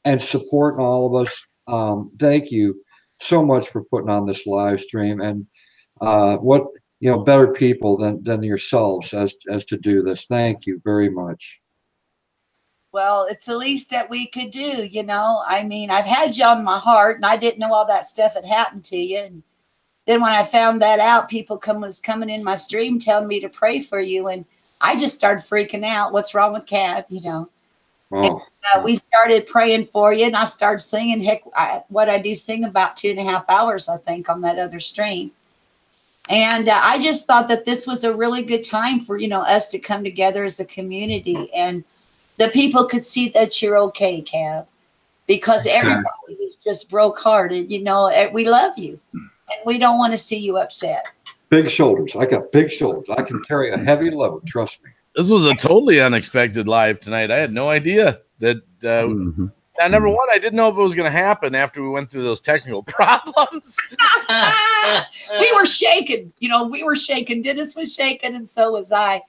and supporting all of us, thank you so much for putting on this live stream. And what better people than yourselves as to do this. Thank you very much. Well, it's the least that we could do, I've had you on my heart and I didn't know all that stuff had happened to you. And then when I found that out, people was coming in my stream telling me to pray for you. And I just started freaking out. What's wrong with Cab, Oh. And, we started praying for you, and I started singing. Heck, what I do sing about 2.5 hours, I think, on that other stream. And I just thought that this was a really good time for, us to come together as a community, and the people could see that you're okay, Cab, because everybody was just broke-hearted. We love you, and we don't want to see you upset. Big shoulders. I got big shoulders. I can carry a heavy load. Trust me. This was a totally unexpected live tonight. I had no idea that. Now, number one, I didn't know if it was going to happen after we went through those technical problems. We were shaking. We were shaking. Dennis was shaking, and so was I.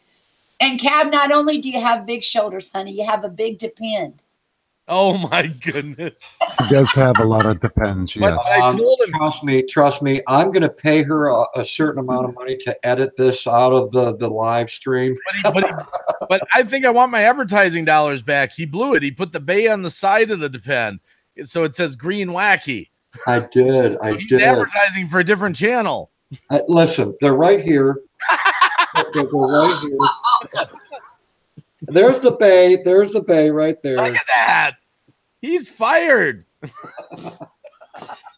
And Cab, not only do you have big shoulders, honey, you have a big depend. Oh my goodness! He does have a lot of depends. Yes. I told him. Trust me. I'm going to pay her a certain amount of money to edit this out of the live stream. But I think I want my advertising dollars back. He blew it. He put the bay on the side of the depend, so it says Greenwacky. I did. He's advertising for a different channel. Listen, they're right here. They're right here. There's the bay. There's the bay right there. Look at that. He's fired.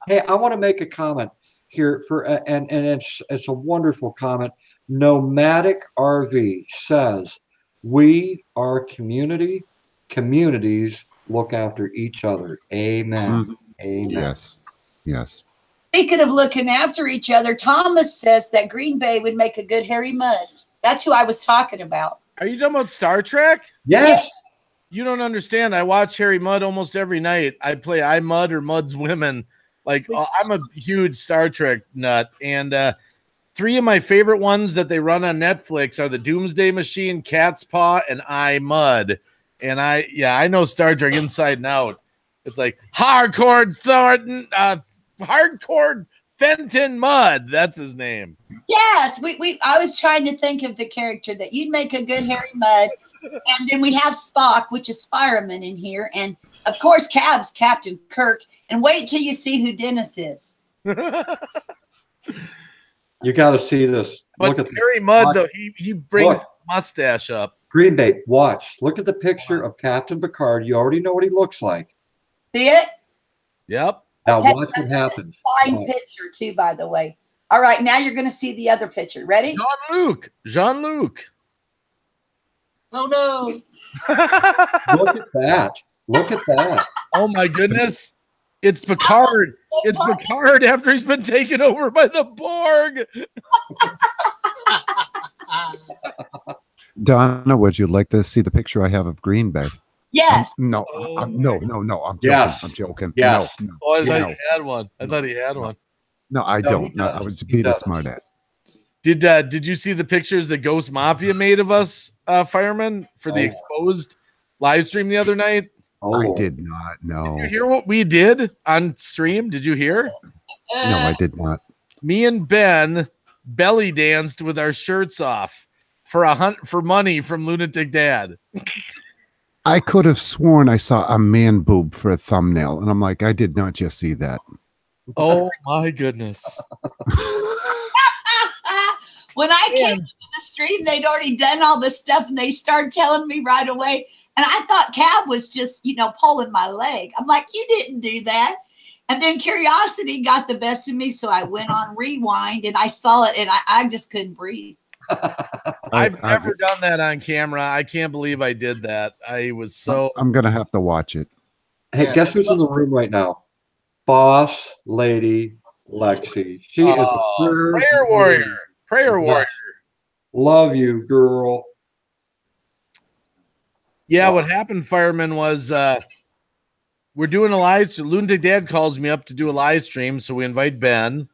Hey, I want to make a comment here and it's a wonderful comment. Nomadic RV says, we are community. Communities look after each other. Amen. Amen. Yes. Yes. Speaking of looking after each other, Thomas says that Green Bay would make a good Harry Mudd. That's who I was talking about. Are you talking about Star Trek? Yes. You don't understand. I watch Harry Mudd almost every night. I play I Mudd or Mudd's Women. Like, I'm a huge Star Trek nut. And 3 of my favorite ones that they run on Netflix are the Doomsday Machine, Cat's Paw, and I Mudd. And I know Star Trek inside and out. It's like Hardcore Thornton, Hardcore Fenton Mudd. That's his name. Yes, I was trying to think of the character that you'd make a good Harry Mudd. And then we have Spock, which is Fireman in here. And, of course, Cab's Captain Kirk. And wait till you see who Dennis is. You got to see this. But look at Harry Mudd, though, he brings his mustache up. Green Bay, watch. Look at the picture of Captain Picard. You already know what he looks like. See it? Yep. Now watch what happens. Fine picture, too, by the way. All right, now you're going to see the other picture. Ready? Jean-Luc. Oh, no. Look at that. Look at that. Oh, my goodness. It's Picard. It's Picard after he's been taken over by the Borg. Donna, would you like to see the picture I have of Green Bay? Yes. No. I'm joking. Yes. I'm joking. Yes. No. Oh, I thought he had one. I thought he had one. No, I don't. No, I was being a smart ass. Did you see the pictures the Ghost Mafia made of us, Fireman, for the exposed live stream the other night? I did not know. Did you hear what we did on stream? Did you hear? No, I did not. Me and Ben belly danced with our shirts off for money from Lunatic Dad. I could have sworn I saw a man boob for a thumbnail, and I'm like, I did not just see that. Oh my goodness. When I came to the stream, they'd already done all this stuff, and they started telling me right away. And I thought Cab was just, pulling my leg. I'm like, you didn't do that. And then curiosity got the best of me. So I went on rewind and I saw it, and I just couldn't breathe. I've never done that on camera. I can't believe I did that. I was so. I'm going to have to watch it. Hey, guess who's in the room right now? Boss Lady Lexi. She is a prayer warrior. Prayer warrior. Love you, girl. Yeah, what happened, Fireman, was we're doing a live stream. Lunatic Dad calls me up to do a live stream, so we invite Ben,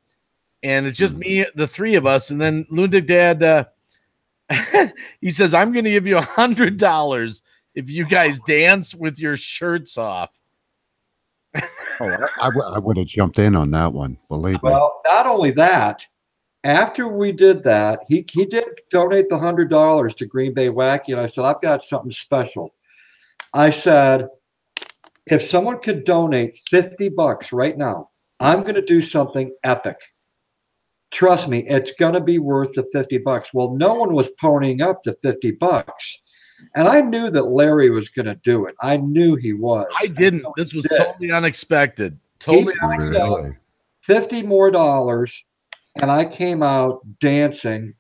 and it's just me, the 3 of us, and then Lunatic Dad, he says, I'm going to give you $100 if you guys dance with your shirts off. I would have jumped in on that one, believe me. Well, not only that, after we did that, he did donate the $100 to Greenbaywacky, and I said, I've got something special. I said, if someone could donate $50 right now, I'm going to do something epic. Trust me, it's going to be worth the $50. Well, no one was ponying up the $50. And I knew that Larry was going to do it. I knew he was. I didn't. This was totally unexpected. He Totally pushed unexpected. up $50 more, and I came out dancing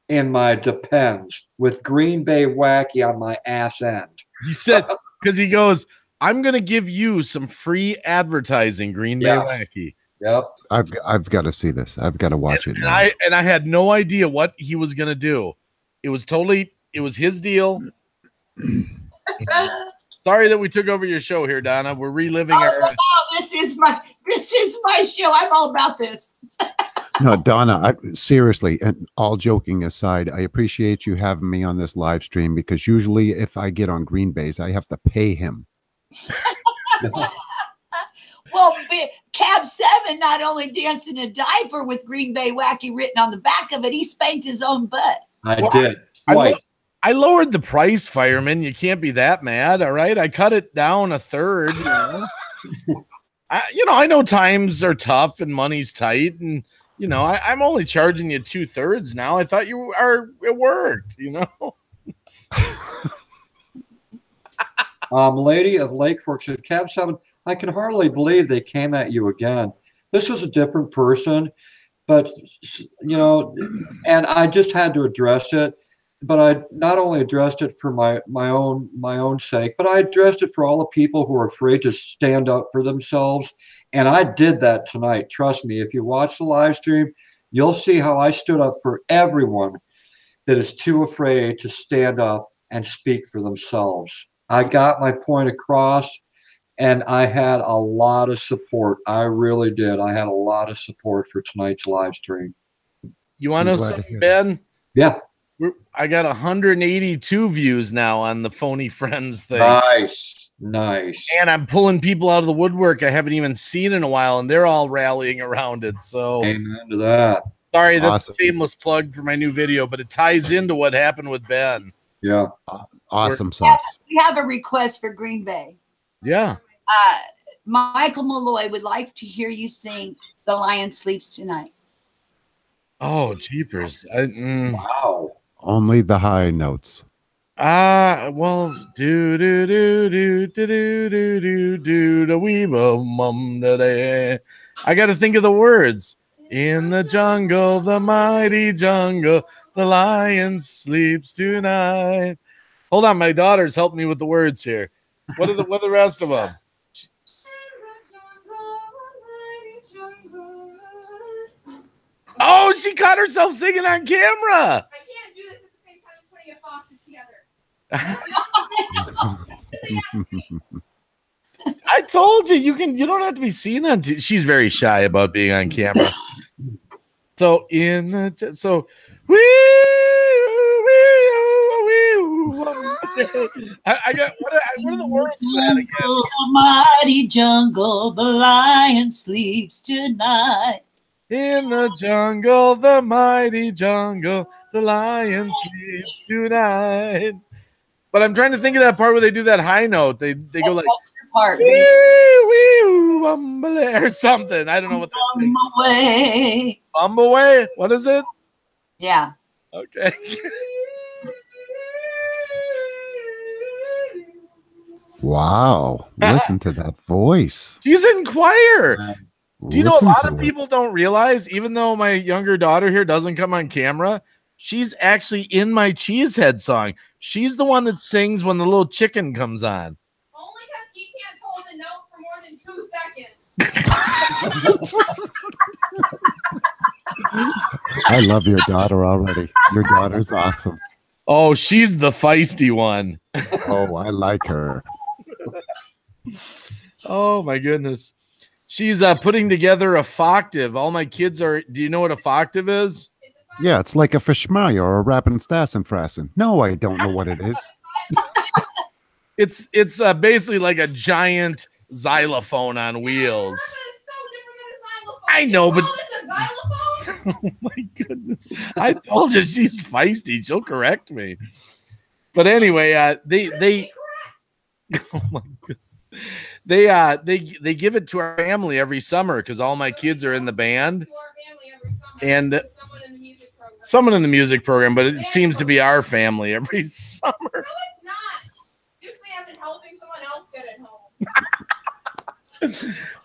in my Depends with Greenbaywacky on my ass end. He said, because he goes, I'm going to give you some free advertising, Greenbaywacky. Yep. I've got to see this. I've got to watch it now. And I had no idea what he was going to do. It was his deal. Sorry that we took over your show here, Donna. We're reliving this is my show. I'm all about this. No, Donna, seriously, and all joking aside, I appreciate you having me on this live stream, because usually if I get on Green Bay's, I have to pay him. Well, Cab7 not only danced in a diaper with Greenbaywacky written on the back of it, he spanked his own butt. I did. I lowered the price, Fireman. You can't be that mad, all right? I cut it down a third. You know? I know times are tough and money's tight, and I'm only charging you 2/3 now. I thought it worked, Lady of Lake Fork said, Cab7, I can hardly believe they came at you again. This was a different person, but and I just had to address it. But I not only addressed it for my own sake, but I addressed it for all the people who are afraid to stand up for themselves. And I did that tonight. Trust me, if you watch the live stream, you'll see how I stood up for everyone that is too afraid to stand up and speak for themselves. I got my point across, and I had a lot of support. I really did. I had a lot of support for tonight's live stream. You want to know something, Ben? Yeah. I got 182 views now on the Phony Friends thing. Nice. And I'm pulling people out of the woodwork I haven't even seen in a while, and they're all rallying around it. So amen to that. Sorry, that's a shameless plug for my new video, but it ties into what happened with Ben. Yeah. Awesome sauce. We have a request for Green Bay. Yeah. Michael Malloy would like to hear you sing The Lion Sleeps Tonight. Oh, jeepers. Wow. Only the high notes. Well, do do do do do do do do do da wee mum da da. I got to think of the words. In the jungle, the mighty jungle, the lion sleeps tonight. Hold on, my daughter's helping me with the words here. What are the rest of them? Oh, she caught herself singing on camera. I can't do this at the same time as putting a fox together. I told you, you don't have to be seen on she's very shy about being on camera. So I got what are the words to that again? The mighty jungle, the lion sleeps tonight. In the jungle, the mighty jungle, the lion sleeps tonight. But I'm trying to think of that part where they do that high note. They go like part, or something. I don't know what they're saying. Away. Away. What is it? Yeah. Okay. Wow. Listen to that voice. She's in choir. Do you know a lot of it. people don't realize, even though my younger daughter here doesn't come on camera, she's actually in my Cheesehead song. She's the one that sings when the little chicken comes on. Only because he can't hold a note for more than 2 seconds. I love your daughter already. Your daughter's awesome. Oh, she's the feisty one. Oh, I like her. Oh, my goodness. She's putting together a foctive. All my kids are. Do you know what a foctive is? Yeah, it's like a Fischmeyer or a Rappenstassen-Frassen. No, I don't know what it is. It's basically like a giant xylophone on wheels. I know, but oh my goodness! I told you she's feisty. She'll correct me. But anyway, they oh my goodness. They give it to our family every summer because all my kids are in the band and someone in the music program, but it seems to be our family every summer.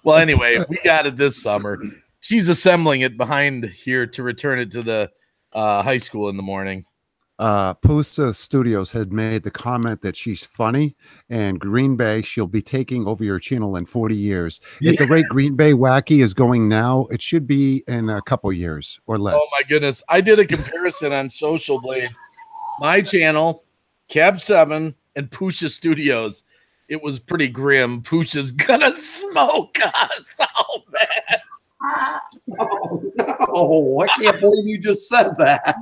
Well, anyway, we got it this summer. She's assembling it behind here to return it to the high school in the morning. Pusa Studios had made the comment that she's funny, and Green Bay, she'll be taking over your channel in 40 years. At the rate Greenbaywacky is going now, it should be in a couple years or less. Oh my goodness. I did a comparison on Social Blade. My channel, Cab7, and Pusha Studios. It was pretty grim. Pusha's gonna smoke us. Oh man. Oh no, I can't believe you just said that.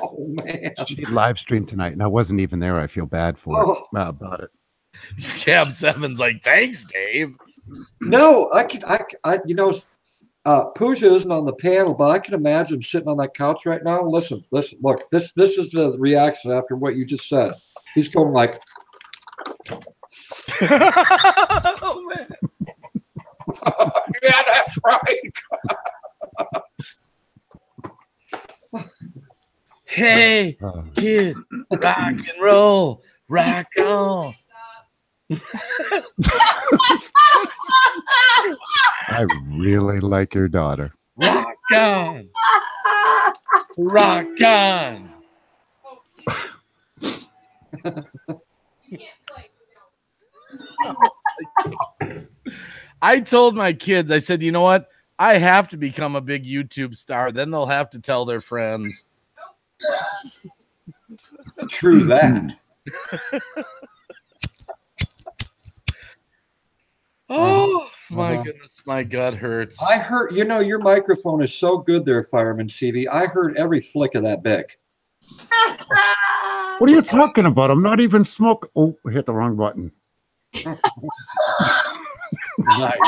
Oh man. She live streamed tonight, and I wasn't even there. I feel bad for it about it. Cab7's like, thanks, Dave. No, I you know, Pooja isn't on the panel, but I can imagine him sitting on that couch right now. Listen, look, this is the reaction after what you just said. He's going like, Oh man. yeah, that's right. Hey, kid, rock and roll, rock on. I really like your daughter. Rock on. Rock on. You can't play. I told my kids, I said, you know what? I have to become a big YouTube star. Then they'll have to tell their friends. True that. Oh, my goodness. My gut hurts. I heard, you know, your microphone is so good there, Fireman CV. I heard every flick of that bic. What are you talking about? I'm not even smoking. Oh, I hit the wrong button. Nice.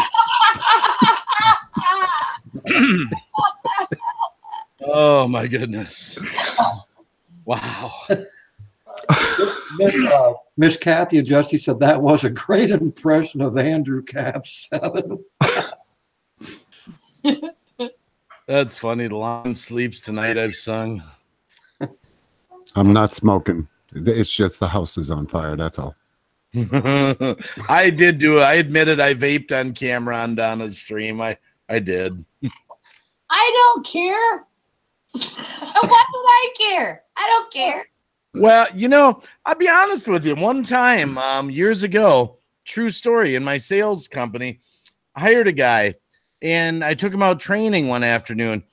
Oh, my goodness. Wow. Miss Kathy and Jesse said that was a great impression of Andrew Cab7. That's funny. The Lion Sleeps Tonight I've sung. I'm not smoking. It's just the house is on fire. That's all. I did do it. I admitted I vaped on camera on Donna's stream. I did. I don't care. Why would I care? I don't care. Well, you know, I'll be honest with you. One time, years ago, true story, in my sales company, I hired a guy, and I took him out training one afternoon.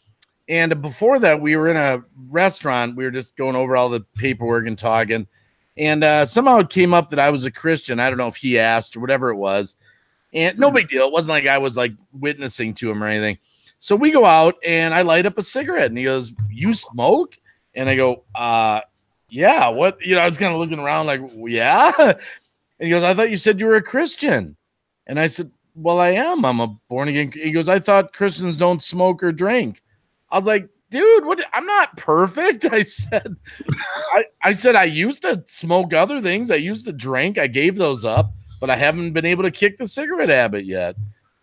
And before that, we were in a restaurant. We were just going over all the paperwork and talking. And somehow it came up that I was a Christian. I don't know if he asked or whatever it was. And no big deal. It wasn't like I was like witnessing to him or anything. So we go out, and I light up a cigarette. And he goes, "You smoke?" And I go, yeah, what? You know, I was kind of looking around like, yeah. And he goes, "I thought you said you were a Christian." And I said, "Well, I am. I'm a born again." He goes, "I thought Christians don't smoke or drink." I was like, "Dude, what? I'm not perfect." I said, I said, I used to smoke other things. I used to drink. I gave those up, but I haven't been able to kick the cigarette habit yet.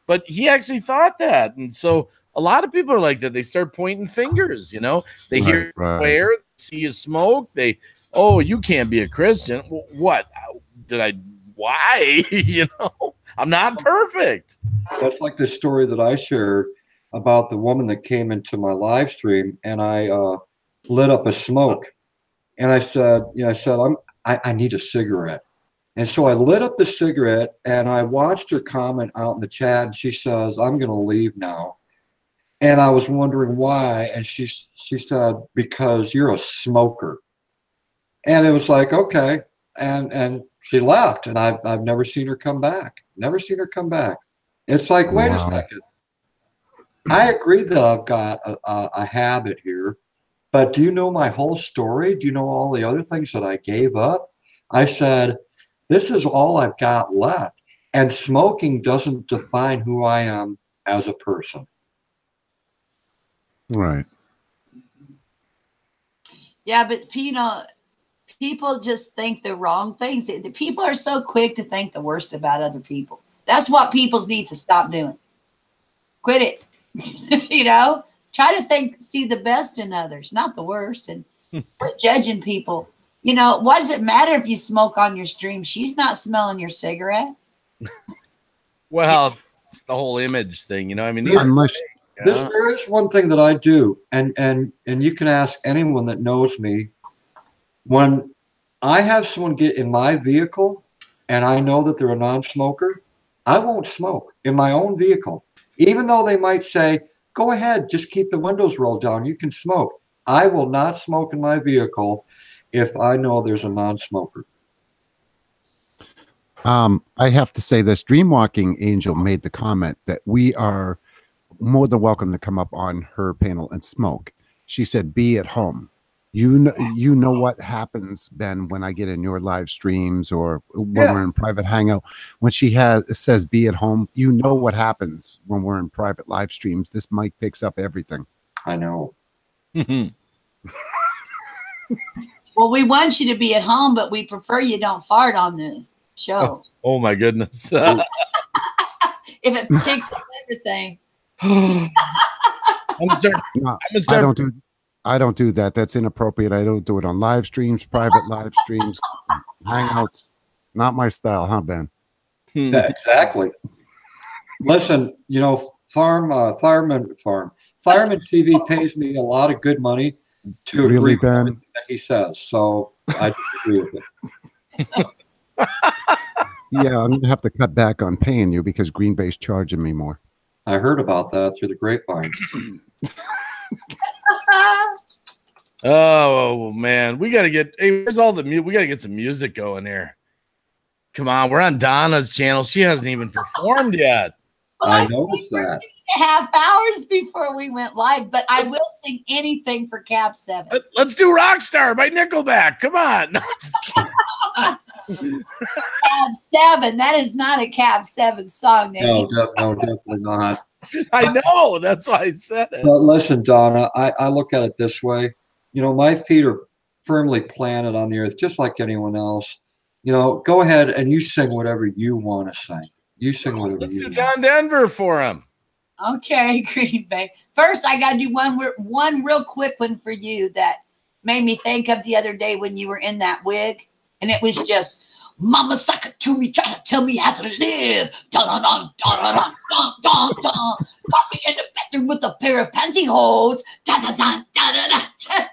But he actually thought that. And so a lot of people are like that. They start pointing fingers, you know, they hear swear, see you smoke. Oh, you can't be a Christian. What did I, why? You know, I'm not perfect. That's like the story that I shared about the woman that came into my live stream, and I lit up a smoke, and I said, I need a cigarette. And so I lit up the cigarette, and I watched her comment out in the chat, and she says, "I'm going to leave now." And I was wondering why, and she said, "Because you're a smoker." And it was like, okay, and she left, and I've never seen her come back. Never seen her come back. It's like, wait a second. I agree that I've got a habit here, but do you know my whole story? Do you know all the other things that I gave up? I said, this is all I've got left, and smoking doesn't define who I am as a person. Right. Yeah, but you know, people just think the wrong things. The people are so quick to think the worst about other people. That's what people need to stop doing. Quit it. You know, try to see the best in others, not the worst, and quit judging people. You know, what does it matter if you smoke on your stream? She's not smelling your cigarette. Well, it's the whole image thing, you know. I mean, There is one thing that I do, and you can ask anyone that knows me. When I have someone get in my vehicle and I know that they're a non-smoker, I won't smoke in my own vehicle. Even though they might say, go ahead, just keep the windows rolled down, you can smoke. I will not smoke in my vehicle if I know there's a non-smoker. I have to say this, Dreamwalking Angel made the comment that we are more than welcome to come up on her panel and smoke. She said, be at home. You know what happens, Ben, when I get in your live streams or when we're in private hangout. When she says be at home, you know what happens when we're in private live streams. This mic picks up everything. I know. Well, we want you to be at home, but we prefer you don't fart on the show. Oh my goodness. If it picks up everything. I don't do that. That's inappropriate. I don't do it on live streams, private live streams, hangouts. Not my style, huh, Ben? Yeah, exactly. Listen, you know, Fireman TV pays me a lot of good money to agree with everything that he says. So I agree with it. Yeah, I'm gonna have to cut back on paying you because Green Bay's charging me more. I heard about that through the grapevine. Oh man, we gotta get. Hey, where's all the music? We gotta get some music going here. Come on, we're on Donna's channel. She hasn't even performed yet. Well, I noticed that. 2.5 hours before we went live, but I will sing anything for Cab7. Let's do Rockstar by Nickelback. Come on. No, Cab7. That is not a Cab7 song. No, definitely not. I know. That's why I said it. But listen, Donna, I look at it this way. You know, my feet are firmly planted on the earth, just like anyone else. You know, go ahead and you sing whatever you want to sing. You sing whatever Let's you do want. John Denver for him. Okay, Green Bay. First, I got to do one real quick one for you that made me think of the other day when you were in that wig. And it was just, Mama suck it to me, try to tell me how to live. Dun, dun, dun, dun, dun, dun, dun, dun. Caught me in the bathroom with a pair of pantyhose. Dun, dun, dun, dun, dun, dun, dun,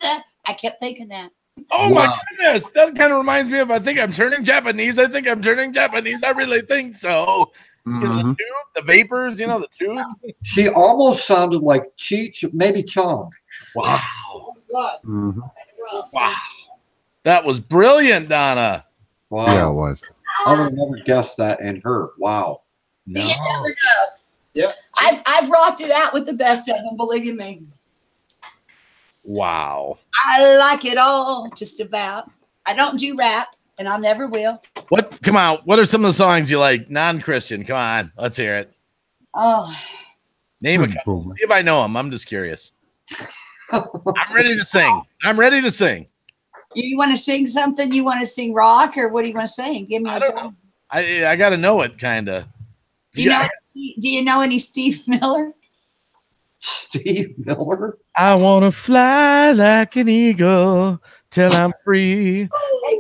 dun. I kept thinking that. Oh my goodness. That kind of reminds me of I think I'm turning Japanese. I really think so. You know, the tube, the vapors, you know, the tube. She almost sounded like Cheech, maybe Chong. Wow. Wow. That was brilliant, Donna. Wow. Yeah, it was. I would have never guessed that in her. Wow. No. You never know. Yeah. I've rocked it out with the best of them, believe me. Wow. I like it all, just about. I don't do rap, and I never will. What? Come on. What are some of the songs you like? Non-Christian. Come on. Let's hear it. Oh. Name a couple. See if I know them. I'm just curious. I'm ready to sing. You want to sing something? You want to sing rock, or what do you want to sing? Give me a tone. I got to know it, kind of. Do you know any Steve Miller? Steve Miller? I want to fly like an eagle till I'm free.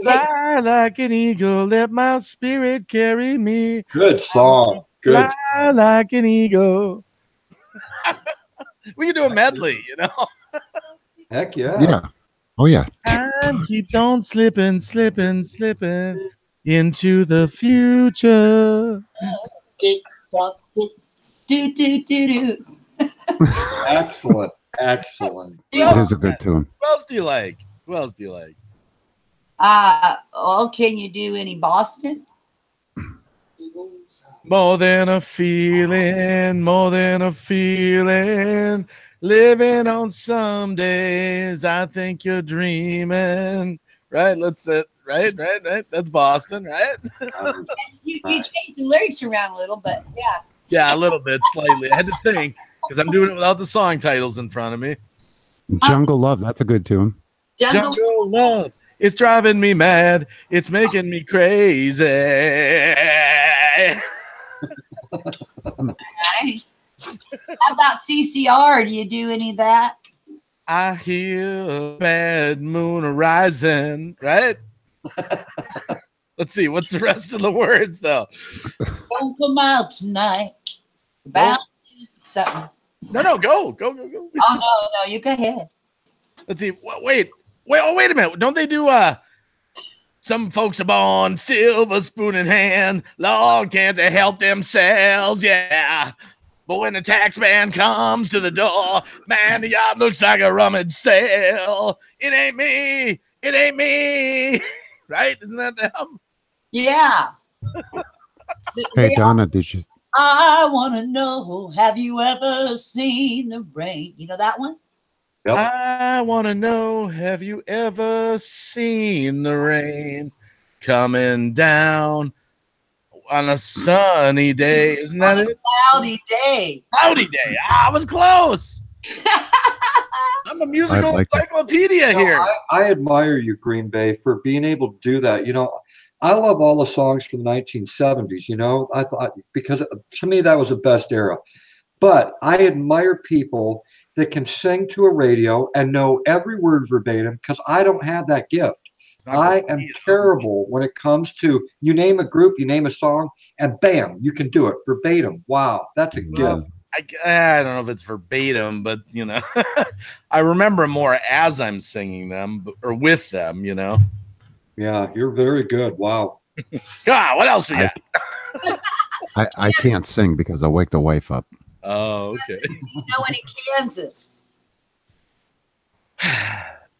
Fly like an eagle, let my spirit carry me. Good song. Good. Fly like an eagle. We can do a medley, you know. Heck yeah. Yeah. Oh yeah. Time keeps on slipping into the future. Do do do do. Excellent. Excellent. It is a good tune. Who else do you like? Oh, can you do any Boston? More than a feeling, living on some days. I think you're dreaming. Right? Right. That's Boston, right? You changed the lyrics around a little, but yeah. Yeah, a little bit, slightly. I had to think because I'm doing it without the song titles in front of me. Jungle Love, that's a good tune. Jungle Love. It's driving me mad. It's making me crazy. Right. How about CCR? Do you do any of that? I hear a bad moon arising, right? Let's see. What's the rest of the words, though? Don't come out tonight. About something. No, go. Oh, no, you go ahead. Let's see. Wait a minute. Don't they do some folks are born silver spoon in hand. Lord, can't they help themselves? Yeah. But when the tax man comes to the door, man, the yard looks like a rummage sale. It ain't me. It ain't me. Right? Isn't that them? Yeah. Hey, Donna, did you? I want to know, have you ever seen the rain? You know that one? Yep. I want to know, have you ever seen the rain coming down on a sunny day? Isn't that it? Cloudy day. Cloudy day. I was close. I'm a musical encyclopedia here. I admire you, Green Bay, for being able to do that. You know, I love all the songs from the 1970s, you know, I thought, because to me that was the best era. But I admire people that can sing to a radio and know every word verbatim, because I don't have that gift. I am terrible when it comes to, you name a group, you name a song, and bam, you can do it verbatim. Wow, that's a gift. I don't know if it's verbatim, but, you know, I remember more as I'm singing them or with them, you know. Yeah, you're very good. Wow. God, what else we got? I can't sing because I'll wake the wife up. Oh, okay. Do you know any Kansas?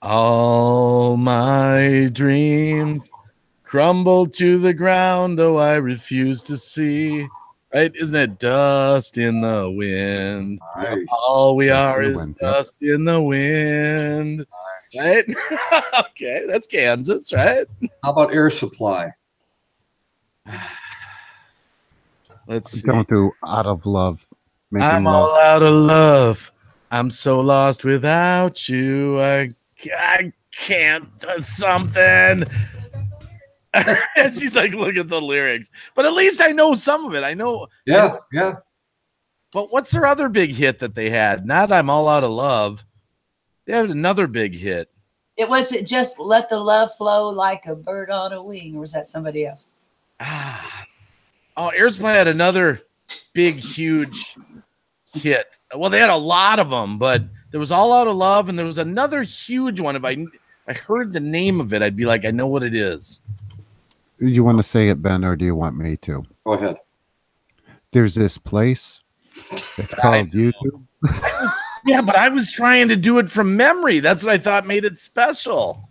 All my dreams crumble to the ground, though I refuse to see. Right? Isn't it dust in the wind? Nice. All we Dust are in the is wind, yep. dust in the wind. Right? Okay, that's Kansas, right? How about Air Supply? Let's see. Don't do Out of Love. Making I'm love. all out of love. I'm so lost without you. I can't do something. She's like, look at the lyrics. But at least I know some of it. I know. Yeah. But what's their other big hit that they had? Not I'm all out of love. They had another big hit. It was it just Let the Love Flow Like a Bird on a Wing, or was that somebody else? Oh, Air Supply had another big, huge hit. Well, they had a lot of them, but there was All Out of Love, and there was another huge one. If I heard the name of it, I'd be like, I know what it is. Do you want to say it, Ben, or do you want me to? Go ahead. There's this place. It's called YouTube. Yeah, but I was trying to do it from memory. That's what I thought made it special.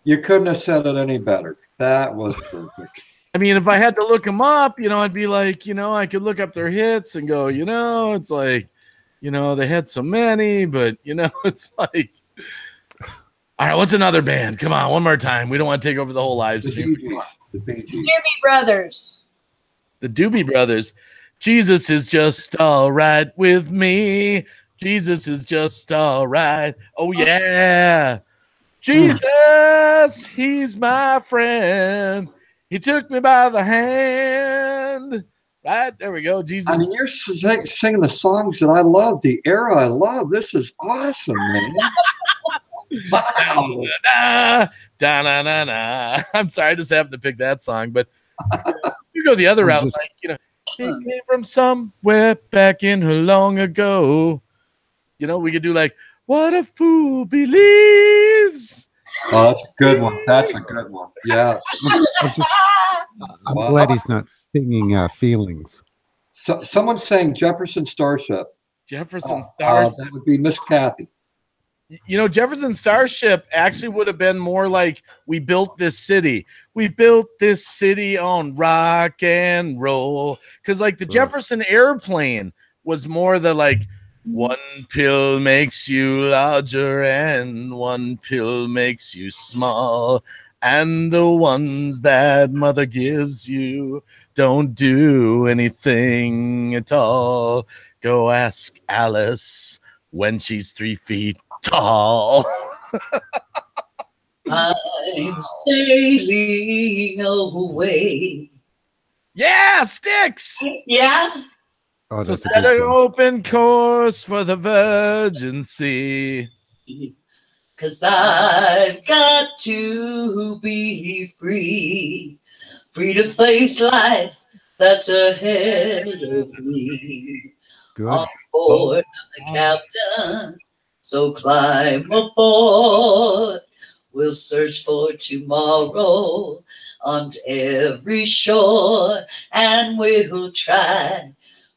You couldn't have said it any better. That was perfect. I mean, if I had to look them up, you know, I'd be like, you know, I could look up their hits and go, you know, it's like, you know, they had so many, but, you know, it's like, all right, what's another band? Come on, one more time. We don't want to take over the whole live stream. The Bee Gees. Doobie Brothers. The Doobie Brothers. Jesus is just all right with me. Jesus is just all right. Oh, yeah. Jesus, he's my friend. He took me by the hand. Right? There we go. Jesus. I mean, you're singing the songs that I love, the era I love. This is awesome, man. Wow. Da-na-na-na. I'm sorry, I just happened to pick that song, but you go the other route, like, you know, he came from somewhere back in her long ago. You know, we could do like, what a fool believes. Oh, that's a good one. That's a good one. Yes. I'm glad he's not singing feelings. So, someone saying Jefferson Starship. Jefferson Starship. That would be Miss Kathy. You know, Jefferson Starship actually would have been more like, we built this city. We built this city on rock and roll. Because like the Jefferson Airplane was more the like, one pill makes you larger and one pill makes you small. And the ones that mother gives you don't do anything at all. Go ask Alice when she's 3 feet tall. I'm sailing away. Yeah, Sticks. Yeah. Oh, So that's a set good an tune. open course for the Virgin Sea. 'Cause I've got to be free, free to face life that's ahead of me. Good. On board the captain, so climb aboard. We'll search for tomorrow on every shore, and we'll try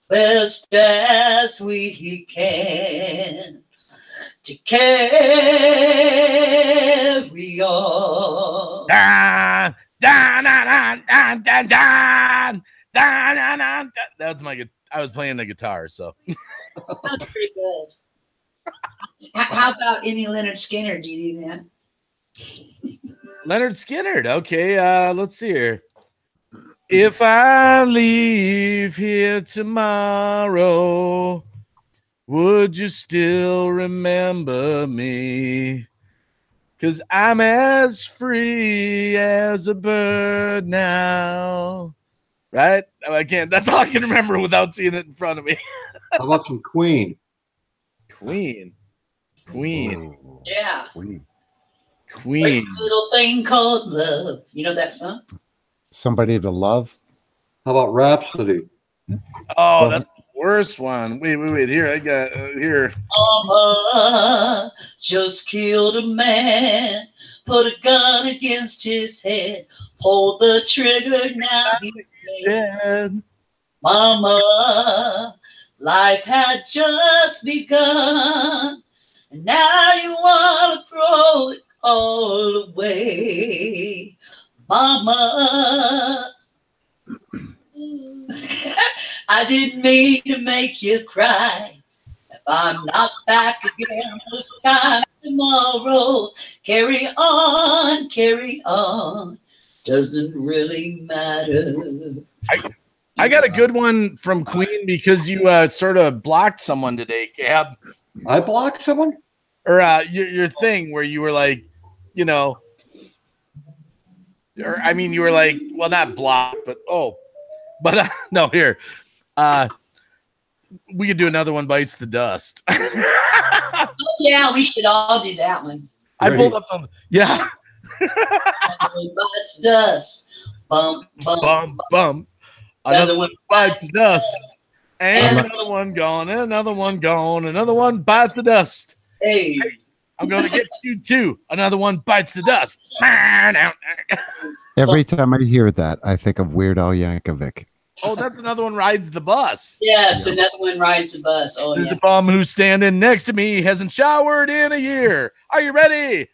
best as we can to carry on. Da, da, da, da, da, da, da, da, da, da. That's my good. I was playing the guitar, so That's pretty good. How about any Leonard Skinner? Do you do that? Leonard Skinner. Okay, let's see here. If I leave here tomorrow, would you still remember me? 'Cause I'm as free as a bird now. Right? I can't. That's all I can remember without seeing it in front of me. How about some Queen? Queen. Oh, Yeah. Queen. Queen. Little thing called love. You know that song? Somebody to love. How about Rhapsody? Oh, that's the worst one. Wait. Here, I got here. Mama just killed a man, put a gun against his head, pulled the trigger, now he's dead. Mama, life had just begun, and now you want to throw it all away. Mama, I didn't mean to make you cry. If I'm not back again this time tomorrow, carry on. Doesn't really matter. I got a good one from Queen because you sort of blocked someone today, Cab. I blocked someone? Or your thing where you were like, you know, or I mean, you were like, well, not blocked, but no, here. We could do another one bites the dust. Oh, yeah, we should all do that one. I pulled up the Bites dust. Bump, bump, bum bum. Another one bites the dust. And another one gone, and another one gone, another one bites the dust. Hey, I'm gonna get you too. Another one bites the dust. Every time I hear that, I think of Weird Al Yankovic. Oh, that's another one rides the bus. yes, another one rides the bus. Oh, There's yeah. a bum who's standing next to me, hasn't showered in a year. Are you ready?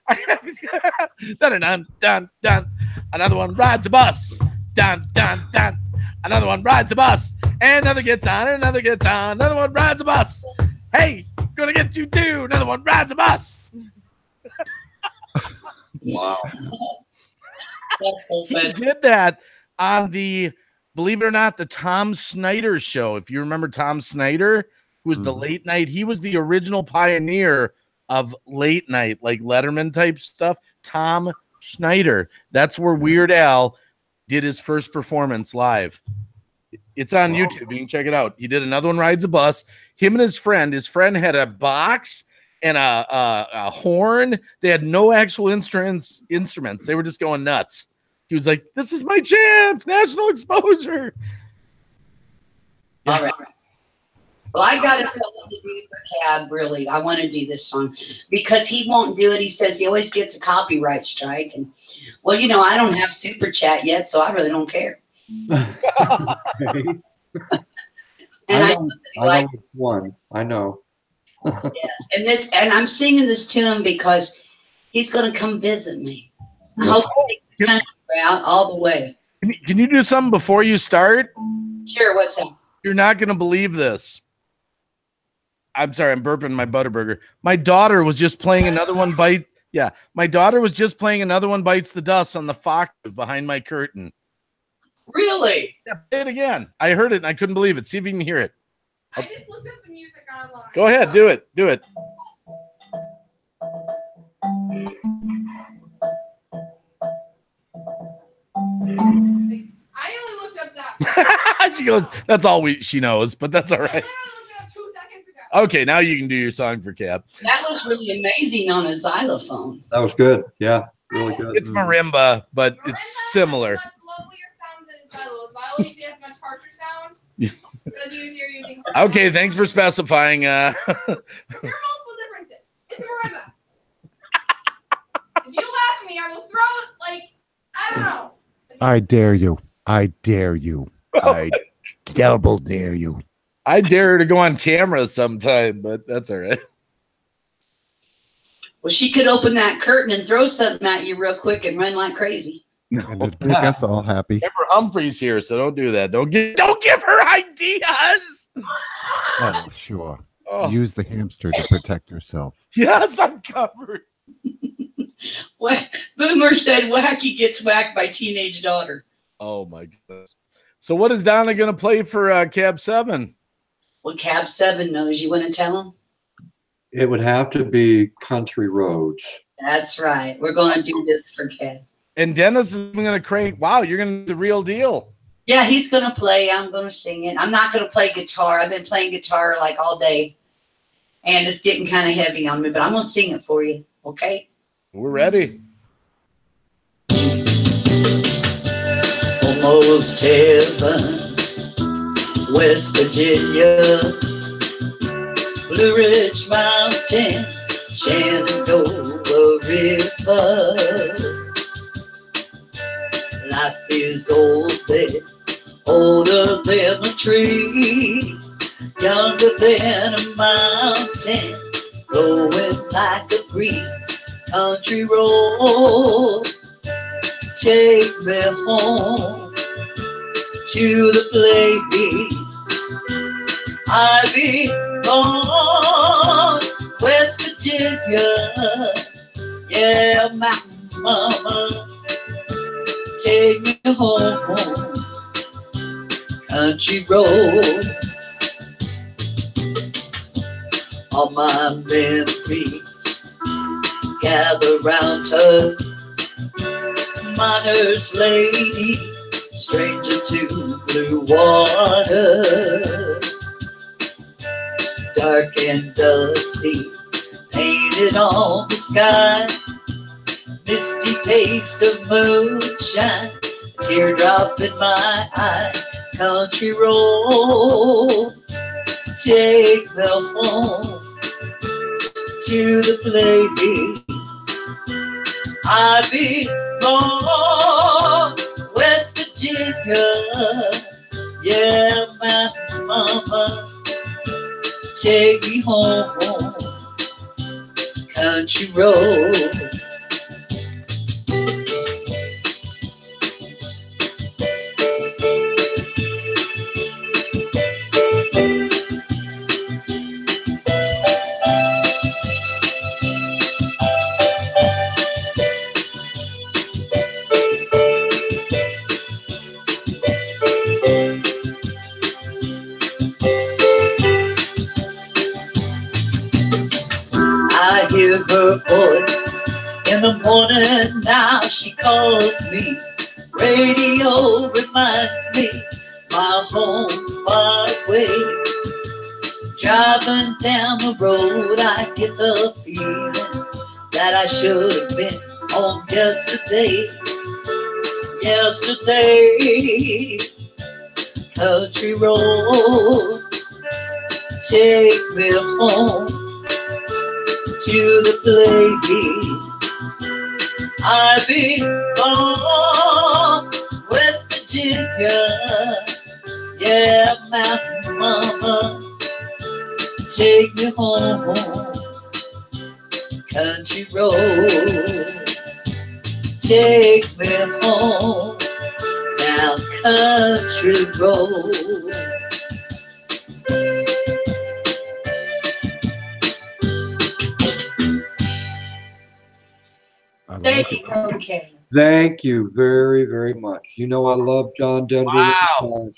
Dun, dun, dun, dun. Another one rides the bus. Dun, dun, dun. Another one rides the bus. And another gets on, and another gets on. Another one rides the bus. Hey, gonna get you too. Another one rides the bus. Wow. That's so He funny. did that on the, believe it or not, the Tom Snyder show. If you remember Tom Snyder, who was the late night, he was the original pioneer of late night, like Letterman type stuff. Tom Snyder. That's where Weird Al did his first performance live. It's on YouTube. You can check it out. He did another one, rides a bus. Him and his friend had a box and a horn. They had no actual instruments. They were just going nuts. He was like, "This is my chance, national exposure." All right. Well, I got to tell him to do for Cab, really. I want to do this song because he won't do it. He says he always gets a copyright strike. And, well, you know, I don't have Super Chat yet, so I really don't care. Okay. And I know one. I know. yes. And I'm singing this to him because he's going to come visit me. I hope he can out all the way. Can you do something before you start? Sure, what's up? You're not going to believe this. I'm sorry, I'm burping my Butterburger. My daughter was just playing another one bite. Yeah, my daughter was just playing another one bites the dust on the Fox behind my curtain. Really? Yeah, play it again. I heard it and I couldn't believe it. See if you can hear it. I just looked up the music online. Go ahead, do it. Do it. I only looked up that. She She goes, that's all she knows, but that's all right. I literally looked it up 2 seconds ago. Okay, now you can do your song for Cab. That was really amazing on a xylophone. That was good. Yeah, really good. It's marimba, but it's similar. Has much lovelier sound than a xylo. Xylo usually has much harsher sound. Because you're using Okay, thanks for specifying. There are multiple differences. It's marimba. If you laugh at me, I will throw it like, I don't know. I dare you. I dare you. I double dare you. I dare her to go on camera sometime, but that's all right. Well, she could open that curtain and throw something at you real quick and run like crazy. And it'd make us all happy. Remember, Humphrey's here, so don't do that. Don't give her ideas. Oh, sure. Oh. Use the hamster to protect yourself. Yes, I'm covered. Boomer said Wacky gets whacked by teenage daughter. Oh my goodness. So what is Donna going to play for Cab7? Well, Cab7 knows. You want to tell him? It would have to be Country Roads. That's right. We're going to do this for Cab. And Dennis is going to crank. Wow, you're going to do the real deal. Yeah, he's going to play. I'm going to sing it. I'm not going to play guitar. I've been playing guitar like all day. And it's getting kind of heavy on me, but I'm going to sing it for you. Okay? We're ready. Almost heaven, West Virginia, Blue Ridge Mountains, Shenandoah River. Life is old there, older than the trees, younger than a mountain, blowing like a breeze. Country road, take me home to the place I belong, West Virginia. Yeah, my mama, take me home, country road. All my memories gather round her, miner's lady, stranger to blue water, dark and dusty, painted on the sky, misty taste of moonshine, teardrop in my eye. Country road, take me home to the place I belong, West Virginia. Yeah, my mama, take me home, country road. I hear her voice in the morning, now she calls me. Radio reminds me my home far away. Driving down the road, I get the feeling that I should have been home yesterday. Yesterday, country roads, take me home to the place I belong, West Virginia. Yeah, my mama, take me home, country roads, take me home, now country roads. Thank you. Okay. Thank you very, very much. You know I love John Denver. Wow.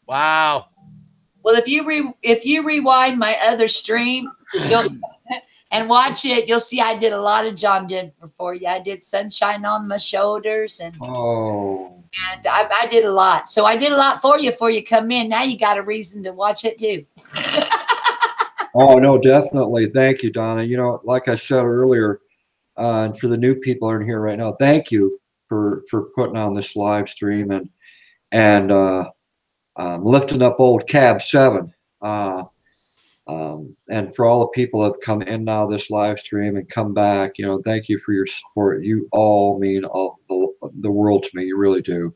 Wow. Well, if you rewind my other stream and watch it, you'll see I did a lot of John Denver for you. I did Sunshine on My Shoulders and And I did a lot. So I did a lot for you before you come in. Now you got a reason to watch it too. Oh, no, definitely. Thank you, Donna. You know, like I said earlier, and for the new people that are in here right now, thank you for putting on this live stream and lifting up old Cab7. And for all the people that have come in now this live stream and come back, you know, thank you for your support. You all mean all the world to me. You really do.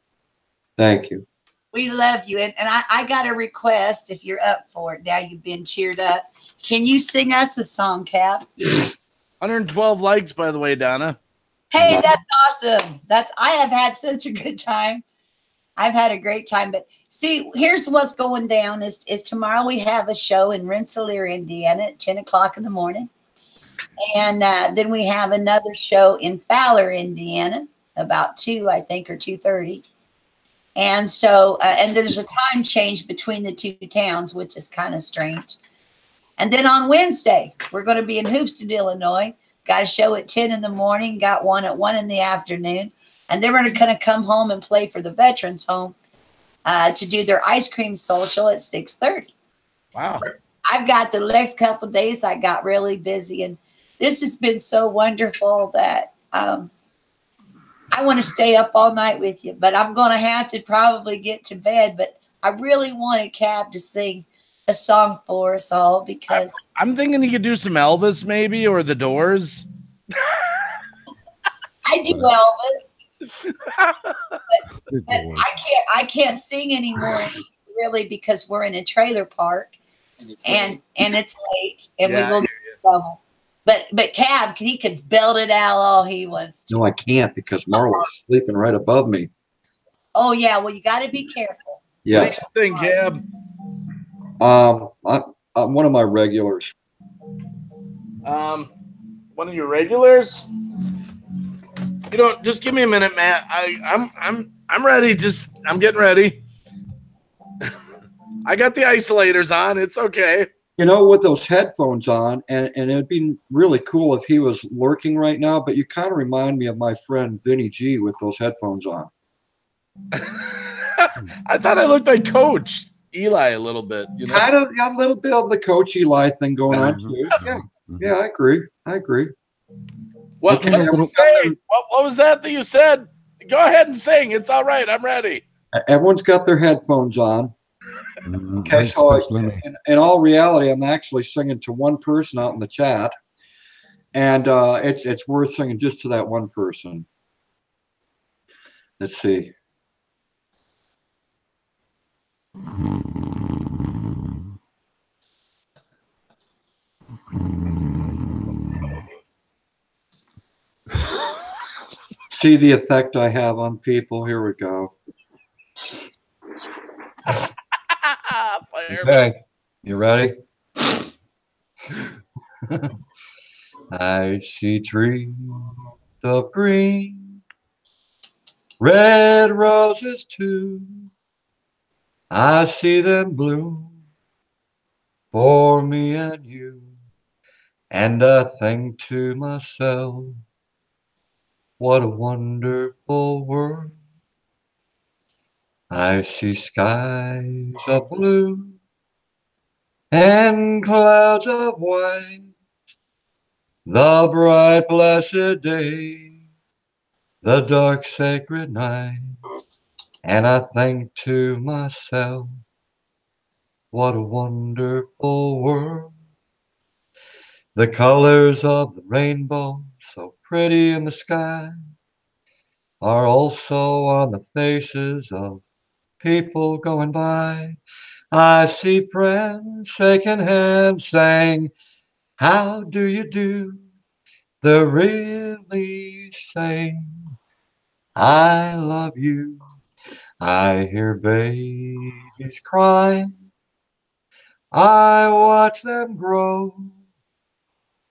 Thank you. We love you. And I got a request if you're up for it. Now you've been cheered up. Can you sing us a song, Cap? 112 likes, by the way, Donna. Hey, that's awesome. I have had such a good time. I've had a great time. But see, here's what's going down is tomorrow we have a show in Rensselaer, Indiana at 10 o'clock in the morning. And then we have another show in Fowler, Indiana, about 2, I think, or 2:30. And so, and there's a time change between the two towns, which is kind of strange. And then on Wednesday, we're going to be in Houston, Illinois. Got a show at 10 in the morning, got one at 1 in the afternoon. And then we're going to come home and play for the Veterans Home to do their ice cream social at 6:30. Wow. So I've got the next couple of days, I got really busy. And this has been so wonderful that I want to stay up all night with you. But I'm going to have to probably get to bed. But I really wanted Cab to sing a song for us all because I'm thinking you could do some Elvis maybe or the Doors. I do Elvis. but I can't sing anymore really because we're in a trailer park and it's late and we will be in trouble. But Cab, he could belt it out all he wants to. No, I can't because Marlo's sleeping right above me. Oh yeah, well you got to be careful. Yeah. What do you think, Cab? I'm one of my regulars. One of your regulars? You know, just give me a minute, Matt. I'm ready. I'm getting ready. I got the isolators on. It's okay. You know, with those headphones on, and it'd be really cool if he was lurking right now, but you kind of remind me of my friend Vinny G with those headphones on. I thought I looked like Coach Eli a little bit. You know? Kind of a little bit of the Coach Eli thing going on too. Yeah, I agree. What was that you said? Go ahead and sing. It's all right. I'm ready. Everyone's got their headphones on. Okay, so in all reality, I'm actually singing to one person out in the chat, and it's worth singing just to that one person. Let's see. See the effect I have on people? Here we go. Okay, you ready? I see trees of green, red roses too. I see them bloom for me and you. And I think to myself, what a wonderful world. I see skies of blue and clouds of white, the bright blessed day, the dark sacred night. And I think to myself, what a wonderful world. The colors of the rainbow, so pretty in the sky, are also on the faces of people going by. I see friends shaking hands saying, how do you do? They're really saying, I love you. I hear babies crying. I watch them grow.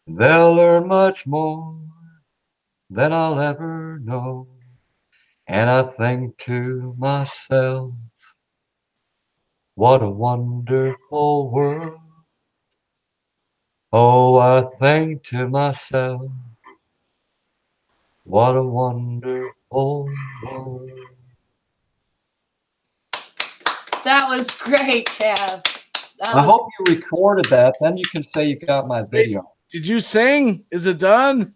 They'll learn much more than I'll ever know. And I think to myself, what a wonderful world. Oh, I think to myself, what a wonderful world. That was great, Cab. I hope you recorded that. Then you can say you got my video. Did you sing? Is it done?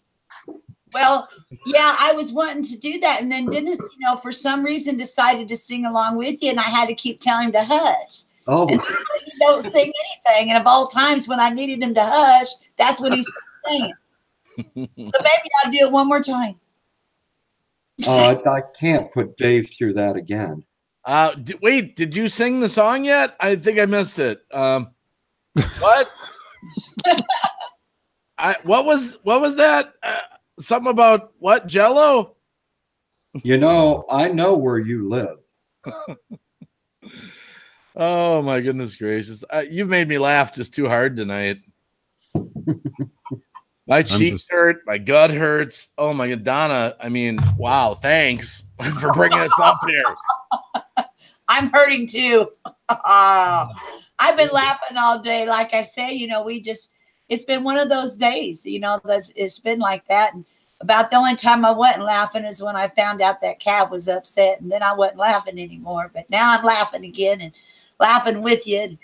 Well, yeah, I was wanting to do that. And then Dennis, for some reason decided to sing along with you. And I had to keep telling him to hush. Oh. And so he don't sing anything. And of all times when I needed him to hush, that's when he's singing. So maybe I'll do it one more time. Oh, I can't put Dave through that again. Wait, did you sing the song yet? I think I missed it. What? What was that? Something about what? Jello? I know where you live. Oh my goodness gracious! You've made me laugh just too hard tonight. My cheeks hurt. My gut hurts. Oh my God, Donna. I mean, wow. Thanks for bringing us up here. I'm hurting too. I've been laughing all day. Like I say, it's been one of those days, it's been like that. And about the only time I wasn't laughing is when I found out that Cab was upset, and then I wasn't laughing anymore. But now I'm laughing again and laughing with you. And,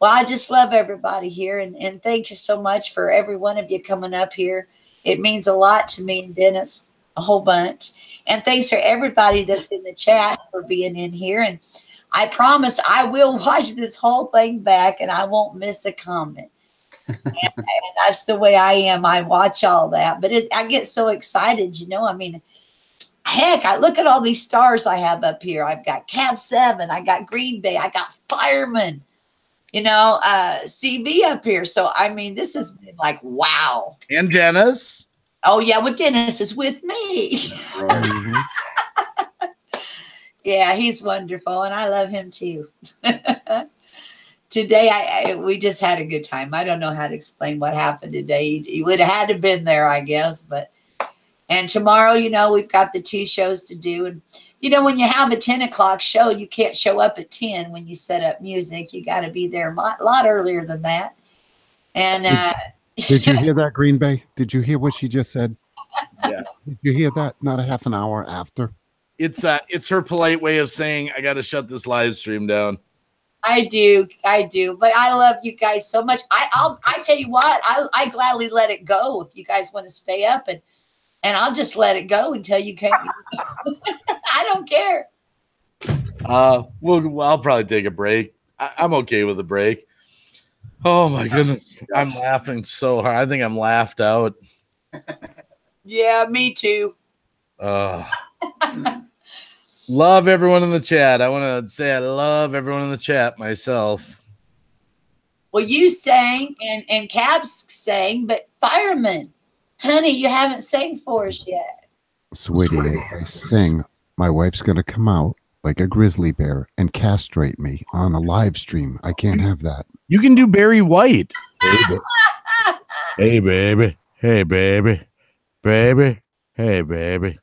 well, I just love everybody here. And thank you so much for every one of you coming up here. It means a lot to me and Dennis, a whole bunch. And thanks for everybody that's in the chat for being in here. And I promise I will watch this whole thing back and I won't miss a comment. and that's the way I am. I watch all that. But I get so excited, I mean, heck, I look at all these stars I have up here. I've got Cab7, I got Green Bay, I got Fireman, CB up here. So, I mean, this has been like, wow. And Dennis. Oh, yeah, well, Dennis is with me. Right. Yeah, he's wonderful, and I love him too. Today, we just had a good time. I don't know how to explain what happened today. He would have had to been there, I guess. And tomorrow, we've got the 2 shows to do. And, when you have a 10 o'clock show, you can't show up at 10 when you set up music. You got to be there a lot earlier than that. And did you hear that, Green Bay? Did you hear what she just said? Yeah. Did you hear that? Not a half an hour after. It's her polite way of saying I got to shut this live stream down. I do, but I love you guys so much. I tell you what, I gladly let it go if you guys want to stay up, and I'll just let it go until you can't. I don't care. I'll probably take a break. I'm okay with a break. Oh my goodness, I'm laughing so hard. I think I'm laughed out. Yeah, me too. Love everyone in the chat. I want to say I love everyone in the chat myself. Well, you sang and Cabs sang, but Fireman, honey, you haven't sang for us yet. Sweetie, if I sing, my wife's going to come out like a grizzly bear and castrate me on a live stream. I can't have that. You can do Barry White. Hey, baby. Hey, baby. Baby. Hey, baby.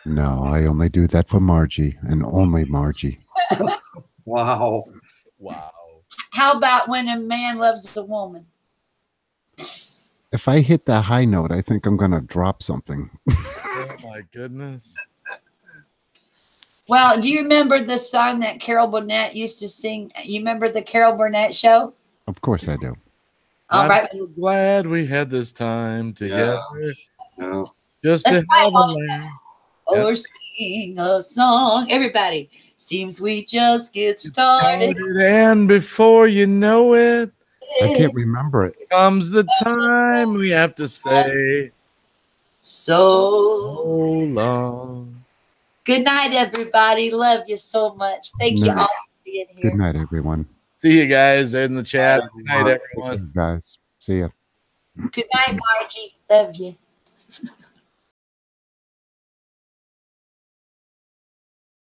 No, I only do that for Margie and only Margie. Wow. How about when a man loves a woman? If I hit that high note, I think I'm going to drop something. Oh, my goodness. Well, do you remember the song that Carol Burnett used to sing? You remember the Carol Burnett show? Of course I do. All right. I'm so glad we had this time together. Yeah. Just Let's to try have a all laugh. Or sing a song. Everybody, seems we just get started. And before you know it, I can't remember it. comes the time we have to say So long. good night, everybody. Love you so much. Thank you all for being here. Good night, everyone. See you guys in the chat. Good night, everyone. Guys, see ya. Good night, Margie. Love you.